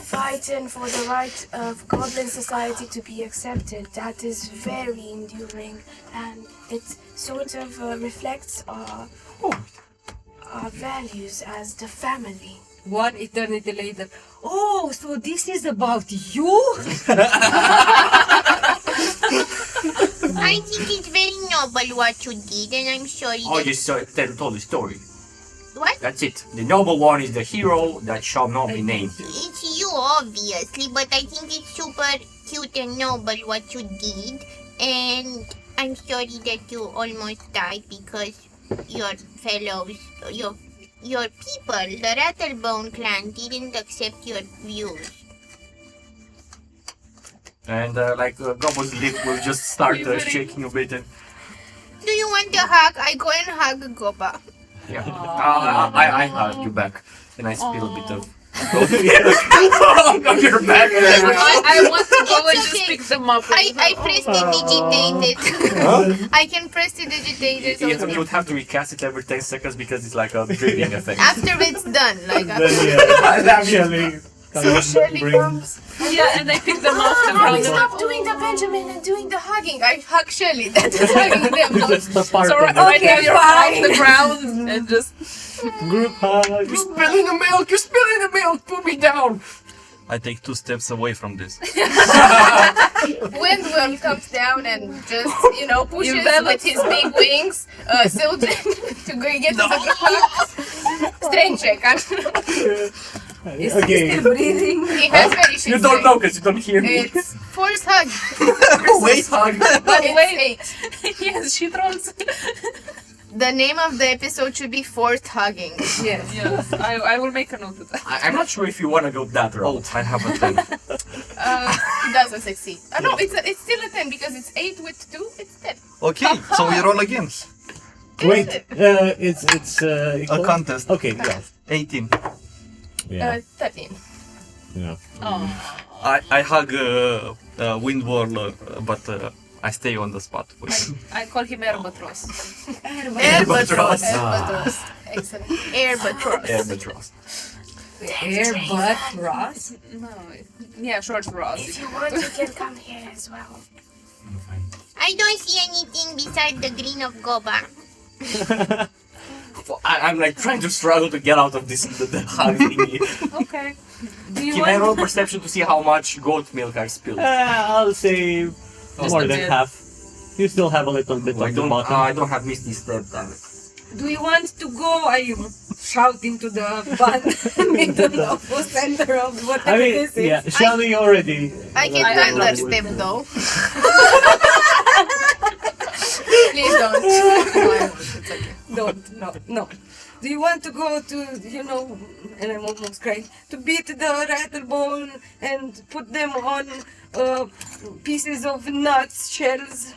fighting for the right of Goblin society to be accepted. That is very enduring, and it sort of reflects our values as the family. One eternity later. Oh, so this is about you? I think it's very noble what you did, and I'm sorry. I that- just told the story. What? That's it. The noble one is the hero that shall not be named. It's you, obviously, but I think it's super cute and noble what you did, and I'm sorry that you almost died because your fellows, your people, the Rattlebone clan, didn't accept your views. And Gobbo's lip will just start shaking a bit. And, Do you want a hug? I go and hug Goba. yeah, I hug you back, and I spill a bit of. on your back. I want to go and It's just okay. pick them up. I prestidigitated. I can prestidigitate You it. would have to recast it every 10 seconds because it's like a dripping effect. After it's done, like Then, after. yeah, actually, So Shirley comes. Yeah, and I pick them off the Mommy, ground. stop doing the Benjamin and doing the hugging. I hug Shirley. That is hugging them. that's the part So of right it. now you're off the ground and just. Group hug. You're spilling the milk! You're spilling the milk! Put me down! I take 2 steps away from this. Windworm comes down and just, pushes with Envelops. his big wings, Sildren to go get to the ground. Strength check. Okay. Breathing. He has very shit You don't strength. know because you don't hear me. It's force hug. Wait, hug! But it's wait. 8. Yes, she trolls. The name of the episode should be Forced Hugging. Yes. Yes, I will make a note of that. I'm not sure if you want to go that Oh, route. I have a 10. He doesn't succeed. No, it's still a 10 because it's 8 with 2. It's 10. Okay, so we roll again. Wait, it's A equal? contest. Okay, yeah. 18. Yeah. 13. Yeah. I hug Windwall, but I stay on the spot. I call him Herbatros. Albatross. Ah. Excellent. Albatross. Albatross. Air butt Ross. No, yeah, short Ross. If you want, you can come here as well. I don't see anything beside the green of Goba. I'm like trying to struggle to get out of this the hug thingy. Okay. Do you Can I roll want? perception to see how much goat milk I spilled? I'll say more a than bit. half. You still have a little bit I on the don't. bottom. I don't have Misty Step, damn it. Do you want to go? I shout into the middle of the center of whatever I mean, this is. yeah, Shelly already. I can thunderstep though. Please don't. It's okay. No. Do you want to go to, and I'm almost crying, to beat the rattlebone and put them on pieces of nuts, shells,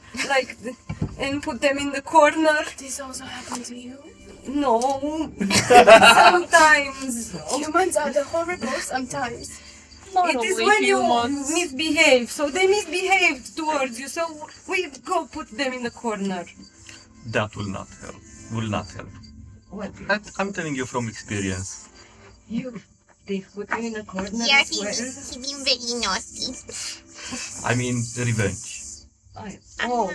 and put them in the corner? This also happened to you? No. Sometimes. Humans are the horrible sometimes. Not It is only when humans. you misbehave. So they misbehaved towards you. So we go put them in the corner. That will not help. Will not help. What? I'm telling you from experience. They put you in the corner Yeah, as well? he's been very naughty. I mean revenge. Oh.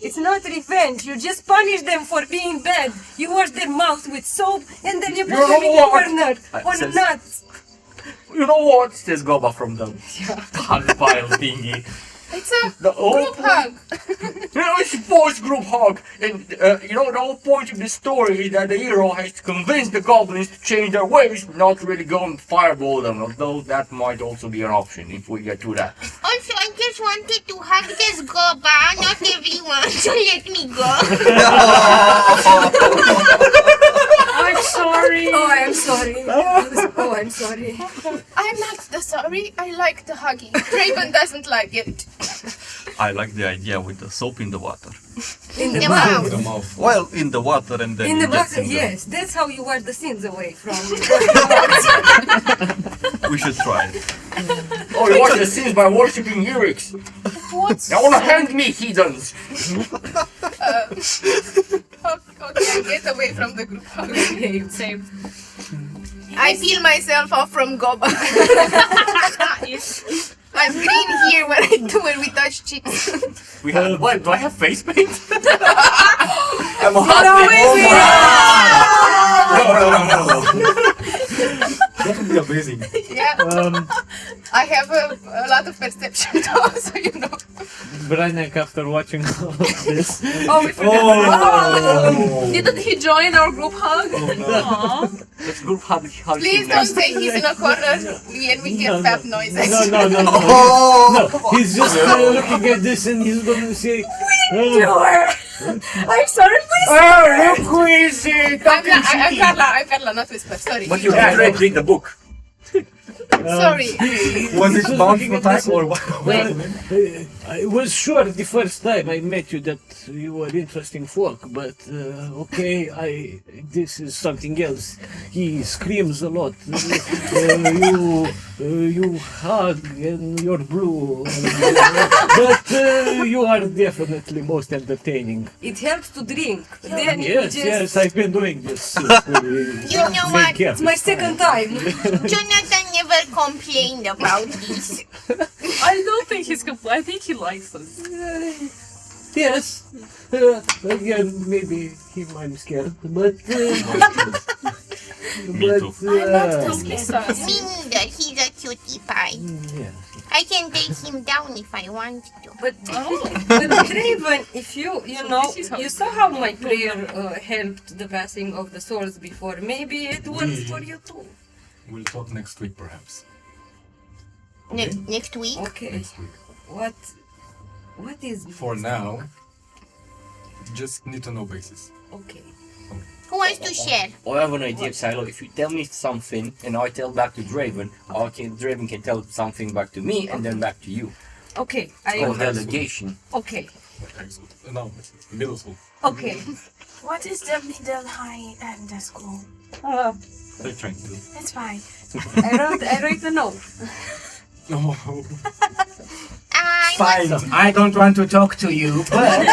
It's not revenge. You just punish them for being bad. You wash their mouth with soap and then you put them in the corner on Says- nuts. You know what? Says Goba from the hug pile thingy. It's a The whole group hug. It's a boys group hug, and the whole point of the story is that the hero has to convince the goblins to change their ways, not really go and fireball them. Although that might also be an option if we get to that. Also, I just wanted to hug this Goba, not everyone, so let me go. I'm sorry. Oh, I'm sorry. Oh, I'm sorry. I'm not the sorry. I like the hugging. Draven doesn't like it. I like the idea with the soap in the water. In the The mouth. The mouth. Well, in the water and then In the injecting mouth, them. yes. That's how you wash the sins away from. We should try it. Oh, you watch the scenes by worshipping lyrics. What's Now wanna hand me, heathens. okay, get away from the group hug. Same. I peel myself off from Goba. I'm green here when we touch cheeks. We have what? Do I have face paint? I'm a That would be amazing. Yeah. I have a lot of perception though, so you know. Branek, after watching all of this. Oh, we forgot. Didn't he join our group hug? Aww. Let's group hug Please him don't next. say he's in a corner and we hear fab noises. No. No, he's just looking at this and he's going to say, I'm sorry, please. Oh, look who is it! I'm Karla, not Whisper, sorry. But you have read the book. Sorry. Was it bound for time or what? I was sure the first time I met you that you were interesting folk, but okay, this is something else. He screams a lot. You hug and you're blue, but you are definitely most entertaining. It helps to drink. Then you Yes, just. yes, I've been doing this. You know what? It's my second time. Jonathan never complained about this. I don't think he's complaining. I think he likes us. Yes. Again, maybe he might be scared, but Me too. Miss us. Me neither, he's a cutie pie. yeah. I can take him down if I want to. But Draven, if you saw how my prayer helped the passing of the souls before. Maybe it works for you too. We'll talk next week, perhaps. Next week? Okay. Next week. What is? For now, just need to know basis. Okay. Who wants to share? I have an idea, Silo. If you tell me something and I tell back to Draven, Draven can tell something back to me and then back to you. Okay. Called delegation. Okay. No, middle school. Okay. What is the middle, high, and the school? They're trying to. It's fine. I wrote a note. No. I Fine, I don't want to talk to you, but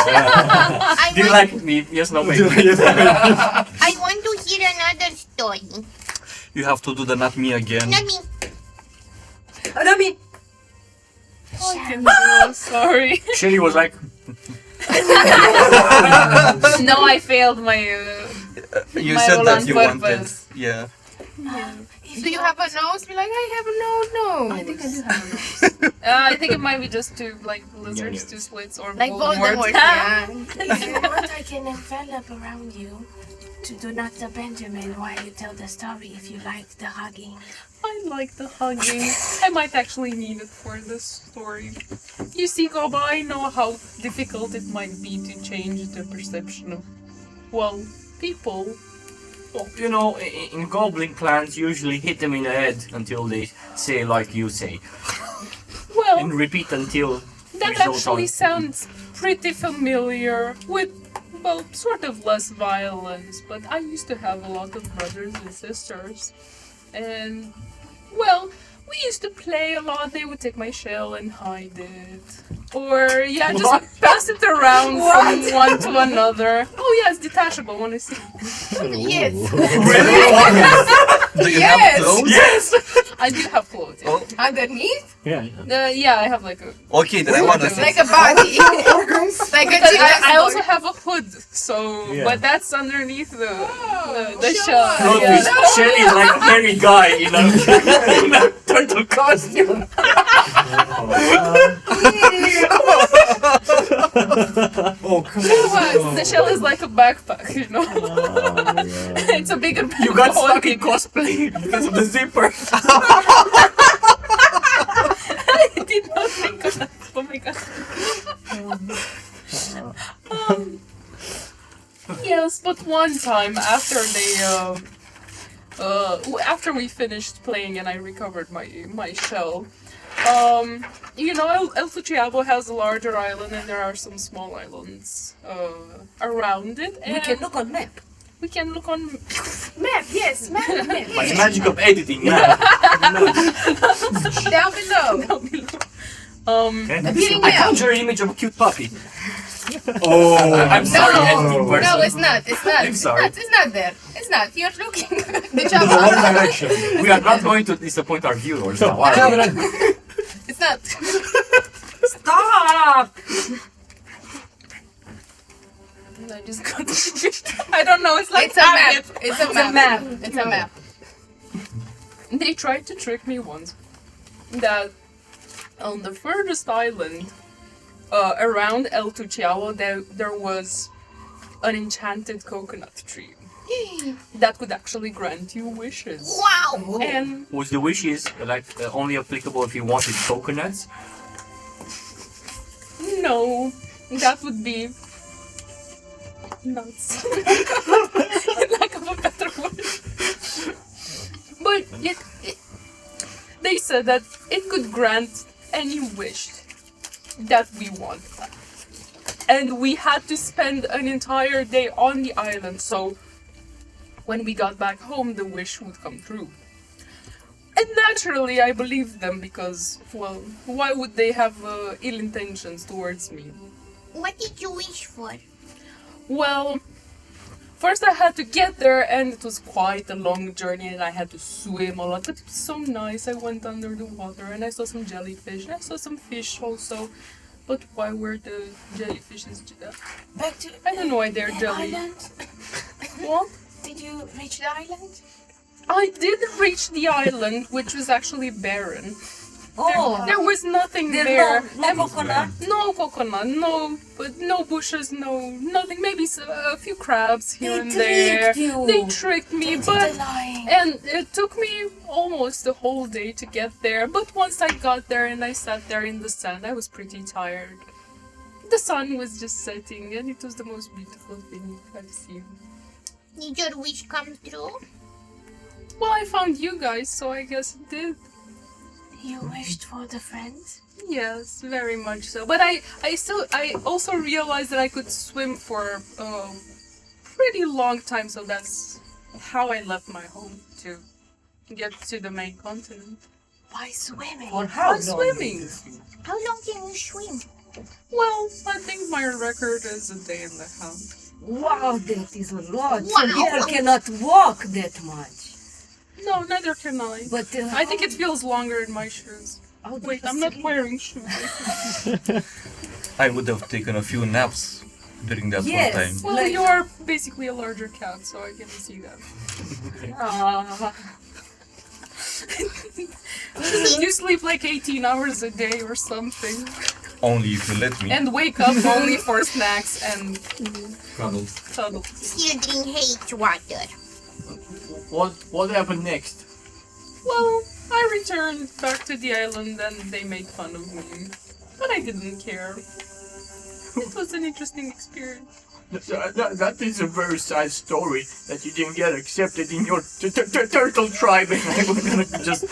Do you like me? Yes, no, maybe. I want to hear another story. You have to do the not me again. Not me. Not me. Oh, sorry. Shelly was like, No, I failed my. You My said all that on you purpose. wanted. Yeah. Do you have a nose? Be like, I have no nose. I think I do have a nose. I think it might be just two like lizards, Yeah. two slits, or Like Voldemort. Voldemort, yeah. If you want, I can envelop around you to do not the Benjamin while you tell the story if you like the hugging. I like the hugging. I might actually need it for this story. You see, Goba, I know how difficult it might be to change the perception of, well, people. well, you know, in goblin clans, usually hit them in the head until they say like you say. Well, And repeat until that result actually on- sounds pretty familiar with, well, sort of less violence, but I used to have a lot of brothers and sisters. And, well, we used to play a lot. They would take my shell and hide it. Or, yeah, just pass it around from one to another. Oh, yeah, it's detachable when I see Yes. Do you Yes. have clothes? Yes! I do have clothes. Yeah. Oh, Underneath? Yeah, I have like a. okay, then I wanna see. Like a body. Like a Because gymnast I also body. have a hood, so Yeah. but that's underneath the shell. Plot Yeah. twist, Shelly is like a hairy guy in a turtle costume. oh come on. The shell is like a backpack, you know. It's a bigger backpack. You got stuck in cosplay because of the zipper. I did not think of that. Oh my god. Yes, but one time after after we finished playing and I recovered my shell, you know, El Fuchiabo has a larger island and there are some small islands around it. And We can look on map. we can look on. Map, yes, map. By the magic of editing now. Down below. Appearing I now. conjure an image of a cute puppy. Oh, I'm sorry, editing No, person. it's not. It's not. I'm sorry. It's not there. It's not. You're looking. The in job. the wrong direction. We are not going to disappoint our viewers now. are we? It's not. Stop! I just got. I don't know. It's like It's a map. It's a map. map. It's a map. They tried to trick me once that on the furthest island around El Tuchiao there was an enchanted coconut tree that could actually grant you wishes. Wow. And Was the wishes like only applicable if you wanted coconuts? no, that would be nuts. Lack of a better word. But they said that it could grant any wish that we want. And we had to spend an entire day on the island, so when we got back home, the wish would come true. And naturally, I believed them because, well, why would they have ill intentions towards me? What did you wish for? Well, first I had to get there, and it was quite a long journey, and I had to swim a lot. But it was so nice. I went under the water, and I saw some jellyfish, and I saw some fish also. But why were the jellyfishes? Back to I don't know why they're the jelly. island. What? Did you reach the island? I did reach the island, which was actually barren. Oh, There was nothing there's there. no coconut. No coconut, no bushes, nothing. Maybe a few crabs here and there. tricked you. They tricked me, Into but the line. and it took me almost the whole day to get there. But once I got there and I sat there in the sand, I was pretty tired. The sun was just setting, and it was the most beautiful thing I've seen. Did your wish come true? Well, I found you guys, so I guess it did. You wished for the friends? Yes, very much so. But I also realized that I could swim for a pretty long time, so that's how I left my home to get to the main continent. By swimming. For how long? Swimming. How long can you swim? Well, I think my record is a day and a half. Wow, that is a lot. Wow. Some people cannot walk that much. No, neither can I. But I think it feels longer in my shoes. how do Wait, you I'm not sleep? wearing shoes. I would have taken a few naps during that Yes. whole time. Well, Like- you are basically a larger cat, so I can see that. Ah, You sleep like 18 hours a day or something, Only if you let me. and wake up only for snacks and Cuddles. cuddle. Children hate water. What happened next? Well, I returned back to the island and they made fun of me. But I didn't care. It was an interesting experience. That is a very sad story that you didn't get accepted in your turtle tribe, and I was gonna just.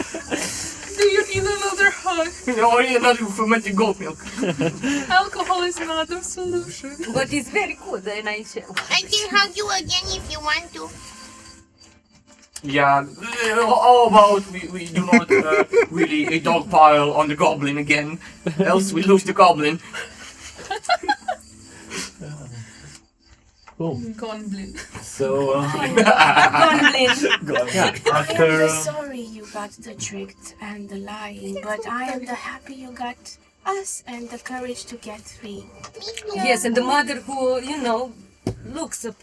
Do you need another hug? No, you're not fermented goat milk. Alcohol is not a solution. but it's very good, and I said, I can hug you again if you want to. Yeah, how about we do not really a dogpile on the goblin again, else we lose the goblin. Cool. Gone blind. So, I after. am sorry you got the tricked and the lying, but I am the happy you got us and the courage to get free. yes, and the mother who, looks up,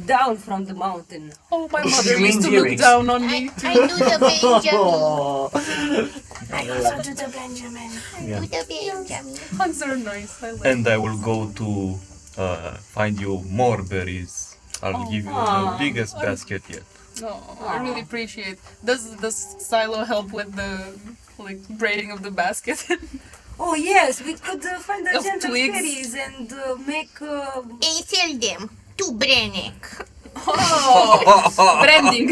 down from the mountain. Oh, my mother Means used to look earrings. down on me I too. do the Benjamin. I also do the Benjamin. Do the Benjamin. Hugs are nice. I like And I will go to find you more berries. I'll give you the biggest basket yet. No, I really appreciate. Does silo help with the braiding of the basket? Oh yes, we could find the Of gentle twigs. berries and make. And sell them to Brenek. Oh, branding.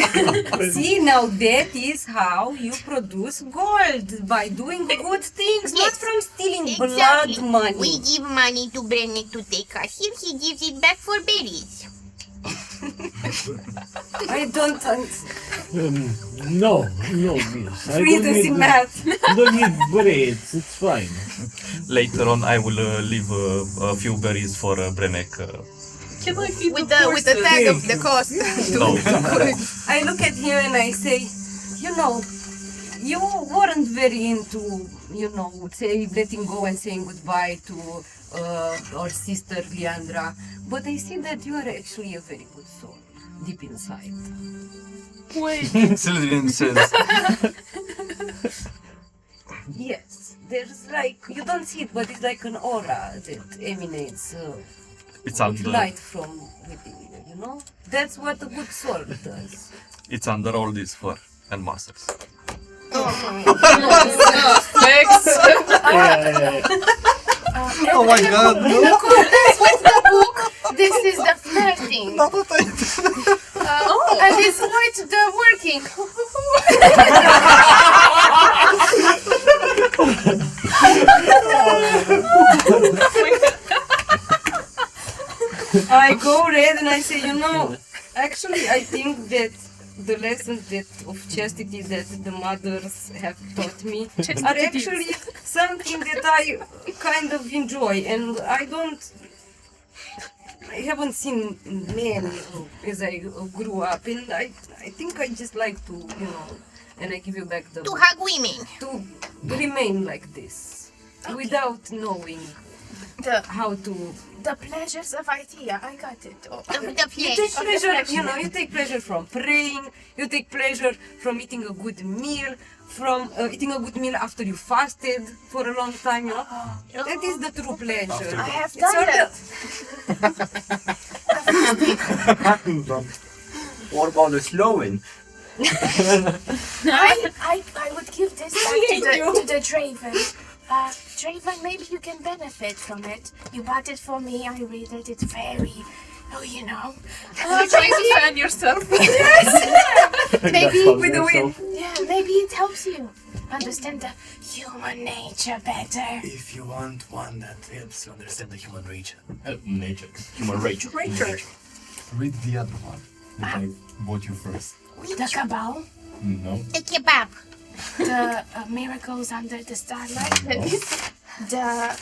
See, now that is how you produce gold, by doing good things, not Yes, from stealing Exactly. blood money. We give money to Brenek to take us here. He gives it back for berries. I don't No, miss. I read this in math. don't need braids, it's fine. Later on, I will leave a few berries for Brenek. Can I feed With the the tag of the cost. No, I look at him and I say, you weren't very into, say, letting go and saying goodbye to our sister Leandra, but I see that you are actually a very good soul, deep inside. Wait. Slytherin says. Yes, there's you don't see it, but it's like an aura that emanates It's under. light from within you, That's what a good soul does. It's under all this fur and muscles. Thanks. Oh my god! What's the book? This is the flirting. And it's quite the working. I go red and I say, actually I think that the lessons of chastity that the mothers have taught me are actually something that I kind of enjoy, and I haven't seen men as I grew up, and I think I just like to, and I give you back To hug women. to remain like this, without knowing how to. The pleasures of idea, I got it. Oh. The You take flesh. pleasure, you take pleasure from praying, you take pleasure from eating a good meal, from eating a good meal after you fasted for a long time, That is the true pleasure. I have It's done all that. What about the slowing? I would give this back to the Draven. Draven, maybe you can benefit from it. You bought it for me. I read it. It's very, You're trying to fan yourself. maybe with the wind. Yeah, maybe it helps you understand the human nature better. If you want one that helps you understand the human nature, Nature. Human rage. Read the other one that I bought you first. The cabal. No. The kebab. the miracles under the starlight. The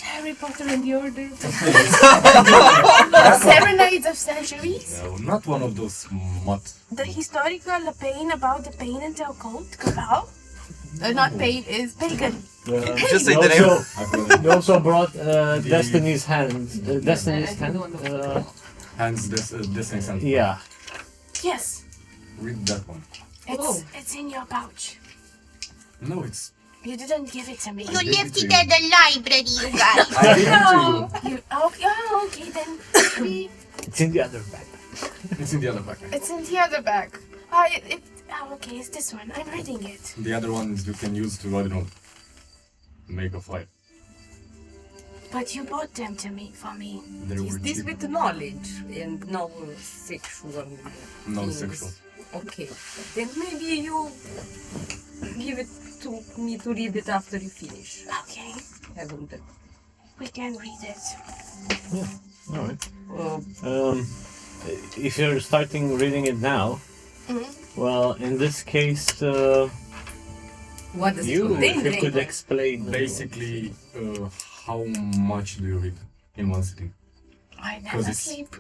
Harry Potter and the Order of the Serenades of Centuries. No, not one of those The historical pain about the pain and the occult. Cabal. Not pain, is pagan. Just say the name. You also brought Destiny's Hand. Destiny's Hand? Destiny's Hand. Yeah. Yes. Read that one. It's in your pouch. No, it's... You didn't give it to me. You left it at the library, you guys. I gave it to you. Okay then. It's in the other bag. It's in the other bag. It's in the other bag. Okay, it's this one. I'm reading it. The other ones you can use to, I don't know, make a fire. But you bought them to me for me. Is this with knowledge and no sexual No things? sexual. Okay. Then maybe you give it to me to read it after you finish. Okay. Haven't it? We can read it. Alright. If you're starting reading it now, well, in this case, What does it you contain? could explain. Basically, how much do you read in one sitting? I never 'Cause it's- sleep.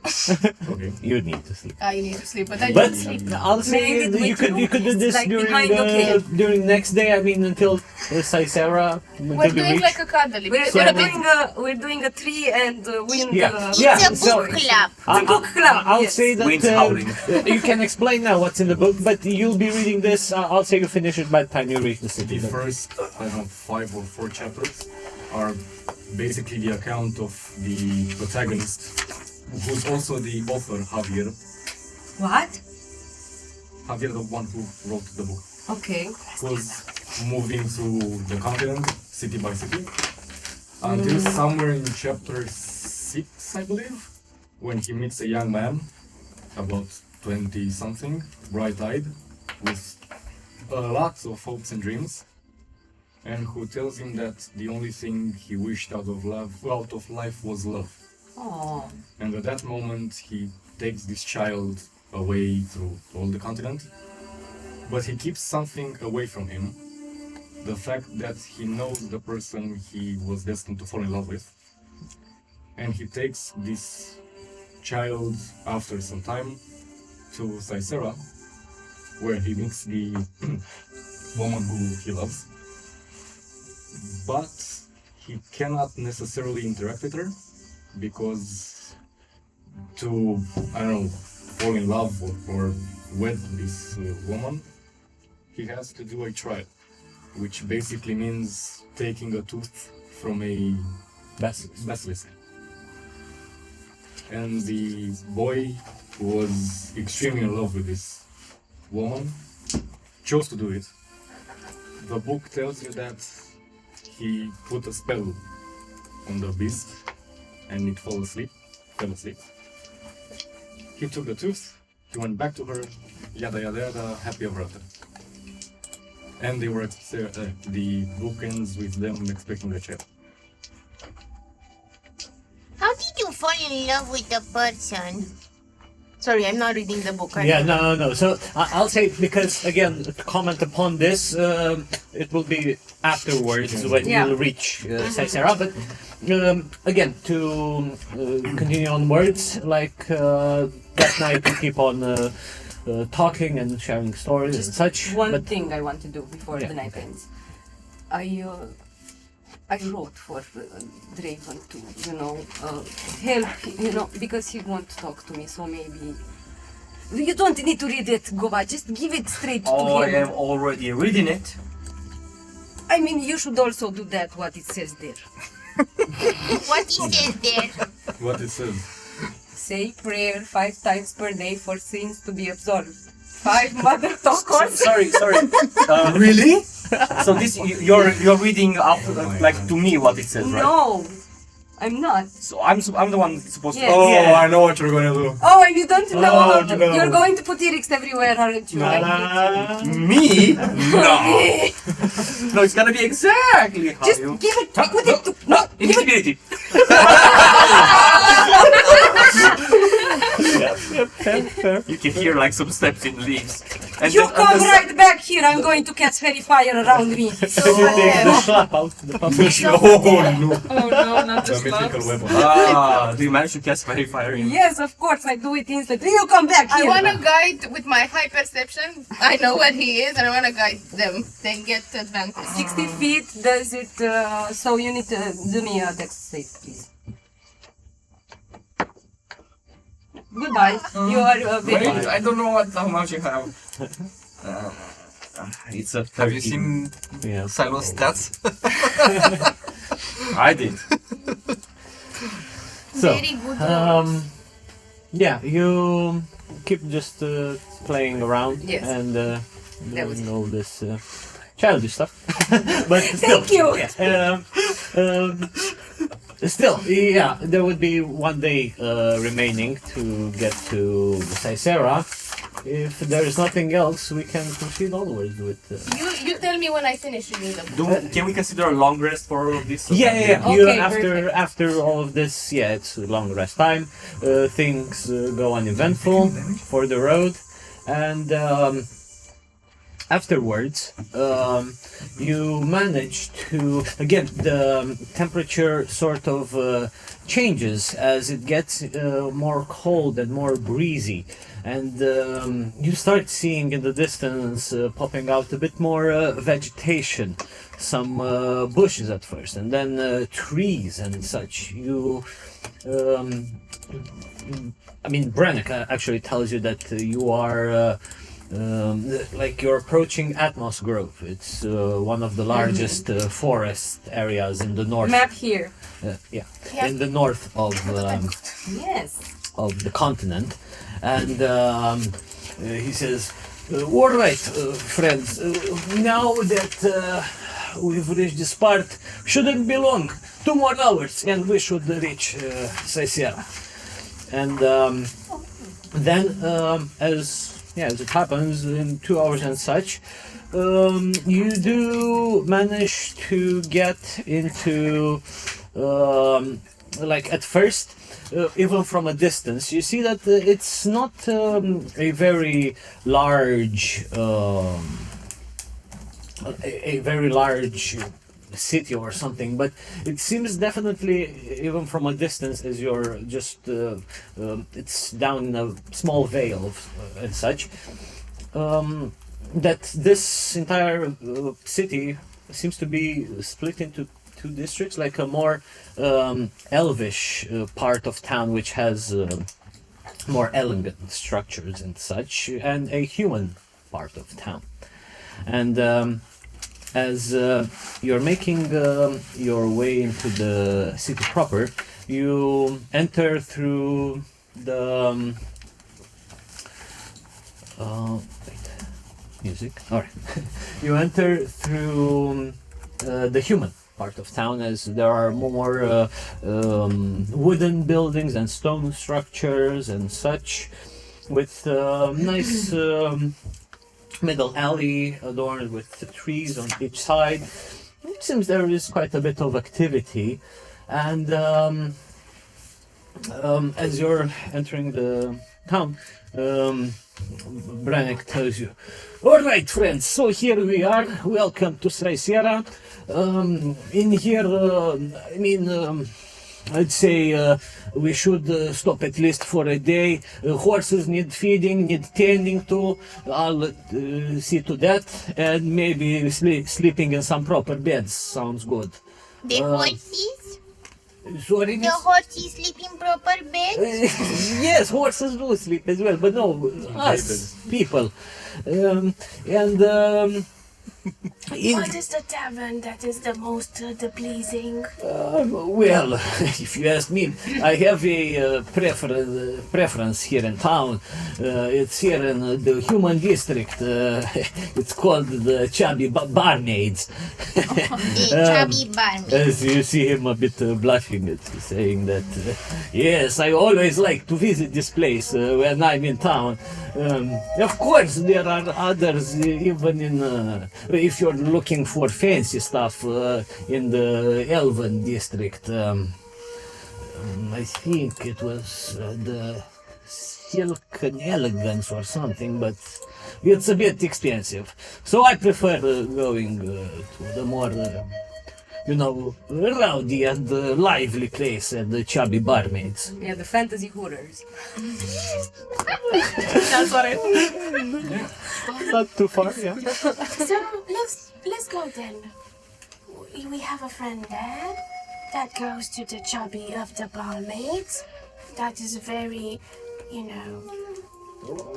Okay. You need to sleep. I need to sleep, but I But don't sleep. I'll say Maybe you could do this like during behind the cave. during next day. I mean, until Cysera, We're until we doing reach. like a cuddly. We're doing a tree and wind. Yeah. It's a book club. book club, I'll yes. say that Wind's howling. you can explain now what's in the book, but you'll be reading this. I'll say you finish it by the time you reach the city. The first, I don't know, 5 or 4 chapters are basically the account of the protagonist, who's also the author, Javier. What? Javier, the one who wrote the book, Okay. was moving through the continent, city by city, until somewhere in chapter 6, I believe, when he meets a young man, about 20-something, bright-eyed, with lots of hopes and dreams, and who tells him that the only thing he wished out of life was love. Oh. And at that moment, he takes this child away through all the continent, but he keeps something away from him. The fact that he knows the person he was destined to fall in love with. And he takes this child after some time to Cysera, where he meets the woman who he loves. But he cannot necessarily interact with her, because to, I don't know, fall in love or wed this woman, he has to do a trial, which basically means taking a tooth from a basilisk. And the boy, who was extremely in love with this woman, chose to do it. The book tells you that he put a spell on the beast and it fell asleep. He took the tooth, he went back to her, yada yada yada, happy ever after. And they were the book ends with them expecting a child. How did you fall in love with a person? Sorry, I'm not reading the book. Yeah, no. So I'll say, because again, to comment upon this, it will be afterwards when you'll reach Cysera. But again, to continue on words, like that night we keep on talking and sharing stories and such. One thing I want to do before the night ends. I wrote for Draven to, help, because he won't talk to me, so maybe... You don't need to read it, Gova, just give it straight to him. I am already reading it. I mean, you should also do that, what it says there. What is it there? What it says? Say prayer 5 times per day for sins to be absolved. 5 mother talkers. Sorry. Really? So this you're reading up like to me what it says, right? No, I'm not. So I'm the one supposed Yes. to. Oh, Yeah. I know what you're gonna do. Oh, and you don't know. Oh, no. You're going to put lyrics everywhere, aren't you? Me? No. No, it's gonna be exactly how Just you. give it, put it to... No, give it... Invisibility. fair. You can hear like some steps in leaves. And You then on come the right back here. I'm going to catch fairy fire around me. So you take the slap out. The pumpkin. Oh no! Oh no, not the The mythical slugs. weapon. do you manage to cast fairy fire in? Yes, of course, I do it instantly. You come back I here. want to guide with my high perception. I know what he is, and I want to guide them. They get advantage. 60 feet does it, so you need to do me a dex save, please. Goodbye. You are very... Wait, I don't know how much you have. It's a 30. Have you seen Yeah. Silo's stats? I did. So, Very good. yeah, you keep just playing around Yes. and That was doing all this childish stuff. But still, Thank you. still, yeah, there would be one day remaining to get to Cysera. If there is nothing else, we can proceed onwards with. You tell me when I finish reading them. Can we consider a long rest for all of this? Yeah. Okay, You, perfect. after all of this, yeah, it's a long rest time. Things go uneventful for the road, and afterwards, you manage to again the temperature sort of changes as it gets more cold and more breezy. And you start seeing in the distance popping out a bit more vegetation, some bushes at first, and then trees and such. You, I mean, Brannick actually tells you that you are like you're approaching Atmos Grove. It's one of the largest forest areas in the north. Map here. Yeah, in the north of Yes. of the continent. And he says, all right, friends, now that we've reached this part, shouldn't be long, 2 more hours, and we should reach Cysera. And then, as it happens, in 2 hours and such, you do manage to get into, like at first, even from a distance, you see that it's not a very large, a very large city or something, but it seems definitely, even from a distance, as you're just, it's down in a small vale and such, that this entire city seems to be split into 2 districts, like a more elvish part of town, which has more elegant structures and such, and a human part of town. And as you're making your way into the city proper, you enter through the music. All right, you enter through the human part of town, as there are more wooden buildings and stone structures and such, with nice middle alley adorned with trees on each side. It seems there is quite a bit of activity, and as you're entering the town, Brannick tells you, all right, friends, so here we are. Welcome to Cysera. In here, I mean, I'd say we should stop at least for a day. Horses need feeding, need tending to. I'll see to that, and maybe sleeping in some proper beds sounds good. The horses? Sorry, The miss? horses sleep in proper beds? Yes, horses do sleep as well, but no, us people. What is the tavern that is the most pleasing? Well, if you ask me, I have a preference here in town. It's here in the human district. It's called the Chubby Barmaids. The chubby barmaid. As you see him a bit blushing at saying that, yes, I always like to visit this place when I'm in town. Of course, there are others, even in, if you're looking for fancy stuff in the Elven district. I think it was the silk and elegance or something, but it's a bit expensive. So I prefer going to the more, rowdy and lively place and the chubby barmaids. Yeah, the fantasy hooters. That's what I. Not too far, yeah. So let's go then. We have a friend there that goes to the chubby of the barmaids. That is very,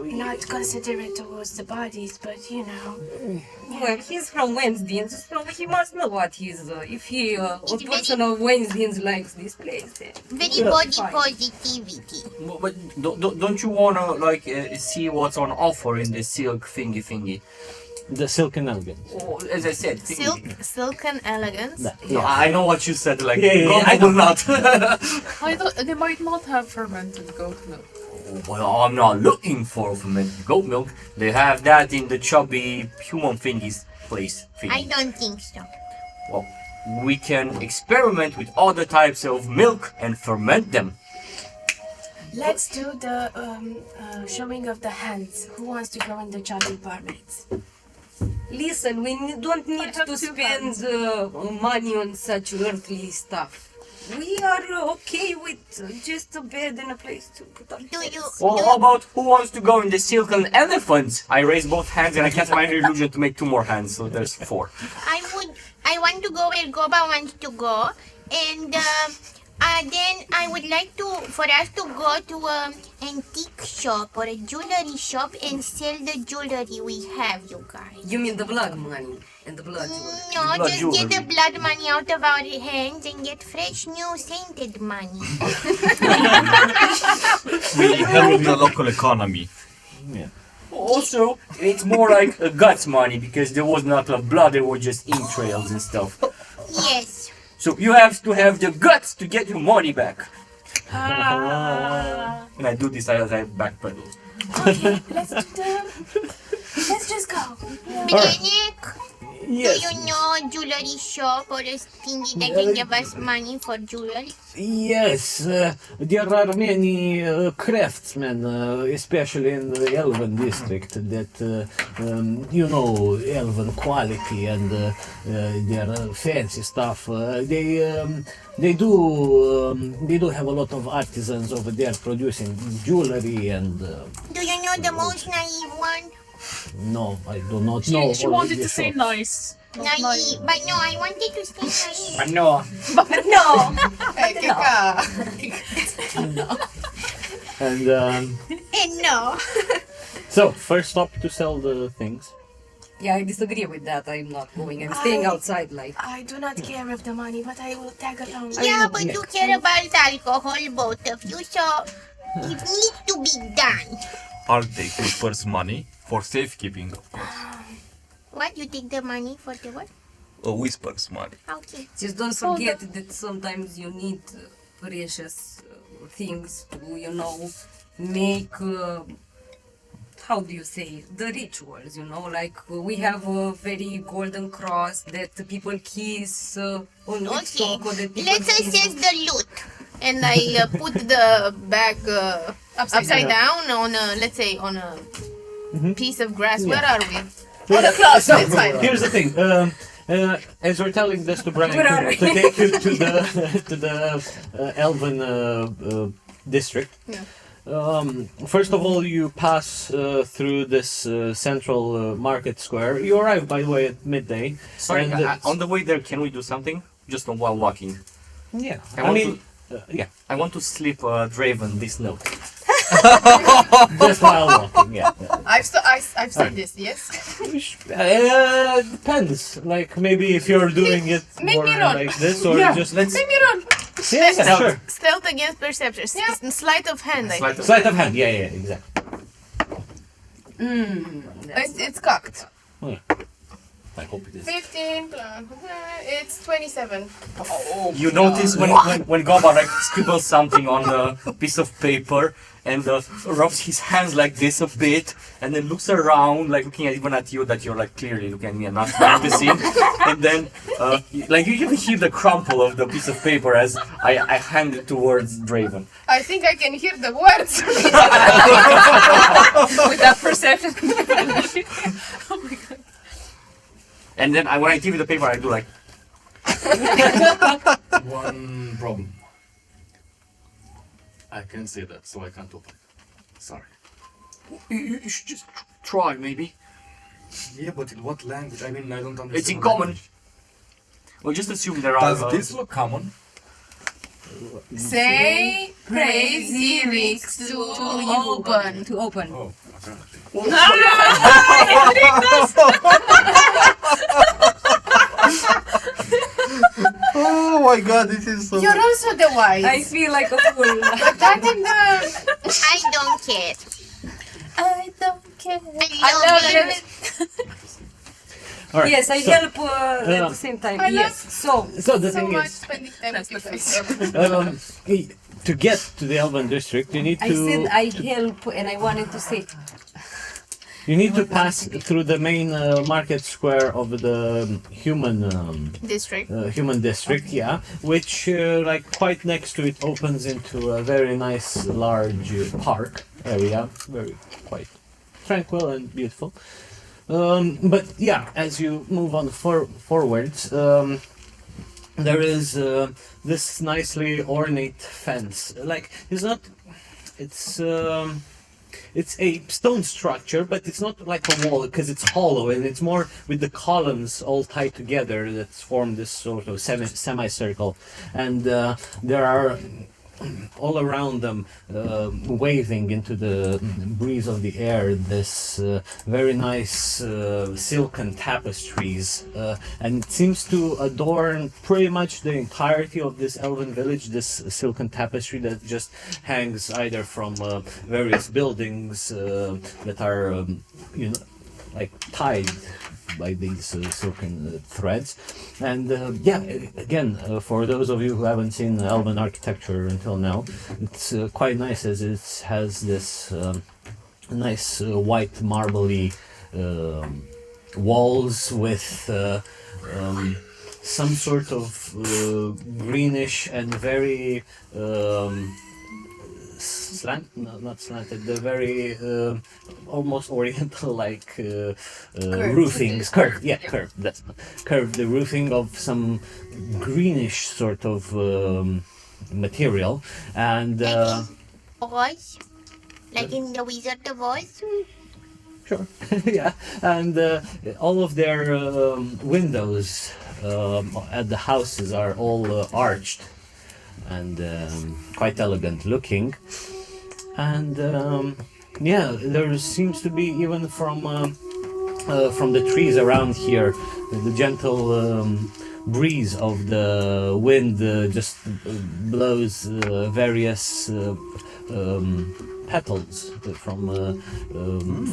not considerate towards the bodies, but Well, he's from Wednesdays, so he must know what he's. If he, a person of Wednesdays likes this place, then. Very body positivity. But don't you wanna see what's on offer in the silk thingy? The silk and elegance. Oh, as I said, Silk and elegance. No, I know what you said. I will not. I thought they might not have fermented goat milk. Well, I'm not looking for fermented goat milk. They have that in the chubby human thingies place. I don't think so. Well, we can experiment with other types of milk and ferment them. let's do the showing of the hands. Who wants to go in the chubby barmaids? Listen, we don't need to spend money on such earthly stuff. We are okay with just a bed and a place to put our heads. Well, how about who wants to go in the silken elephant? I raise both hands and I cast my illusion to make 2 more hands, so there's 4. I want to go where Goba wants to go, and then I would like for us to go to an antique shop or a jewelry shop and sell the jewelry we have, you guys. You mean the blood money and the blood jewelry? No, just get the blood money out of our hands and get fresh new sainted money. We help the local economy. Yeah. Also, it's more like a guts money because there was not a blood, there were just ink trails and stuff. Yes. So you have to have the guts to get your money back. And I do this as I backpedal. Okay, let's just go. Nick, Yes. do you know a jewelry shop or a thingy that can give us money for jewelry? Yes, there are many craftsmen, especially in the Elven district, that Elven quality and their fancy stuff. They do have a lot of artisans over there producing jewelry and. Do you know the most naive one? No, I do not know. She wanted to say nice. Naive, but no, I wanted to say naive. No. But no! And And no. so, first stop to sell the things. Yeah, I disagree with that. I'm not going. I'm staying outside like. I do not care of the money, but I will tag along. Yeah, but you care about alcohol, both of you, so it needs to be done. I'll take Whisper's money for safekeeping, of course. What? You take the money for the what? Whisper's money. Okay. Just don't forget that sometimes you need precious things to, make. How do you say, the rituals, like we have a very golden cross that people kiss on Okay. that people Let's kiss. assess the loot. And I put the bag upside down on a, let's say, on a piece of grass. Where are we? On the cloth, So, it's fine. here's the thing. As we're telling this to Brian Where are to take you to the Elven district. Yeah. First of all, you pass through this central market square. You arrive, by the way, at midday. Sorry, and on the way there, can we do something? Just while walking. yeah, I I want to slip Draven this note. just while walking. Yeah. I've said this, yes? Depends. Like maybe if you're doing it Make more me run. like this, or just Let's Make me run! yeah, sure. Stealth against perception. Sleight of hand. Sleight of hand. Yeah, exactly. It's cocked. I hope it is. 15 plus. It's 27. You notice when Goba like scribbles something on a piece of paper and rubs his hands like this a bit and then looks around like looking even at you that you're like clearly looking at me and not noticing and then like you can hear the crumple of the piece of paper as I hand it towards Draven. I think I can hear the words. With that perception. Oh my god. And then when I give you the paper I do like One problem. I can't say that, so I can't open it. Sorry. you should just try maybe. Yeah, but in what language? I mean, I don't understand. It's in common. Well, just assume there are. Does this look common? Say praise lyrics to open. To open. Oh, apparently. Oh my god, this is so... You're also the wise. I feel like a fool. But that in the... I don't care. I don't care. I love it. All right. Yes, I help at the same time. I Yes. So, So the So thing much is, spending time with you guys. to get to the Elven district, you need I to. said I help and I wanted to say You need to pass through the main market square of the human district, yeah, which like quite next to it opens into a very nice large park area, very quite tranquil and beautiful. But yeah, as you move on forwards, there is this nicely ornate fence. Like it's a stone structure, but it's not like a wall because it's hollow and it's more with the columns all tied together that form this sort of semicircle. And there are all around them, waving into the breeze of the air, this very nice silken tapestries, and it seems to adorn pretty much the entirety of this elven village, this silken tapestry that just hangs either from various buildings that are, like tied by these silken threads. And yeah, again, for those of you who haven't seen elven architecture until now, it's quite nice as it has this nice white marbly walls with some sort of greenish and very not slanted, the very almost oriental like roofings, curved, that's curved, the roofing of some greenish sort of material, and Oz? Like in the Wizard of Oz? sure, yeah, and all of their windows at the houses are all arched and quite elegant looking, and yeah, there seems to be even from the trees around here the gentle breeze of the wind just blows various petals from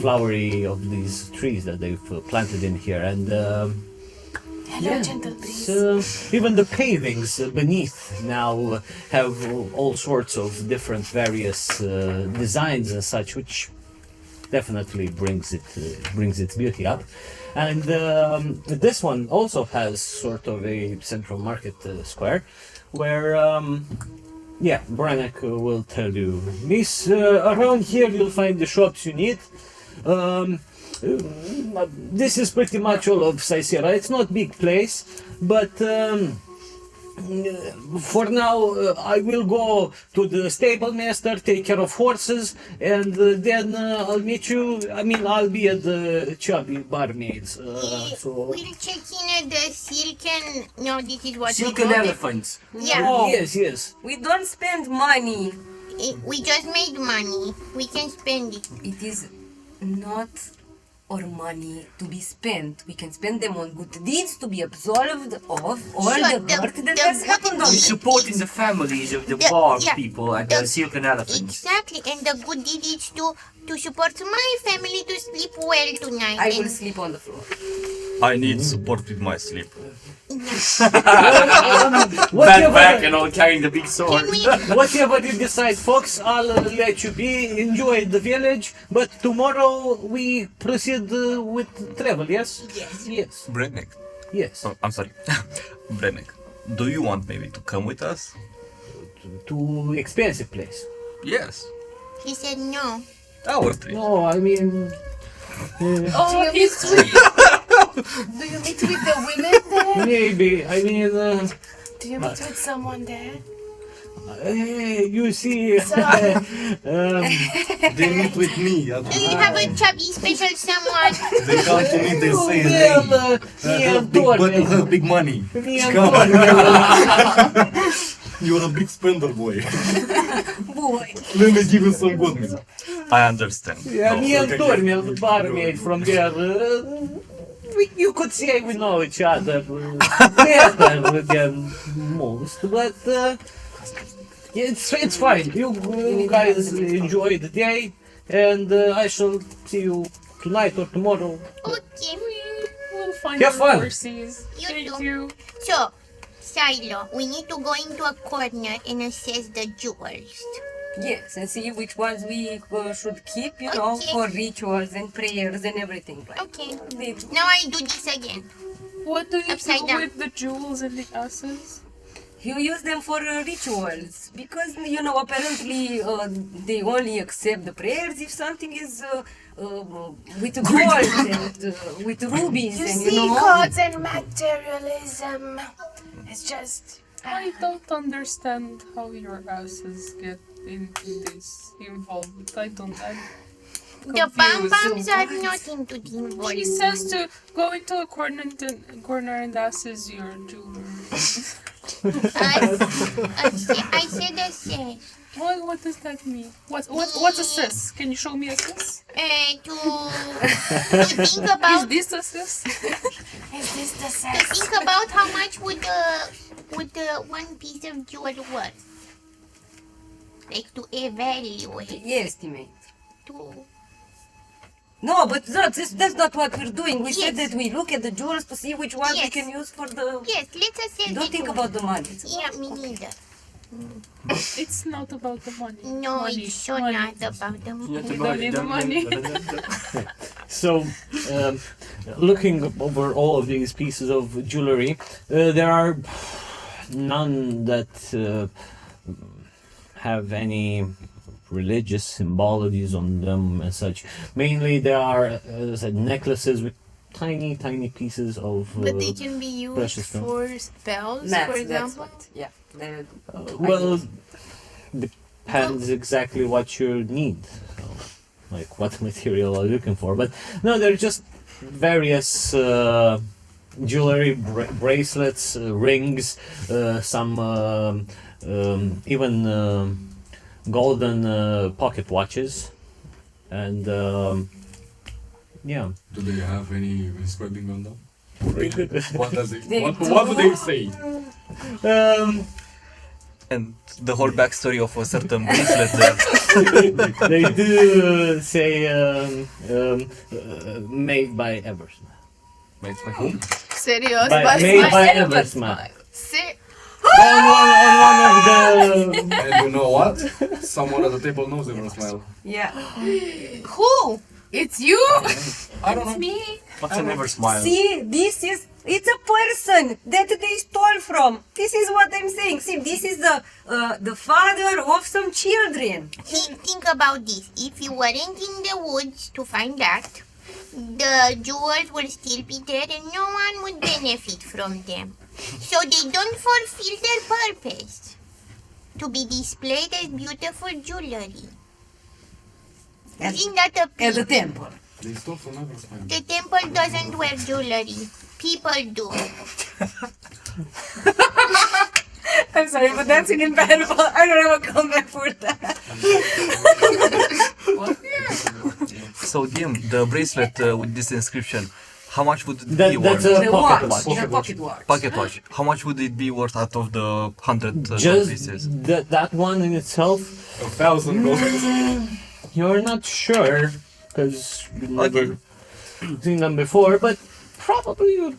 flowery of these trees that they've planted in here, and Hello, gentle breeze. so even the pavings beneath now have all sorts of different various designs and such, which definitely brings its beauty up. And this one also has sort of a central market square, where yeah, Branek will tell you this. Around here you'll find the shops you need. This is pretty much all of Cysera. It's not big place, but for now I will go to the stable master, take care of horses, and then I'll meet you. I mean, I'll be at the chubby barmaids. So We'll check in at the silken... No, this is what silken we call it. elephants. Yeah, yes. we don't spend money. we just made money. We can spend it. It is not our money to be spent. We can spend them on good deeds to be absolved of all Sure, the hurt that has happened on We them. supporting the families of the Yeah, barb yeah. people and the silken elephants. Exactly, and the good deed is to support my family to sleep well tonight. I will And sleep on the floor. I need support with my sleep. Back and all carrying the big sword. Whatever you decide, folks, I'll let you be. Enjoy the village, but tomorrow we proceed with travel, yes? Yes. Brenek. Yes. Oh, I'm sorry. Brenek. Do you want maybe to come with us? To expensive place. Yes. He said no. Our trip. No, I mean... Oh, he's sweet. Do you meet with the women there? maybe, I mean... Do you meet with someone there? Hey, you see... They meet with me. Do you have a chubby special someone? They come to me, they say, well, hey, you have big money. Come. You're a big spender, boy. Boy. Let me give you some good news. I understand. Yeah, No. me and Tormel, the barmaid from there, you could say we know each other better than most, but it's fine. You guys enjoy the day, and I shall see you tonight or tomorrow. Okay. We'll find Have our fun. horses. You Thank too. you. So, Silo, we need to go into a corner and assess the jewels. Yes, and see which ones we should keep, you know, Okay. for rituals and prayers and everything. Like. Okay. The- Now I do this again. What do you Upside do down. with the jewels and the asses? You use them for rituals because, you know, apparently they only accept the prayers if something is with gold and with rubies You and, see, you know. gods and materialism. It's just. I don't understand how your asses get into this involved. I don't. I'm The bum confused. bums are not into the involved. She says to go into a corner and asses your jeweler. I said a says. What does that mean? What's a sis? Can you show me a sis? To think Is about this a sis? Is this the to sex? think about how much would the one piece of jewel worth. Like to evaluate. Estimate. To No, but that's not what we're doing. We said Yes. that we look at the jewels to see which ones we Yes. can use for the... yes, let's assess Don't the think jewel. about the money. Yeah, me neither. It's not about the money. No, Money, it's so money. not about the money. We don't need the money. So, looking over all of these pieces of jewelry, there are none that have any religious symbologies on them as such. Mainly, there are, as I said, necklaces with tiny pieces of. But they can be used precious stones. for spells, Maths, for that's example. what. Yeah. they're- Well, depends exactly what you need. So, like what material are you looking for? But no, they're just various jewelry, bracelets, rings, some even golden pocket watches, and yeah. Do they have any inscribing on them? They What does it? They What do they say? And the whole backstory of a certain bracelet there. They do say made by Eversmile. Made by whom? Serious, Made by Eversmile. Se- On one of the. And you know what? Someone at the table knows everyone smile. Yeah. Who? It's you? I don't know. Me? What's a never smile? See, it's a person that they stole from. This is what I'm saying. See, this is the father of some children. Think about this. If you weren't in the woods to find that, the jewels will still be there and no one would benefit from them. So they don't fulfill their purpose. To be displayed as beautiful jewelry. Isn't that a At the pity? temple. They stole from everyone smile. The temple doesn't wear jewelry. People do. I'm sorry, but that's an embarrassment. I don't have a comeback for that. So, DM, the bracelet with this inscription, how much would it be That's worth? a The pocket watch. watch. The pocket watch. Pocket watch. How much would it be worth out of the 100 gold Just pieces? that one in itself, 1,000 gold. you're not sure because you've never seen them before. But Probably you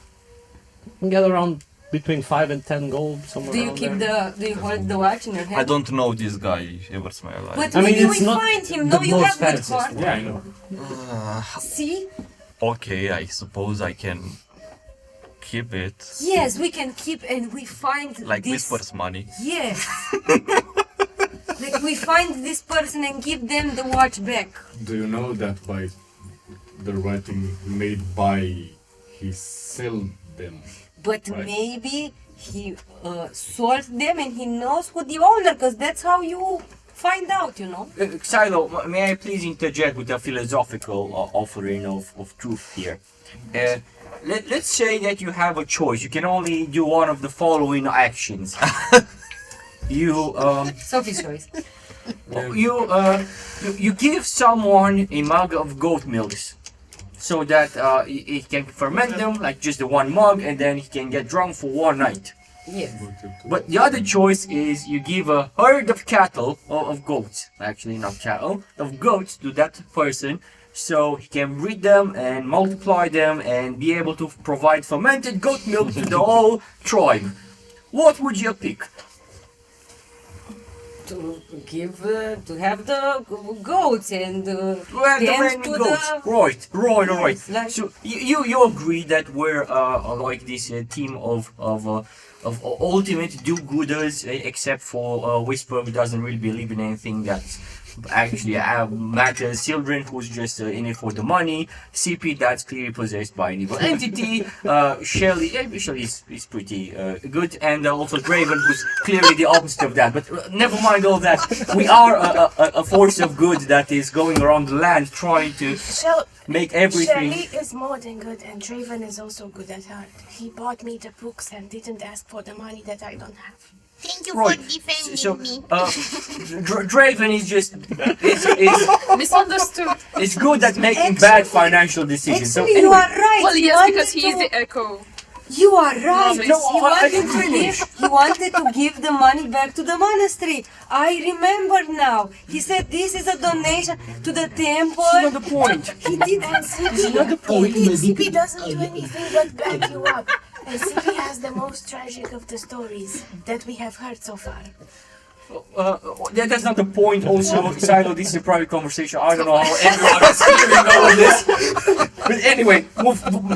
get around between 5 and 10 gold somewhere. Do you around keep there. do you hold the watch in your hand? I don't know this guy ever smile. But I mean, maybe it's we not find him. the No, you most have good fancy heart. store. Yeah, I know. See? Okay, I suppose I can keep it. Yes, we can keep and we find Like this. Whisper's money. Yes. Like we find this person and give them the watch back. Do you know that by the writing made by he sold them? But Right. maybe he sold them and he knows who the owner, because that's how you find out, you know. Silo, may I please interject with a philosophical offering of truth here? Let's say that you have a choice. You can only do one of the following actions. Sophie's choice. You give someone a mug of goat milks, so that he can ferment them, like just the one mug, and then he can get drunk for one night. Yes. But the other choice is you give a herd of cattle, of goats, actually not cattle, of goats to that person, so he can breed them and multiply them and be able to provide fermented goat milk to the whole tribe. What would you pick? To give, to have the goats and Well, the dance many to goats. the... Right. Yes, like- So you agree that we're like this team of ultimate do-gooders, except for Whisper, who doesn't really believe in anything that actually matters. Children, who's just in it for the money. CP, that's clearly possessed by an evil entity. Shelly is pretty good, and also Draven, who's clearly the opposite of that. But never mind all that. We are a force of good that is going around the land trying to make everything. Shelly is more than good, and Draven is also good at heart. He bought me the books and didn't ask for the money that I don't have. Thank you Right. for defending So, me. Draven is just is Misunderstood. is good at making bad financial decisions. So Actually, you are right. Well, He yes, wanted because he is to- the echo. You are right. No, He I wanted didn't to finish. give. He wanted to give the money back to the monastery. I remember now. He said this is a donation to the temple. that's not the point. He did. And CP doesn't do anything but back you up. And CP has the most tragic of the stories that we have heard so far. That's not the point. Also, Silo, this is a private conversation. I don't know how everyone is hearing all of this. But anyway,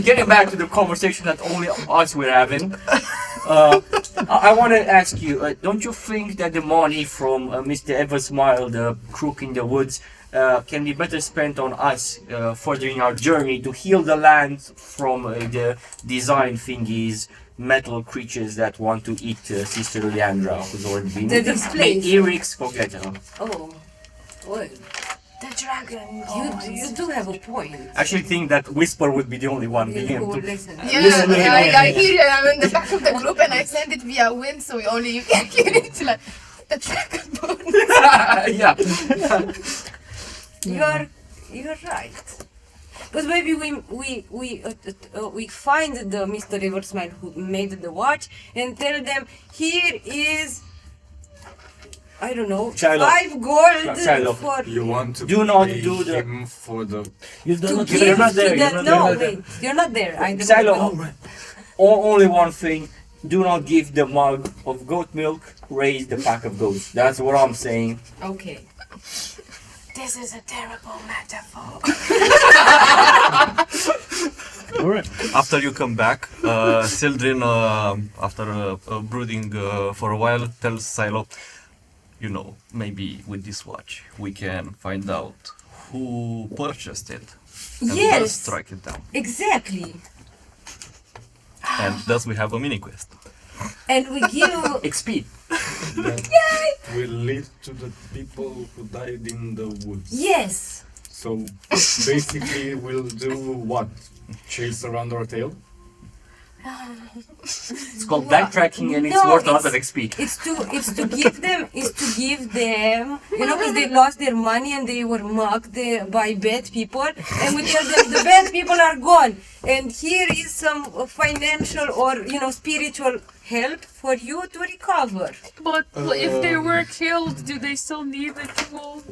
getting back to the conversation that only us were having. I want to ask you, don't you think that the money from Mr. Eversmile, the crook in the woods, can be better spent on us furthering our journey to heal the land from the design thingies, metal creatures that want to eat Sister Leandra, who's already been The displays. Eric's, forget her. Oh, well, The dragon. you do have a point. I actually think that Whisper would be the only one being able Who to. listen. Yeah, I hear you. I'm in the back of the group and I send it via wind, so only you can hear it. Like the dragon bone. Yeah. You're right. But maybe we find the Mr. Eversmile who made the watch and tell them here is, I don't know, Shiloh. 5 gold Shiloh. for. You want to Do not pay do the- him for the You do To not give You're not there, to you're the, not no, there. wait, you're not there. I don't Silo, know. only one thing. Do not give the mug of goat milk, raise the pack of goats. That's what I'm saying. Okay. This is a terrible metaphor. Alright. After you come back, Sildrin, after brooding for a while, tells Silo, you know, maybe with this watch we can find out who purchased it and thus Yes, strike it down. exactly. And thus we have a mini quest. And we give. XP. that will lead to the people who died in the woods. Yes. So basically, we'll do what? Chase around our tail? It's called backtracking and it's No, worth a lot it's- of XP. It's to give them, you know, because they lost their money and they were mocked by bad people, and we tell them the bad people are gone, and here is some financial or, you know, spiritual help for you to recover. But if they were killed, do they still need the jewel?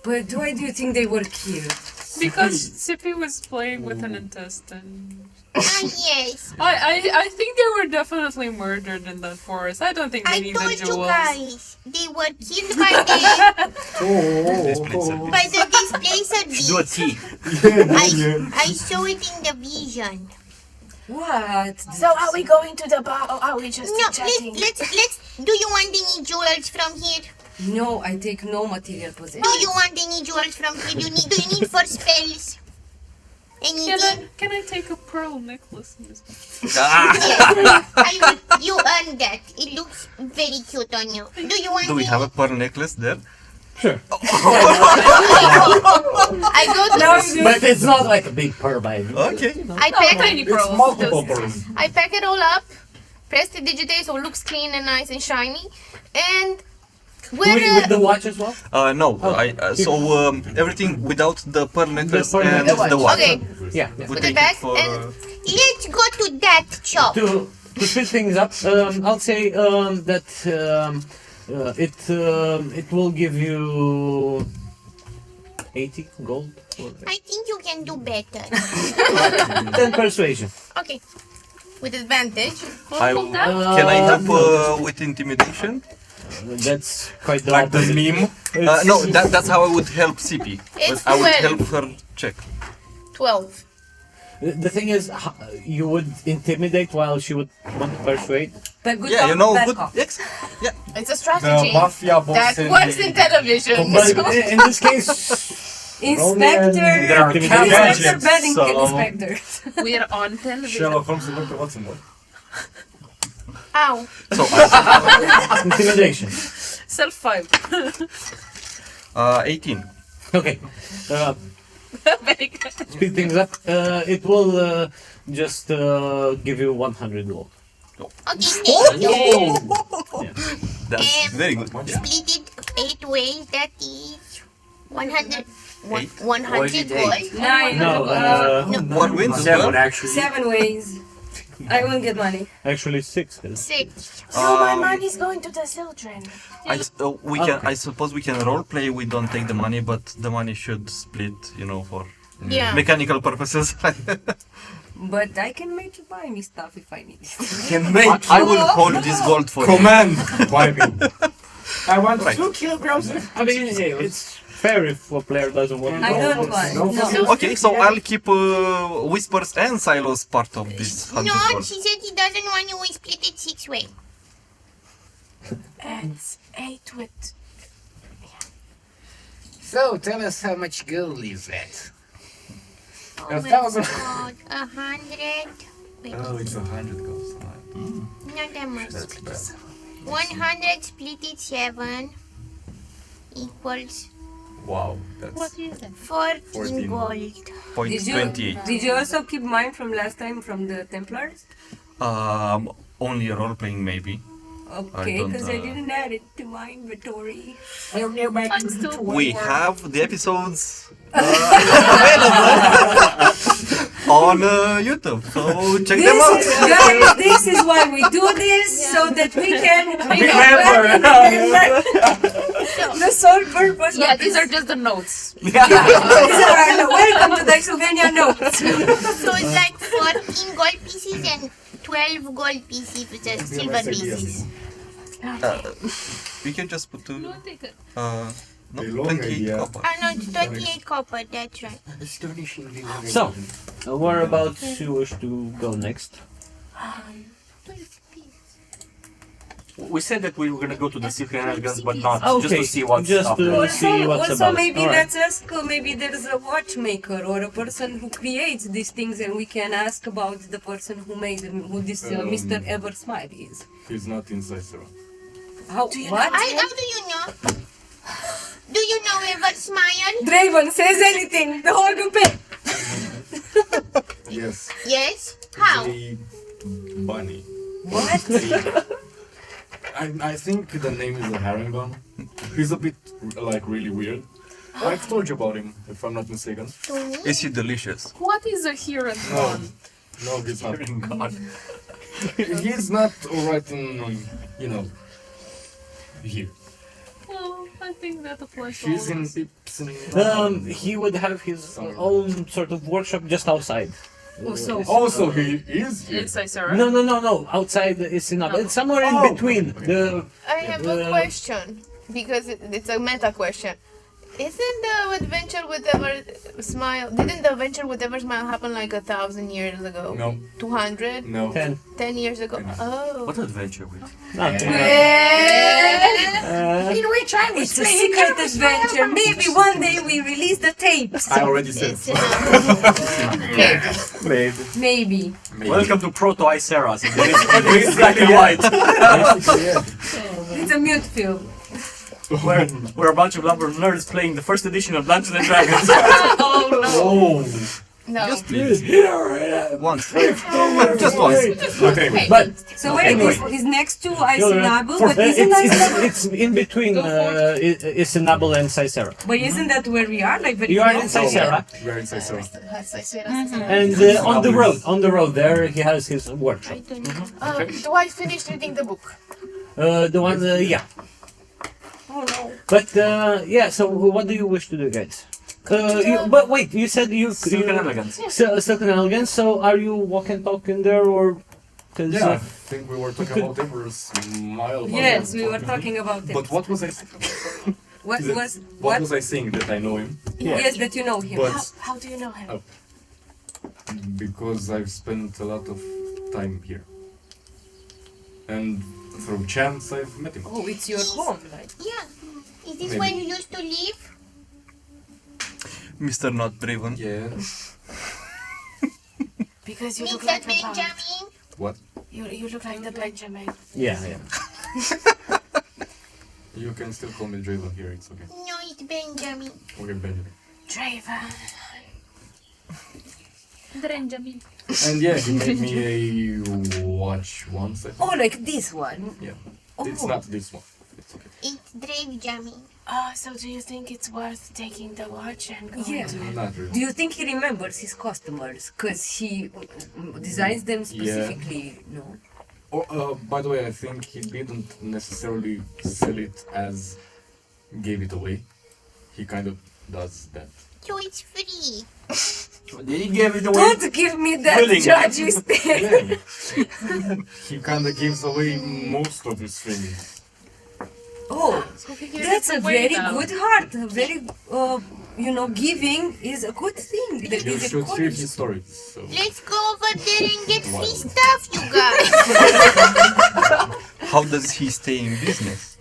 But why do you think they were killed? Because Sippy was playing with an intestine. Yes. I think they were definitely murdered in that forest. I don't think they I need the told you jewels. guys, they were killed by the displacer Do a beast. tea. I saw it in the vision. What? So are we going to the bar or are we just No, chatting? let's. Do you want any jewels from here? No, I take no material possession. Do you want any jewels from here? Do you need for spells? Anything? Can I take a pearl necklace? Yes. You earned that. It looks very cute on you. Do you want Do we any? have a pearl necklace there? Sure. I go to. But it's not like a big pearl by any means. Okay. I pack Tiny it. pearls. Multiple pearls. I pack it all up, press the digitate so it looks clean and nice and shiny, and With the watch as well? No. Everything without the pearl necklace pearl and necklace. the watch. Okay, Yeah. We put it take back for. and Let's go to that shop. To speed things up, I'll say that it will give you 80 gold. I think you can do better. 10 persuasion. okay, with advantage. Can I help with intimidation? That's quite the Like the opposite. meme. No, that's how I would help CP. It's I would 12. help her check. 12. The thing is, you would intimidate while she would want to persuade. But good Yeah, you cop, know, bad good. cop. It's a The strategy mafia boss that in works the- in television. But in this case, Inspector. There are Intimidation. Inspector gadgets, Bedding so- Inspector. We are on television. Sherlock Holmes and Dr. Watson. What? Ow. So, intimidation. Self 5. 18. Okay. Very good. Speed things up. It will just give you 100 gold. Okay, thank you. That's very good. Yeah. Split it 8 ways. That is 100. Eight? 100 gold. 9. No, One wins as Seven well. actually. 7 ways. I won't get money. actually 6. 6. So my money's going to the children. I suppose we can role play. We don't take the money, but the money should split. For Yeah. mechanical purposes. But I can make you buy me stuff if I need it. Can make. I will hold this gold for you. Command! Buy me. I want Right. 2 kilograms. I mean, it's fair if a player doesn't want to. I don't want. No. Okay, so I'll keep Whispers and Silos part of this 100 No, gold. she said he doesn't want you. We split it 6 ways. It's 8 with... So, tell us how much gold is that? Oh A my thousand. God, 100. Wait, Oh, it's 100 gold. not that much. 100 split it 7 equals Wow, that's 14 gold. Point Did you, 28. did you also keep mine from last time from the Templars? Only role playing maybe. Okay, don't, because I didn't add it to my inventory. I'm still We have the episodes available on YouTube, so check them out. Guys, this is why we do this, so that we can Remember. the sole purpose Yeah, of these this. are just the notes. These are our welcome to Dicesylvania notes. So it's like 14 gold pieces and 12 gold pieces with the silver pieces. We can just put two. Take it. No, A long 28 idea. copper. Oh no, it's 28 copper, that's right. So, whereabouts you wish to go next? We said that we were gonna go to the Secret Elegance, but not just Okay, to see what's just up to- there. see what's also about. maybe Alright. let's ask, maybe there's a watchmaker or a person who creates these things, and we can ask about the person who made them, who this Mr. Ever Smile is. He's not in Cysera. How? What? How do you know? Do you know Ever Smile? Draven says anything. The whole group. Yes. Yes? How? The bunny. What? I think the name is a Harangon. He's a bit like really weird. I've told you about him, if I'm not mistaken. Is he delicious? What is a here and No, gone? no, he's not. God. He's not alright in, here. Well, I think that applies to He's all of in us. Pips and... He would have his own sort of workshop just outside. Also, he is here. It's Eyceras. No. Outside is enough. It's somewhere in between. I have a question because it's a meta question. Isn't the adventure with Ever Smile? Didn't the adventure with Ever Smile happen like 1,000 years ago? No. 200? No. 10 years ago. Oh. What adventure with? In which I was It's a secret adventure. Maybe one day we release the tapes. I already said. Maybe. Maybe. Welcome to Proto Eyceras. It's black and white. It's a mute film. We're a bunch of lumber nerds playing the first edition of Dungeons and Dragons. No. Just please. Once. Just once. Okay. But So wait, anyway. is next to Eycenabu, but isn't it's in between Isinabul and Cysera. But isn't that where we are? Like very You are in close? Cysera, Very Cysera. and on the road there he has his workshop. Do I finish reading the book? The one, yeah. Oh no. But yeah. So what do you wish to do, guys? But wait, you said Silk and elegance. Silk and elegance. So are you walking, talking there, or? Cause, Yeah, I think we were talking about Ever's Smile. Yes, we were talking about it. But what was I saying? What What was I saying that I know him? Yes, that you know him. But How do you know him? because I've spent a lot of time here. And through chance I've met him. Oh, it's your home, like. Yeah. Is this Maybe. where you used to live? Mr. Not Draven. Yeah. Because you look Mr. like the Bond. Benjamin? What? You look like the Benjamin. yeah. You can still call me Draven here, it's okay. No, it's Benjamin. Okay, Benjamin. Draven. Benjamin. And yeah, he made me a watch once, I think. Oh, like this one. Yeah. Oh. It's not this one. It's okay. It's Benjamin. So do you think it's worth taking the watch and going Yeah. to it? Not really. Do you think he remembers his customers? Because he designs them specifically, no? Oh, by the way, I think he didn't necessarily sell it as gave it away. He kind of does that. So it's free. Did he give it away? Don't give me that Willing. judge's thing. Yeah. He kind of gives away most of his things. Oh, He that's a gives away very now. good heart. A very, giving is a good thing. That You is a should hear quality. his stories. So. Let's go over there and get free stuff, you guys. How does he stay in business?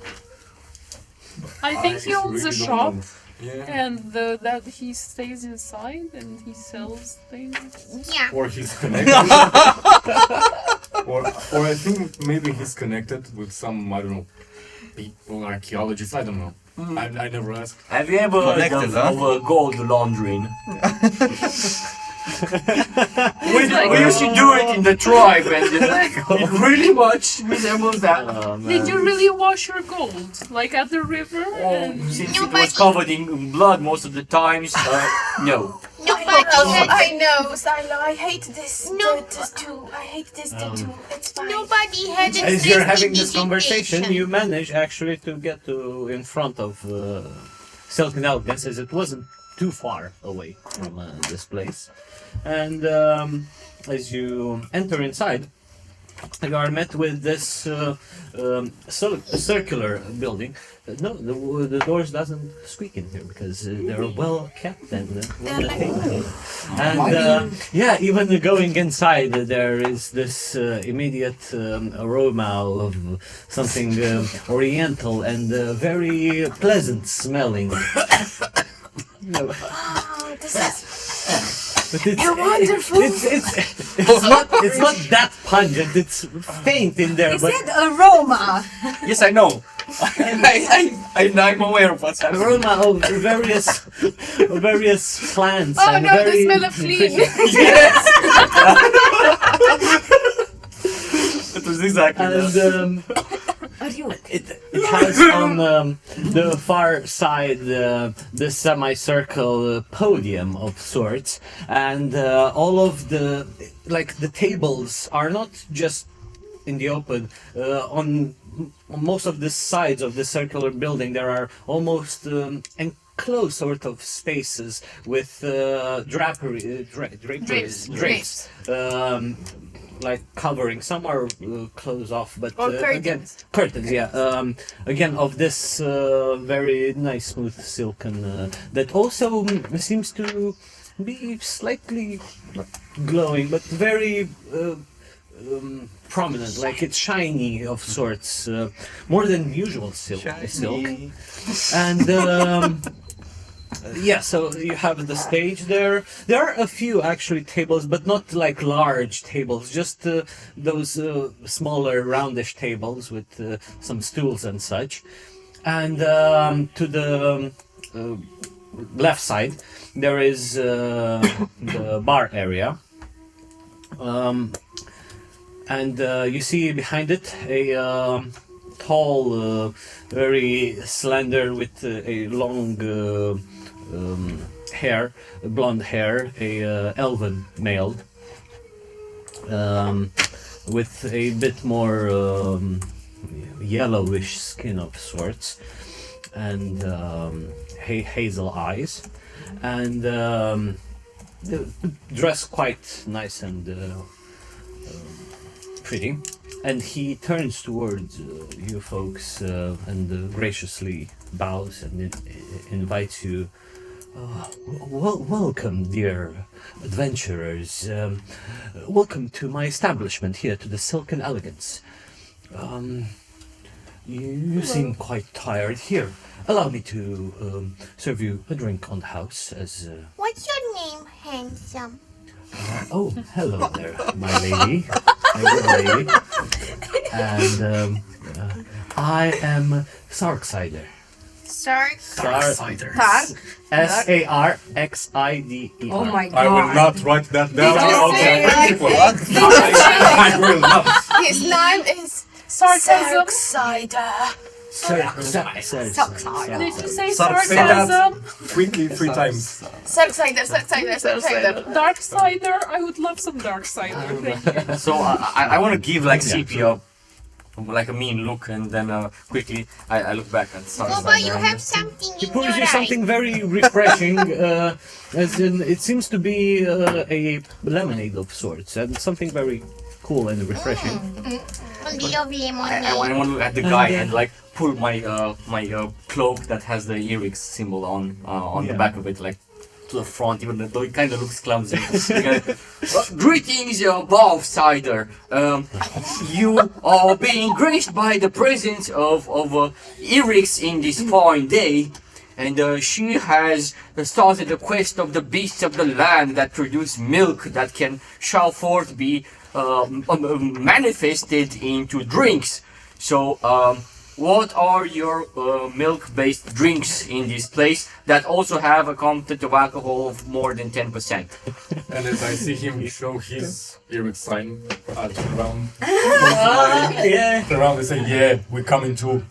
I think he owns a really shop, don't know. Yeah. and that he stays inside and he sells things. Yeah. Or he's connected. or I think maybe he's connected with some, I don't know, people, archaeologists, I don't know. I never asked. Have you ever heard Connected, of gold laundering? we used to do it in the tribe, and it really much resembles that. Did you really wash your gold, like at the river? And Since it was covered in blood most of the times, no. Nobody had I know, Silo. I hate this No. tattoo. I hate this tattoo. It's fine. Nobody had a As you're having this prestidigitation. conversation, you manage actually to get in front of Silk and Elegance, as it wasn't too far away from this place. And as you enter inside, you are met with this circular building. No, the doors doesn't squeak in here because they're well kept and well maintained. And yeah, even going inside, there is this immediate aroma of something oriental and very pleasant smelling. No. Oh, this is But it's, You're wonderful. it's not that pungent. It's faint in there, He but said aroma. Yes, I know. I'm aware of what's happening. aroma of various plants. Oh and no, the very smell of clean. Yes! It was exactly that. And Are you? it has on the far side the semicircle podium of sorts, and all of the tables are not just in the open. On most of the sides of the circular building, there are almost close sort of spaces with drapes, like covering. Some are closed off, but again, curtains. Yeah. Again, of this very nice smooth silken that also seems to be slightly not glowing, but very prominent. Like it's shiny of sorts, more than usual silk. And. Yeah, so you have the stage there. There are a few actually tables, but not like large tables, just those smaller roundish tables with some stools and such. And to the left side, there is the bar area. And you see behind it a tall, very slender with a long hair, blonde hair, a elven male, with a bit more yellowish skin of sorts, and hazel eyes, and dressed quite nice and pretty. And he turns towards you folks and graciously bows and invites you. Welcome, dear adventurers. Welcome to my establishment here, to the Silken Elegance. You seem quite tired. Here, allow me to serve you a drink on the house as... What's your name, handsome? Oh, hello there, my lady. My good lady. And I am Sarksider. Sarksider. Sarxider. Oh my god. I will not write that down. I will not. His name is Sarksider. Did you say Say that sarcasm? quickly 3 times. Sarksider. Dark cider? I would love some dark cider. Thank you. So I want to give like CP like a mean look, and then quickly I look back and start. Boba, you have something He in pours your you eye. something very refreshing, as in it seems to be a lemonade of sorts, and something very cool and refreshing. Love lemonade. I want to look at the guy and like pull my cloak that has the Eyceras symbol on the back of it, like to the front, even though it kind of looks clumsy. Greetings, above cider. You are being graced by the presence of Eyceras in this fine day, and she has started the quest of the beasts of the land that produce milk that can shall forth be manifested into drinks. So, what are your milk-based drinks in this place that also have a content of alcohol of more than 10%? And as I see him show his Eyceras sign, I turn around. Turn around and say, yeah, we're coming too.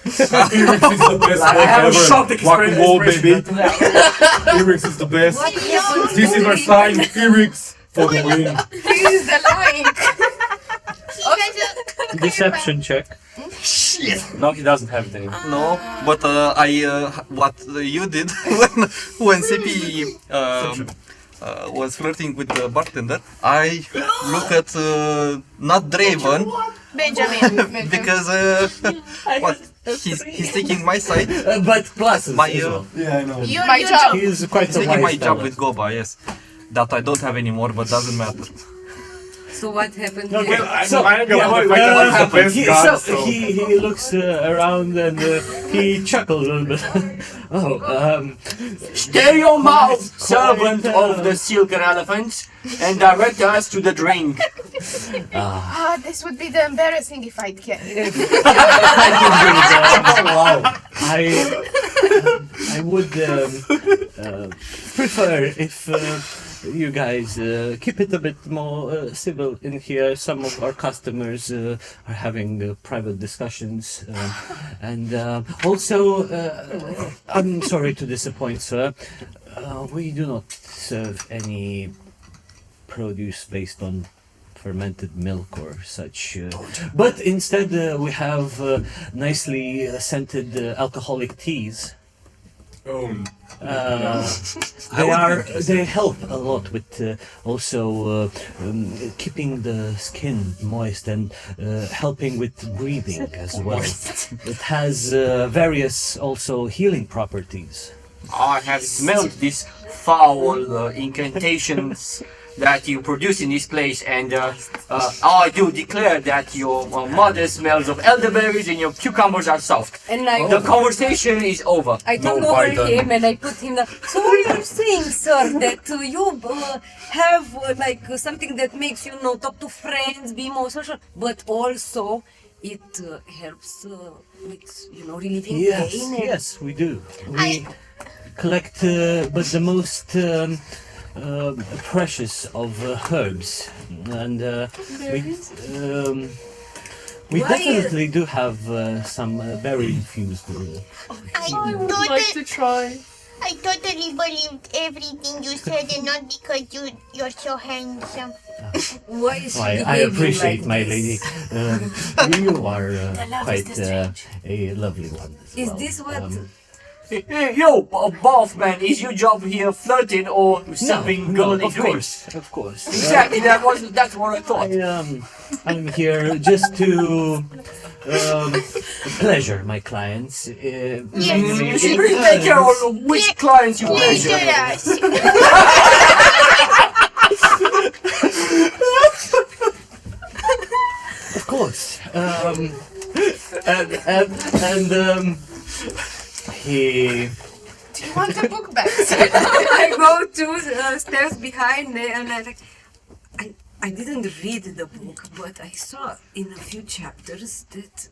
Eyceras is the best I have a shocked Rock and roll, baby. Eyceras is the best. This is our sign, Eyceras for the win. He's the lying. Deception check. No, he doesn't have it anymore. No, but what you did when CP was flirting with the bartender, I look at not Draven Benjamin. because what he's taking my side. But pluses My as well. Yeah, I know. My job. He is quite He's a taking my wise job fella. with Goba, yes. That I don't have anymore, but doesn't matter. So what happened Okay, here? So, I'm gonna yeah, fight well, about the best he, god, so so- he looks around and he chuckles a little bit. Stay your mouth, servant of the silken elephants, and direct us to the drink. This would be the embarrassing if I'd get. I would prefer if you guys keep it a bit more civil in here. Some of our customers are having private discussions, and also I'm sorry to disappoint, sir. We do not serve any produce based on fermented milk or such, but instead we have nicely scented alcoholic teas own. They help a lot with also keeping the skin moist and helping with breathing as well. It has various also healing properties. I have smelled these foul incantations that you produce in this place, and I do declare that your mother smells of elderberries and your cucumbers are soft. And The conversation is over. I took over him and I put him down. So what are you saying, sir? That you have like something that makes you know talk to friends, be more social, but also it helps with relieving pain. Yes, we do. We collect but the most precious of herbs, and we definitely do have some berry infused. I would like to try. I totally believed everything you said, and not because you're so handsome. Why is she I behaving appreciate, like my this? lady. You are quite a lovely one. As Is well. this what? Hey, yo, boss man, is your job here flirting or serving girly of drinks? course, of course. Exactly, that's what I thought. I'm here just to pleasure my clients. You should really take care of which clients you pleasure. Of course. And he. Do you want a book back? I go two steps behind and I didn't read the book, but I saw in a few chapters that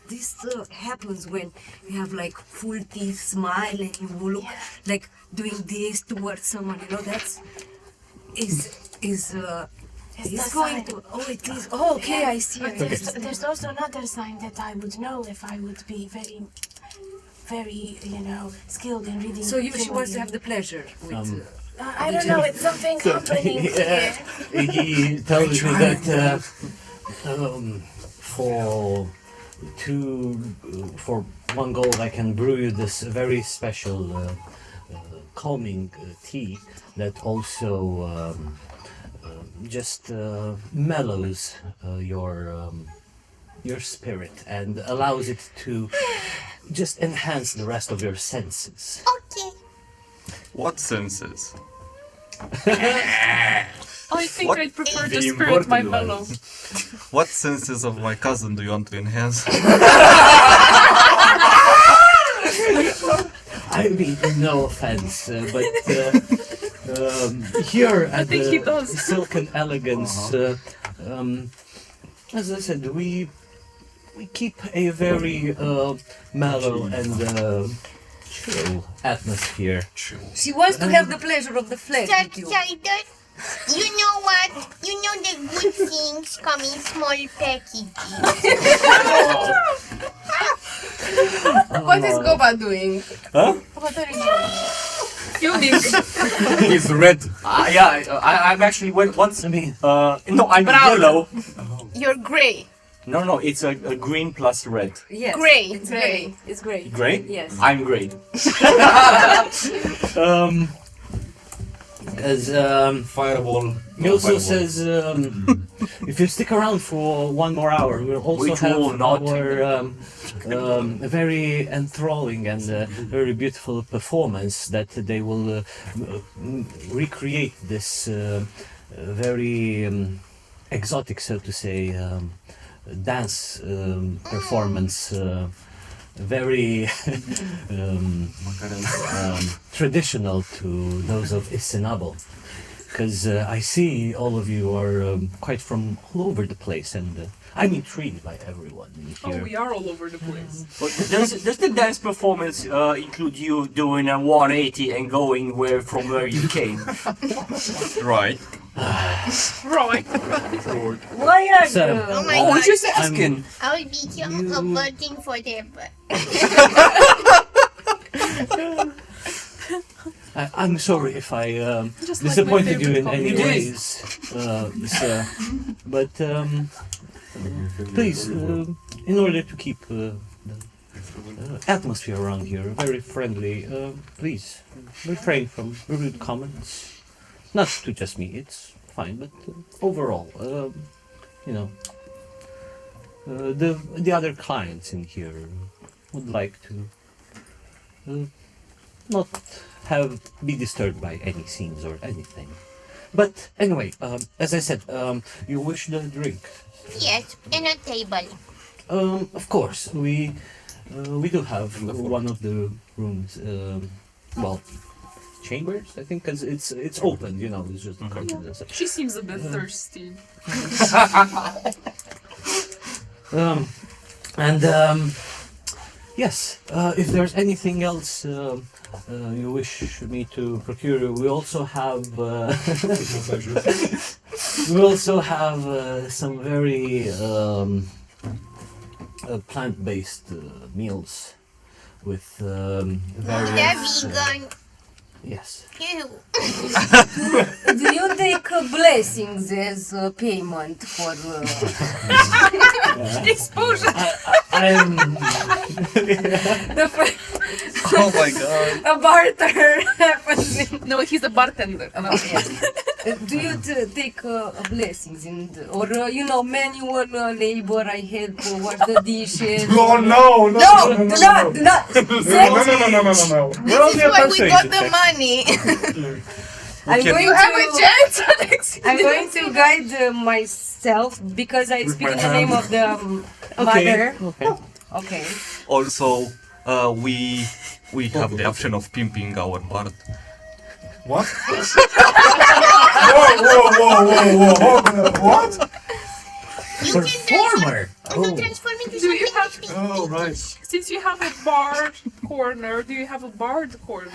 this happens when you have like full teeth, smile, and you look like doing this towards someone. That's is going to. Oh, it is. Oh, okay, I see. But there's also another sign that I would know if I would be very, skilled in reading. So she wants to have the pleasure with. I don't know, it's something happening here. He tells me that for one gold I can brew you this very special calming tea that also just mellows your spirit and allows it to just enhance the rest of your senses. Okay. What senses? I think I'd prefer the spirit my mellow. What senses of my cousin do you want to enhance? I mean, no offense, but here at the Silken Elegance, as I said, we keep a very mellow and chill atmosphere. She wants to have the pleasure of the flesh with you. You know what? You know the good things come in small packages. What is Goba doing? Huh? What are you doing? He's red. I'm actually once. I mean, no, I'm yellow. You're grey. No, it's a green plus red. Yes. Grey. It's grey. It's grey. Grey? Yes. I'm grey. As Fireball. he also says, if you stick around for one more hour, we'll also Which will have not. our very enthralling and very beautiful performance that they will recreate this very exotic, so to say, dance performance. Very traditional to those of Istanbul, because I see all of you are quite from all over the place, and I'm intrigued by everyone here. Oh, we are all over the place. But does the dance performance include you doing a 180 and going from where you came? Right. Right. Why are So- you? Oh my Oh, god. just asking. I'll become a virgin forever. I'm sorry if I Just like disappointed my you in favorite any coffee. ways, sir. But please, in order to keep the atmosphere around here. Very friendly. Please refrain from rude comments. Not to just me, it's fine, but overall, you know, the other clients in here would like to not be disturbed by any scenes or anything. But anyway, as I said, you wish the drink? Yes, and a table. Of course, we do have one of the rooms. Well, chambers, I think, because it's open. You know, it's just a curtain. She seems a bit thirsty. Yes, if there's anything else you wish me to procure, we also have some very plant-based meals with various. They're vegan. Yes. Ew. Do you take blessings as payment for Exposure. I'm. the Oh my god. a barter happening? No, he's a bartender. Do you take blessings or manual labor? I help wash the dishes. Oh no! No, do not. No! Sex. No! This is why we got the money. I'm Okay. going You have a to. chance, Alex. I'm going to guide myself because I speak in the name of the mother. Okay. Okay. Also, we have the option of pimping our bard. What? Whoa! What? You can Performer. transform into Do you something. have? Oh, right. Since you have a bard corner, do you have a bard corner?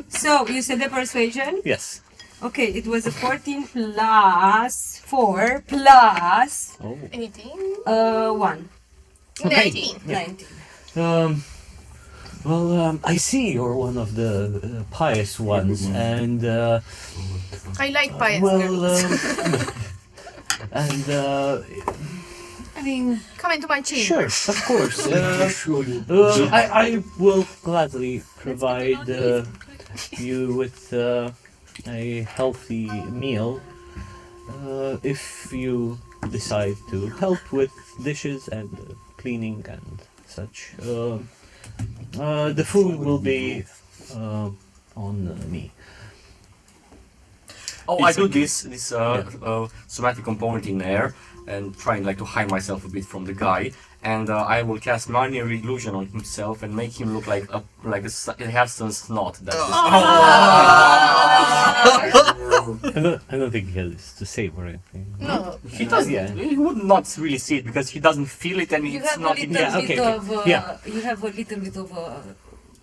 So you said the persuasion. Yes. Okay, it was a 14 plus 4 plus Oh. 1. Okay. 19. Well, I see you're one of the pious ones, and I like pious well, girls. and I mean, come into my chamber. sure, of course. I will gladly provide you with a healthy meal if you decide to help with dishes and cleaning and such. The food will be on me. Oh, I do this somatic component in air and trying like to hide myself a bit from the guy, and I will cast minor illusion on himself and make him look like a Herston snot. That I don't think he has to save or anything. No. he doesn't. Yeah. He would not really see it because he doesn't feel it, and You it's have a not little in there. bit okay. of. Yeah. You have a little bit of.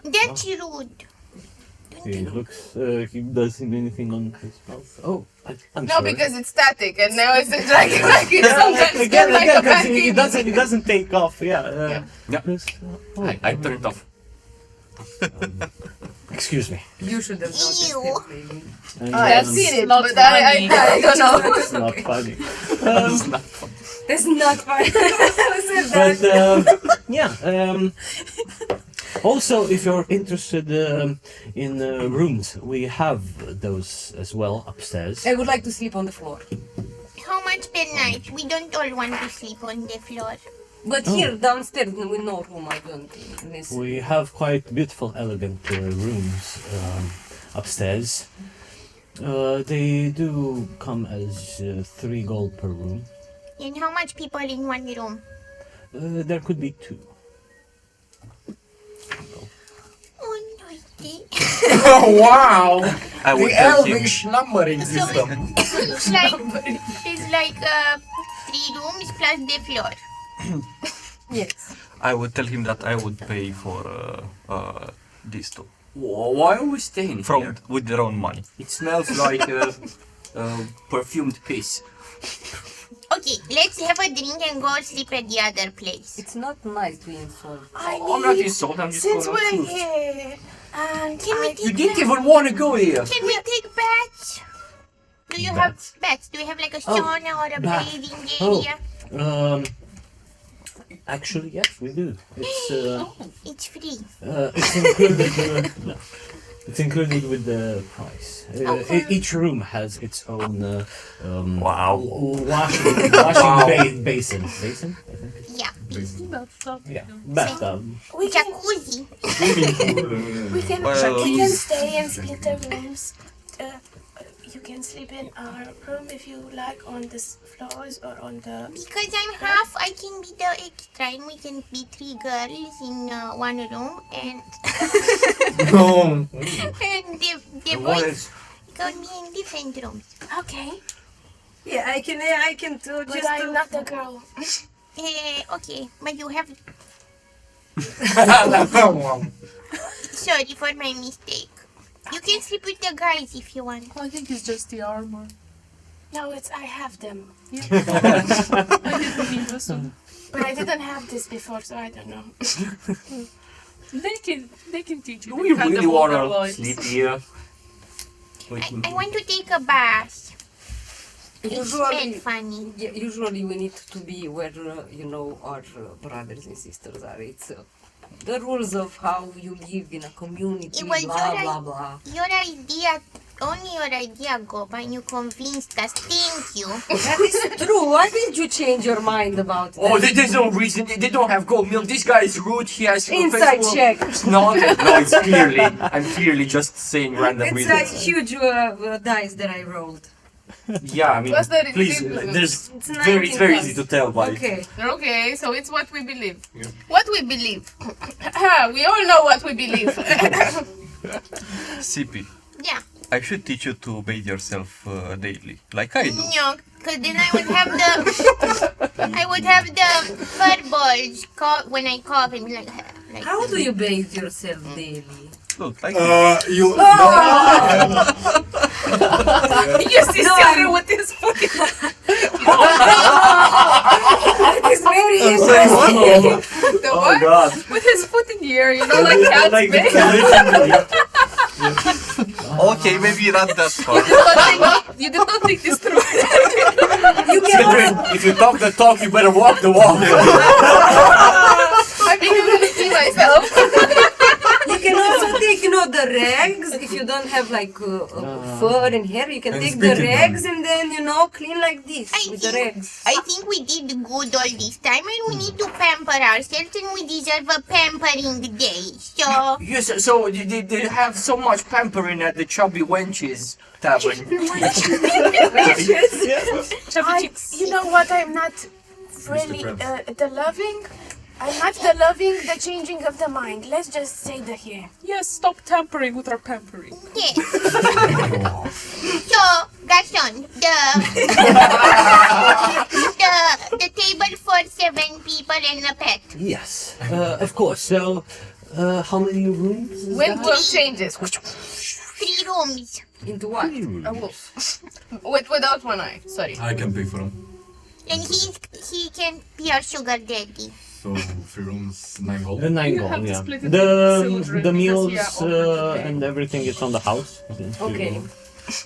That's rude. He looks. He doesn't anything on his mouth. Oh, I'm No, sorry. because it's static, and now it's like it sometimes again, get like a because he vacuum. doesn't take off. Yeah. Yeah. Oh, I turn it off. excuse me. You should have noticed Ew. it, maybe. And, I've um, seen it, not but I don't know. It's not funny. It's not fun. That's not fun. Who said that? But yeah. Also, if you're interested in rooms, we have those as well upstairs. I would like to sleep on the floor. How much per night? We don't all want to sleep on the floor. But here downstairs, with no room, I don't think. This. We have quite beautiful, elegant rooms upstairs. They do come as 3 gold per room. And how much people in one room? There could be 2. Oh, noisy. Oh, wow! I would The tell him. Elvish numbering So system. it's like 3 rooms plus the floor. Yes. I would tell him that I would pay for these two Why are we staying here? with their own money. It smells like perfumed piss. Okay, let's have a drink and go sleep at the other place. It's not nice to insult. I'm not insulted, I'm just Since gonna we're choose. here, and Can we You take didn't even want to go here. Can we take baths? Do you have baths? Do you have like a sauna or a bath. bathing Oh. area? Actually, yes, we do. It's free. It's included. No. It's included with the price. Each room has its own washing basin. Basin? I think. Yeah. Yeah. Bathtub. Jacuzzi. We can stay and split the rooms. You can sleep in our room if you like, on the floors or on the... Because I'm half, I can be the extra and we can be 3 girls in one room and... No. and the boys can be in different rooms. Okay. Yeah, I can do But just... I'm not the girl. Okay, but you have... Sorry for my mistake. You can sleep with the guys if you want. I think it's just the armor. No, I have them. I did for me also. But I didn't have this before, so I don't know. They can teach you. Do we really want to sleep here? I want to take a bath. It smell funny. Usually we need to be where, our brothers and sisters are. It's the rules of how you live in a community, It was blah, blah. Your idea, only your idea, Gopa, and you convinced us. Thank you. That is true. Why did you change your mind about that? Oh, there's no reason. They don't have gold milk. This guy is rude. He has Inside check. No, it's clearly. I'm clearly just saying random It's reasons. a huge dice that I rolled. Yeah, I mean, What's the please. ridiculous? There's It's it's very easy to tell by. Okay. So it's what we believe. Yeah. What we believe. We all know what we believe. CP, Yeah. I should teach you to bathe yourself daily, like I do. No, because then I would have the fur balls when I cough and like How do you bathe yourself daily? Look, like You. You see Ciurea with his fucking... That is very interesting. The what? God. With his foot in the air, like cats make. Okay, maybe not that far. You did not think this through. If you talk the talk, you better walk the walk. I think I'm gonna see myself. You can also take, the rags. If you don't have fur and hair, you can take the rags and then, clean like this with the rags. I think we did good all this time and we need to pamper ourselves and we deserve a pampering day. So... Yes, so they have so much pampering at the Chubby Wenches tavern. You know what? I'm not really the loving. I'm not the loving, the changing of the mind. Let's just say that here. Yes, stop tampering with our pampering. Yes. So, Gaston, the table for 7 people and a pet. Yes, of course. So, how many rooms? When will changes? 3 rooms. Into what? A wolf. Without one eye. Sorry. I can pay for them. And he can be our sugar daddy. So 3 rooms, 9 gold. 9 You have gold, to yeah. split it into children The because, meals yeah, and everything is on the house. Okay.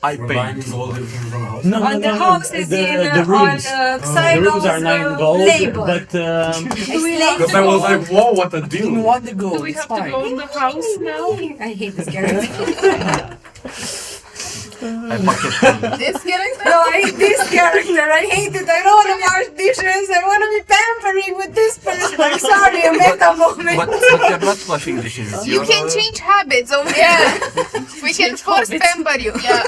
I We're paid. buying gold everything from the house. No, On the house is the on rooms. The rooms are 9 gold, labor. but Because I was like, whoa, what a deal. want the gold. Do we have to go in the house now? I hate this character. I bucket. This character? No, I hate this character. I hate it. I don't want to wash dishes. I want to be pampering with this person. I'm sorry, a meta moment. But you're not washing dishes. You can change habits over Yeah. We can force pamper you. Yeah.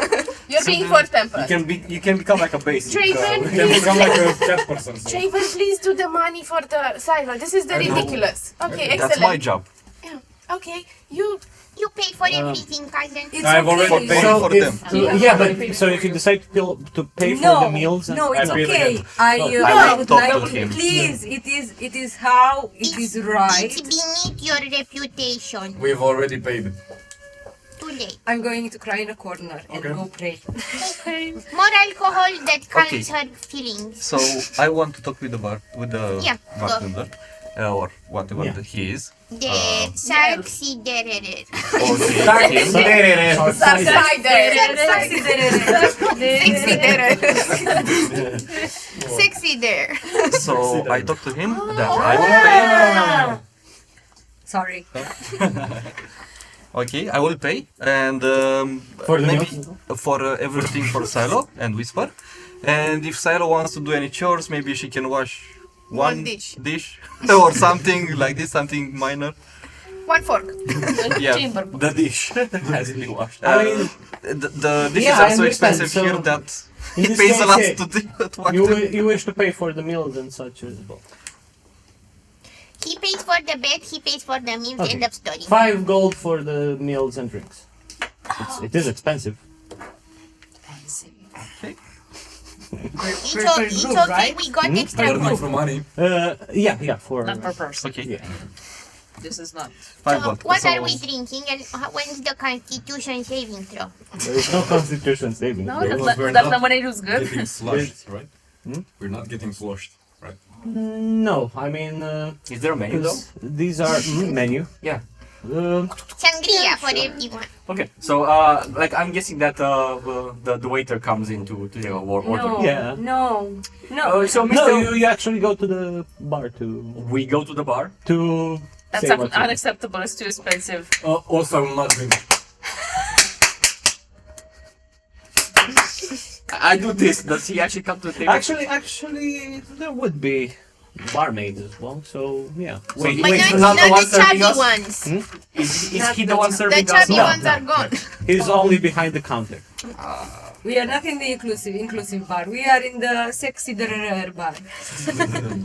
You're being forced pampered. You can become like a basic. Draven, You can become like a cat person. So. Draven, please do the money for the silo. This is the ridiculous. Okay, That's excellent. my job. Okay, You pay for everything, cousin. I've already paid So for if, them. yeah, but so if you decide to pay for the meals, and No, it's I pay okay. them. I would talk like to him. please. It is how it is right. It's beneath your reputation. We've already paid. Too late. I'm going to cry in a corner and Okay. go pray. More alcohol that calms Okay. her feelings. So I want to talk with the Yeah, go. bartender, or whatever he is. The sexy dererer. Sexy there. Sexy there. So I talked to him that I will pay. Sorry. Okay, I will pay, and For the maybe meal? for everything for Silo and Whisper. And if Silo wants to do any chores, maybe she can wash one dish or something like this, something minor. One fork. Yeah. The dish has been washed. I mean, the dishes Yeah, I are so understand, expensive so here that in it this pays a lot case, to do it. You wish to pay for the meals and such as well. He pays for the bed, he pays for the meals, Okay. end of story. 5 gold for the meals and drinks. It is expensive. It's okay, we got extra food. for money. Yeah, for... Not per person. Okay. Yeah. This is not. 5 So, gold. what So- are we drinking and when's the constitution saving throw? There is no constitution saving. No, There that's was- that lemonade was good. Getting sloshed, right? We're not getting sloshed, right? No, I mean... Is there a menu though? 'cause these are menu. Yeah. Sangria for everyone. Okay, so like I'm guessing that the waiter comes in to take a order. No. Yeah. No. So Mr. No, you actually go to the bar to We go to the bar. That's say what you- unacceptable. It's too expensive. Also, I will not drink. I do this. Does he actually come to the table? Actually, there would be barmaids as well. So yeah. Wait, But wait, not the one the serving chubby us? ones. Is he the one The serving us? chubby No, ones no, are gone. He's only behind the counter. We are not in the inclusive bar. We are in the sexy rare bar.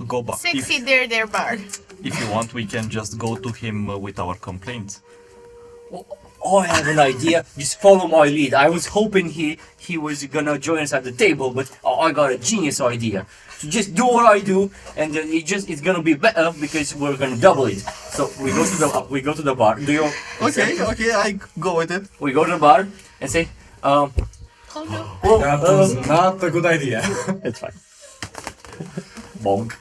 Go back. Sexy their bar. If you want, we can just go to him with our complaints. Oh, I have an idea. Just follow my lead. I was hoping he was gonna join us at the table, but I got a genius idea. So just do what I do, and it's gonna be better because we're gonna double it. So we go to the bar. Do you? Okay, I go with it. We go to the bar and say, Oh no. That was not a good idea. It's fine. bonk.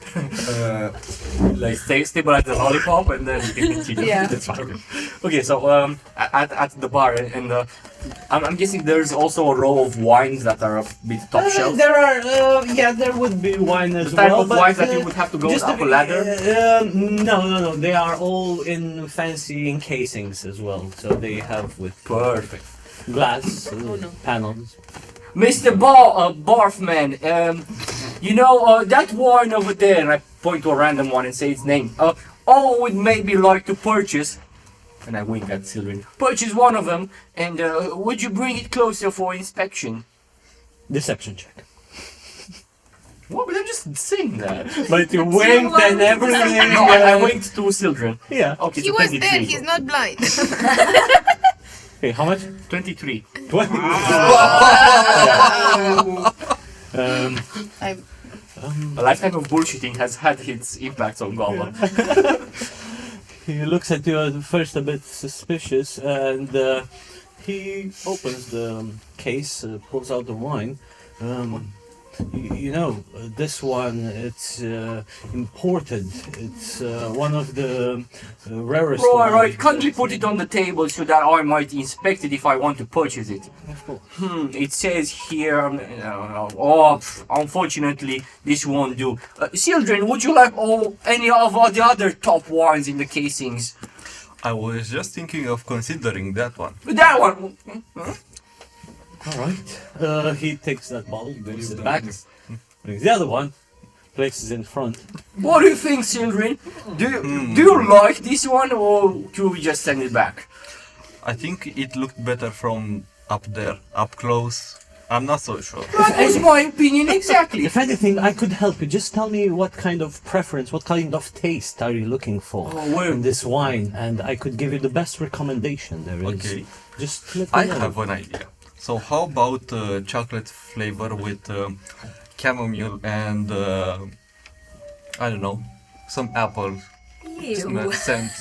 Like stabilize the lollipop and then you can continue. Yeah. It's fine. Okay, so at the bar and I'm guessing there's also a row of wines that are a bit top shelf. There are, there would be wine as The type well. of wines that you would have to go just up a ladder? No. They are all in fancy encasings as well. So they have with Perfect. glass panels. Mr. Barfman, you know, that wine over there, and I point to a random one and say its name. Would maybe like to purchase, and I wink at Sylvain, purchase one of them, and would you bring it closer for inspection? Deception check. What? But I'm just saying that. But you winked and everything. No, I winked to Sylvain. Yeah. Okay, He so was 23. there, he's not blind. Okay, how much? 23. 20. A lifetime of bullshitting has had its impacts on Gala. He looks at you at first a bit suspicious, and he opens the case, pulls out the wine. You know, this one, it's imported. It's one of the rarest Right. wines. Kindly put it on the table so that I might inspect it if I want to purchase it. Of course. It says here, unfortunately, this won't do. Children, would you like any of the other top wines in the casings? I was just thinking of considering that one. That one! Alright. He takes that bottle, brings it back, brings the other one, places in front. What do you think, children? Do you like this one or do we just send it back? I think it looked better from up there, up close. I'm not so sure. That is my opinion, exactly. If anything, I could help you. Just tell me what kind of preference, what kind of taste are you looking for in this wine, and I could give you the best recommendation there is. Okay. Just let me I know. have an idea. So how about chocolate flavor with chamomile and I don't know, some apple smell scent?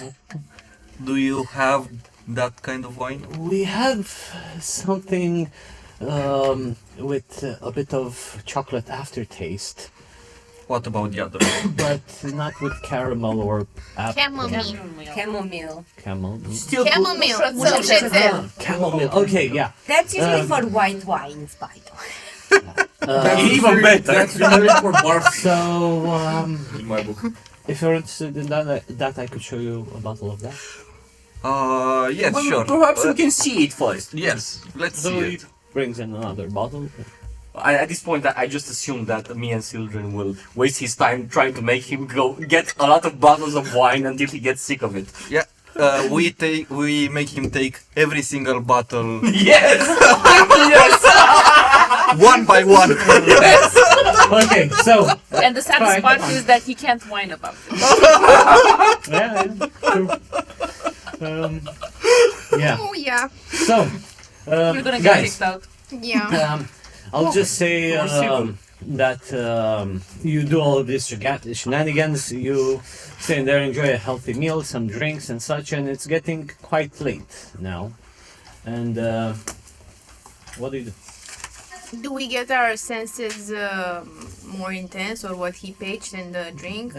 Do you have that kind of wine? We have something with a bit of chocolate aftertaste, What about the other? but not with caramel or apple. Chamomile. Camel. Chamomile. Chamomile. Okay, yeah. That's usually for white wines, by the way. Even better. That's really for barf. So, In my book. if you're interested in that, I could show you a bottle of that. Yes, Well, sure. perhaps we can see it first. Yes, let's So see he it. brings in another bottle. At this point, I just assume that me and Sildren will waste his time trying to make him go get a lot of bottles of wine until he gets sick of it. Yeah. We make him take every single bottle Yes! Yes! one by one. Okay, so And the saddest Fine. part is that he can't whine about it. yeah, true. Yeah. Oh yeah. So, You're gonna get guys, kicked out. Yeah. I'll just say that you do all of these shenanigans. You stay in there, enjoy a healthy meal, some drinks and such, and it's getting quite late now. And what do you do? Do we get our senses more intense, or what he pitched in the drink?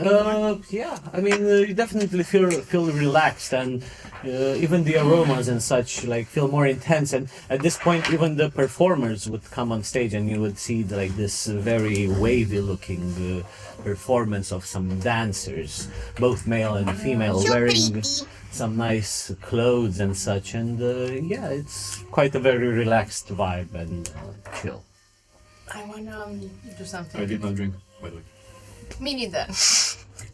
Yeah, I mean, you definitely feel relaxed, and even the aromas and such like feel more intense. And at this point, even the performers would come on stage, and you would see like this very wavy-looking performance of some dancers, both male and female, wearing some nice clothes and such. And yeah, it's quite a very relaxed vibe and chill. I wanna do something. I did not drink, by the way. Me neither.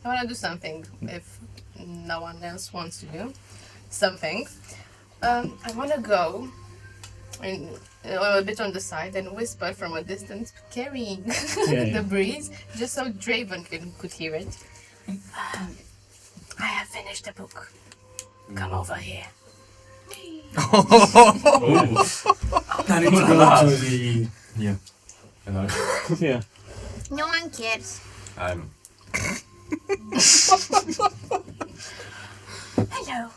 I wanna do something if no one else wants to do something. I wanna go and a bit on the side and whisper from a distance, carrying the breeze, just so Draven could hear it. I have finished the book. Come over here. I need to go to the. Yeah. Yeah. No one cares. I'm. Hello.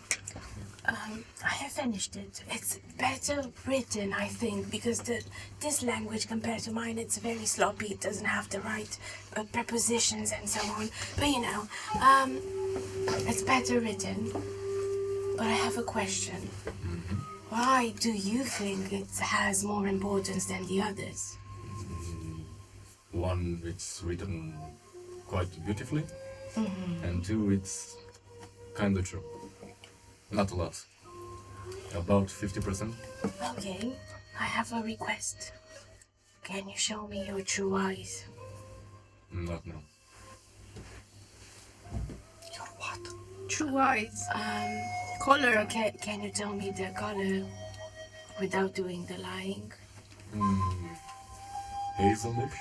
I have finished it. It's better written, I think, because this language compared to mine, it's very sloppy. It doesn't have the right prepositions and so on. But you know, it's better written. But I have a question. Why do you think it has more importance than the others? One, it's written quite beautifully, and two, it's kind of true. Not a lot. About 50%. Okay, I have a request. Can you show me your true eyes? Not now. Your what? True eyes. Color. Can you tell me the color without doing the lying? Hazelish.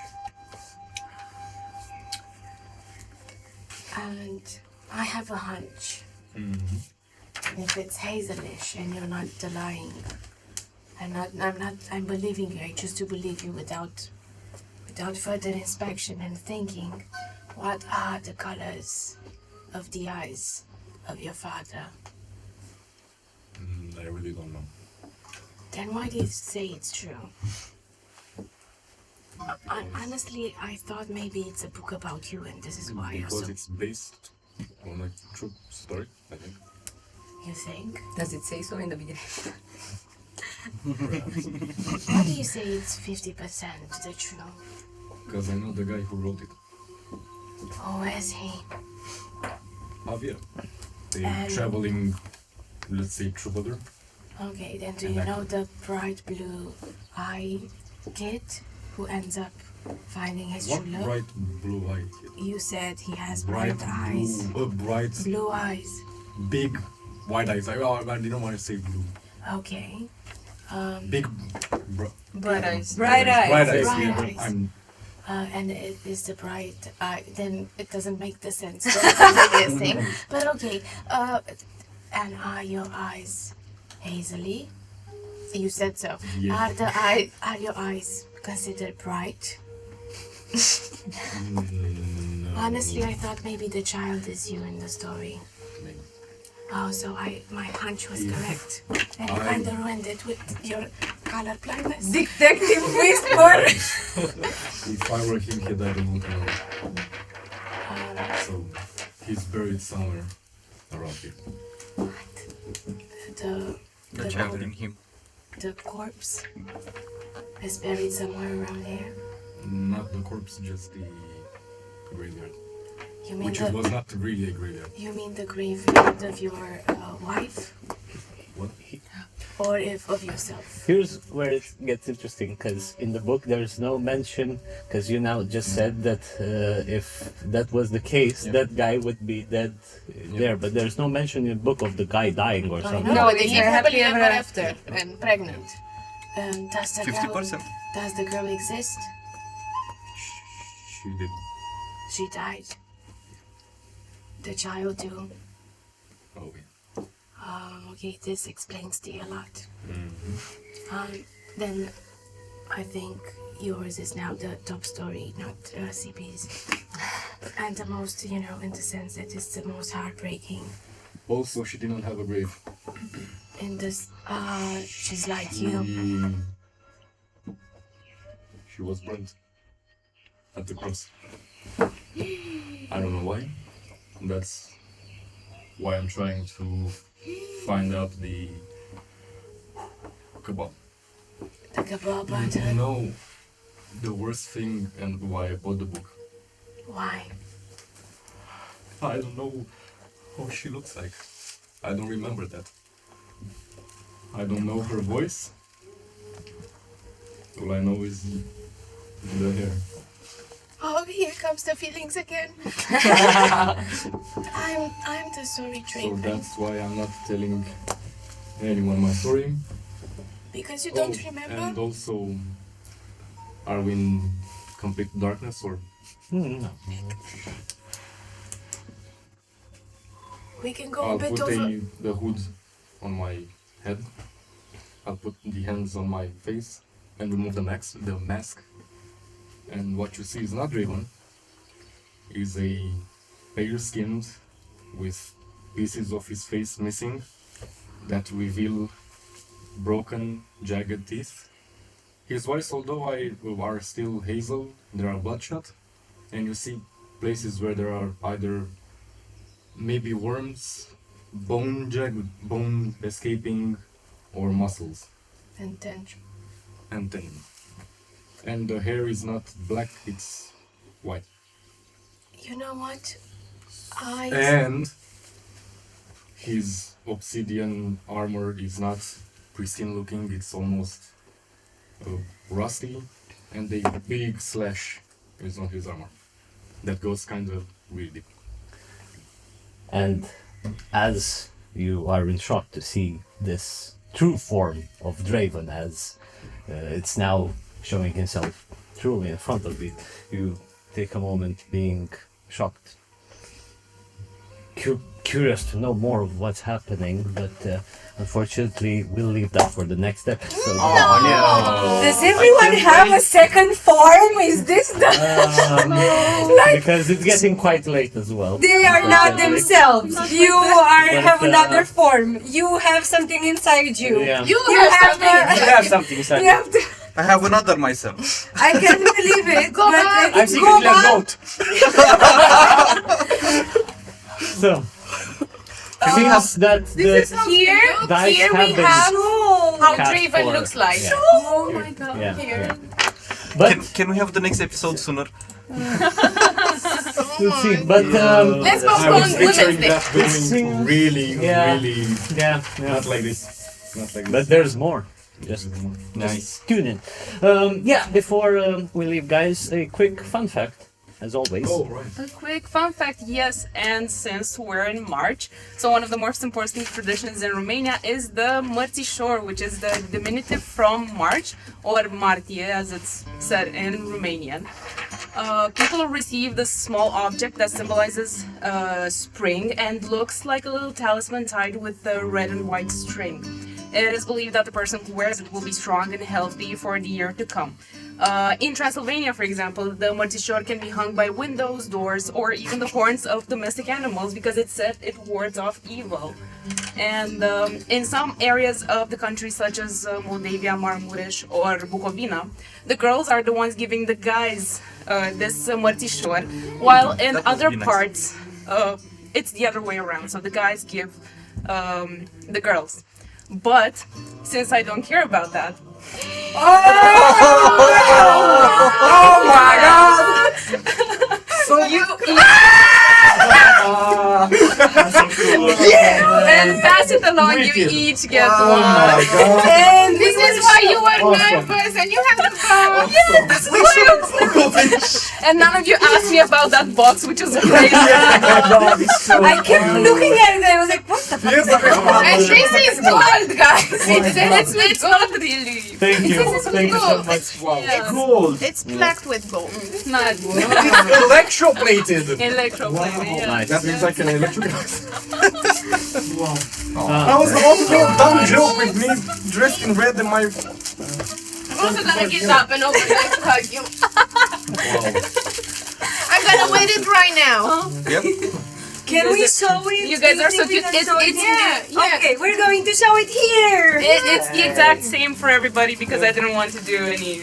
And I have a hunch. If it's hazelish and you're not lying, I'm believing you. I choose to believe you without further inspection and thinking. What are the colors of the eyes of your father? I really don't know. Then why do you say it's true? Honestly, I thought maybe it's a book about you, and this is why you're Because so. it's based on a true story, I think. You think? Does it say so in the beginning? Why do you say it's 50% the truth? Because I know the guy who wrote it. Who is he? Javier. The traveling, let's say, troubadour. Okay, then do you know the bright blue eye kid who ends up finding his What true love? bright blue eye kid? You said he has bright eyes. Bright, Blue eyes. big, wide eyes. I didn't want to say blue. Okay. Big, Bright eyes. Bright eyes. bright eyes. Bright Yeah. eyes. I'm And it is the bright eye. Then it doesn't make the sense. So I'm guessing. But okay. And are your eyes hazily? You said so. Yes. Are your eyes considered bright? Honestly, I thought maybe the child is you in the story. Oh, so my hunch was correct. And you kind of ruined it with your color blindness. Detective Whisper! If I were him, he'd died a long time ago. So he's buried somewhere around here. What? Channeling him. The corpse is buried somewhere around here. Not the corpse, just the graveyard. You mean Which the, was not really a graveyard. you mean the graveyard of your wife? What? Or if of yourself? Here's where it gets interesting, because in the book there's no mention, because you now just said that if that was the case, that guy would be dead there, but there's no mention in the book of the guy dying or something. No, they live happily ever after and pregnant. Does the 50%. girl, does the girl exist? She did. She died. The child too. Oh, yeah. Okay, this explains a lot. Then I think yours is now the top story, not CP's. And the most, in the sense that it's the most heartbreaking. Also, she didn't have a grave. In this, she's like you. She was burnt at the cross. I don't know why. That's why I'm trying to find out the kebab. The kebab You butter. know the worst thing and why I bought the book? Why? I don't know how she looks like. I don't remember that. I don't know her voice. All I know is the hair. Oh, here comes the feelings again. I'm the sorry So Draven. that's why I'm not telling anyone my story. Because you don't And remember? also, are we in complete darkness or? No. We can go a I'll bit put over. the hood on my head. I'll put the hands on my face and remove the mask. And what you see is not Draven. Is a pale-skinned with pieces of his face missing that reveal broken, jagged teeth. His voice, although are still hazel, there are bloodshot, and you see places where there are either maybe worms, bone escaping, or muscles. And then And then, and the hair is not black; it's white. you know what? And his obsidian armor is not pristine looking; it's almost rusty, and a big slash is on his armor that goes kind of really deep. And as you are in shock to see this true form of Draven, as it's now showing himself truly in front of you, you take a moment being shocked, curious to know more of what's happening, but unfortunately we'll leave that for the next episode. Does everyone have a second form? Is this the... Because it's getting quite late as well. They are not themselves. You have another form. You have something inside you. Yeah. You have You have something inside. you have to, I have another myself. I can't believe it. But I I'm think go secretly a back. goat. So, seems that the Here dice we have been have how cast Draven for- looks like. yeah. Oh my god, Yeah, here. yeah. But Can we have the next episode sooner? let's see. But Let's I postpone was picturing Wednesday. that going Seems- really, yeah. really yeah, not like this. Not like But this. there's more. Just Nice. tune in. Yeah, before we leave, guys, a quick fun fact, as always. Oh, right. A quick fun fact, yes, and since we're in March, so one of the most important traditions in Romania is the Mărțișor, which is the diminutive from March, or Martie as it's said in Romanian. People receive this small object that symbolizes spring and looks like a little talisman tied with a red and white string. It is believed that the person who wears it will be strong and healthy for the year to come. In Transylvania, for example, the mărțișor can be hung by windows, doors, or even the horns of domestic animals because it's said it wards off evil. And in some areas of the country, such as Moldavia, Marmureș, or Bucovina, the girls are the ones giving the guys this mărțișor, while in That must other be nice. parts, it's the other way around. So the guys give the girls. But since I don't care about that, Oh my god! So You and pass it along. You each get Oh one. my god! And This is why you were nervous and you have to go. And none of you asked me about that box, which was crazy. I kept looking at it and I was like, what the fuck? Yes, And this is gold, guys. It's not really. Thank you. Thank you so much. Wow. Yeah. Gold. It's plaqued with gold. It's not good. It's electroplated. Electroplating, yeah. Nice. That means I can electrocute. Wow. Uh, That was the most dumb joke with me dressed in red and my. I'm also gonna get up and open it to hug you. I'm gonna wear it right now. Yep. Can we show it? You guys are so Do you cute. think we can show it Yeah. here? Okay, we're going to show it here. It's the exact same for everybody because I didn't want to do any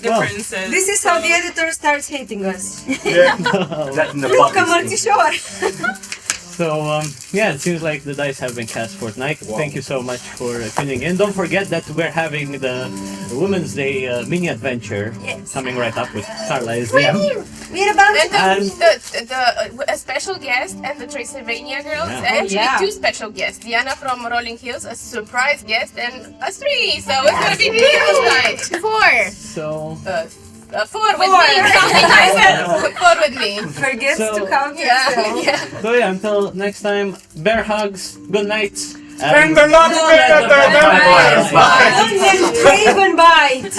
differences. This is how the editor starts hating us. That in the Look, box. amortishor. So, yeah, it seems like the dice have been cast for tonight. Thank you so much for tuning in. Don't forget that we're having the Women's Day mini adventure coming right up with Karla is DM. We're about And a special guest and the Dicesylvania girls. Yeah. Actually, Yeah. 2 special guests. Diana from Rolling Hills, a surprise guest, and us 3. So it's gonna be big tonight. 4. So, 4 with me. Counting myself. 4 with me. forgets So- to count yourself. Yeah. so yeah, until next time, bear hugs, good night. And the last Don't let Draven bite.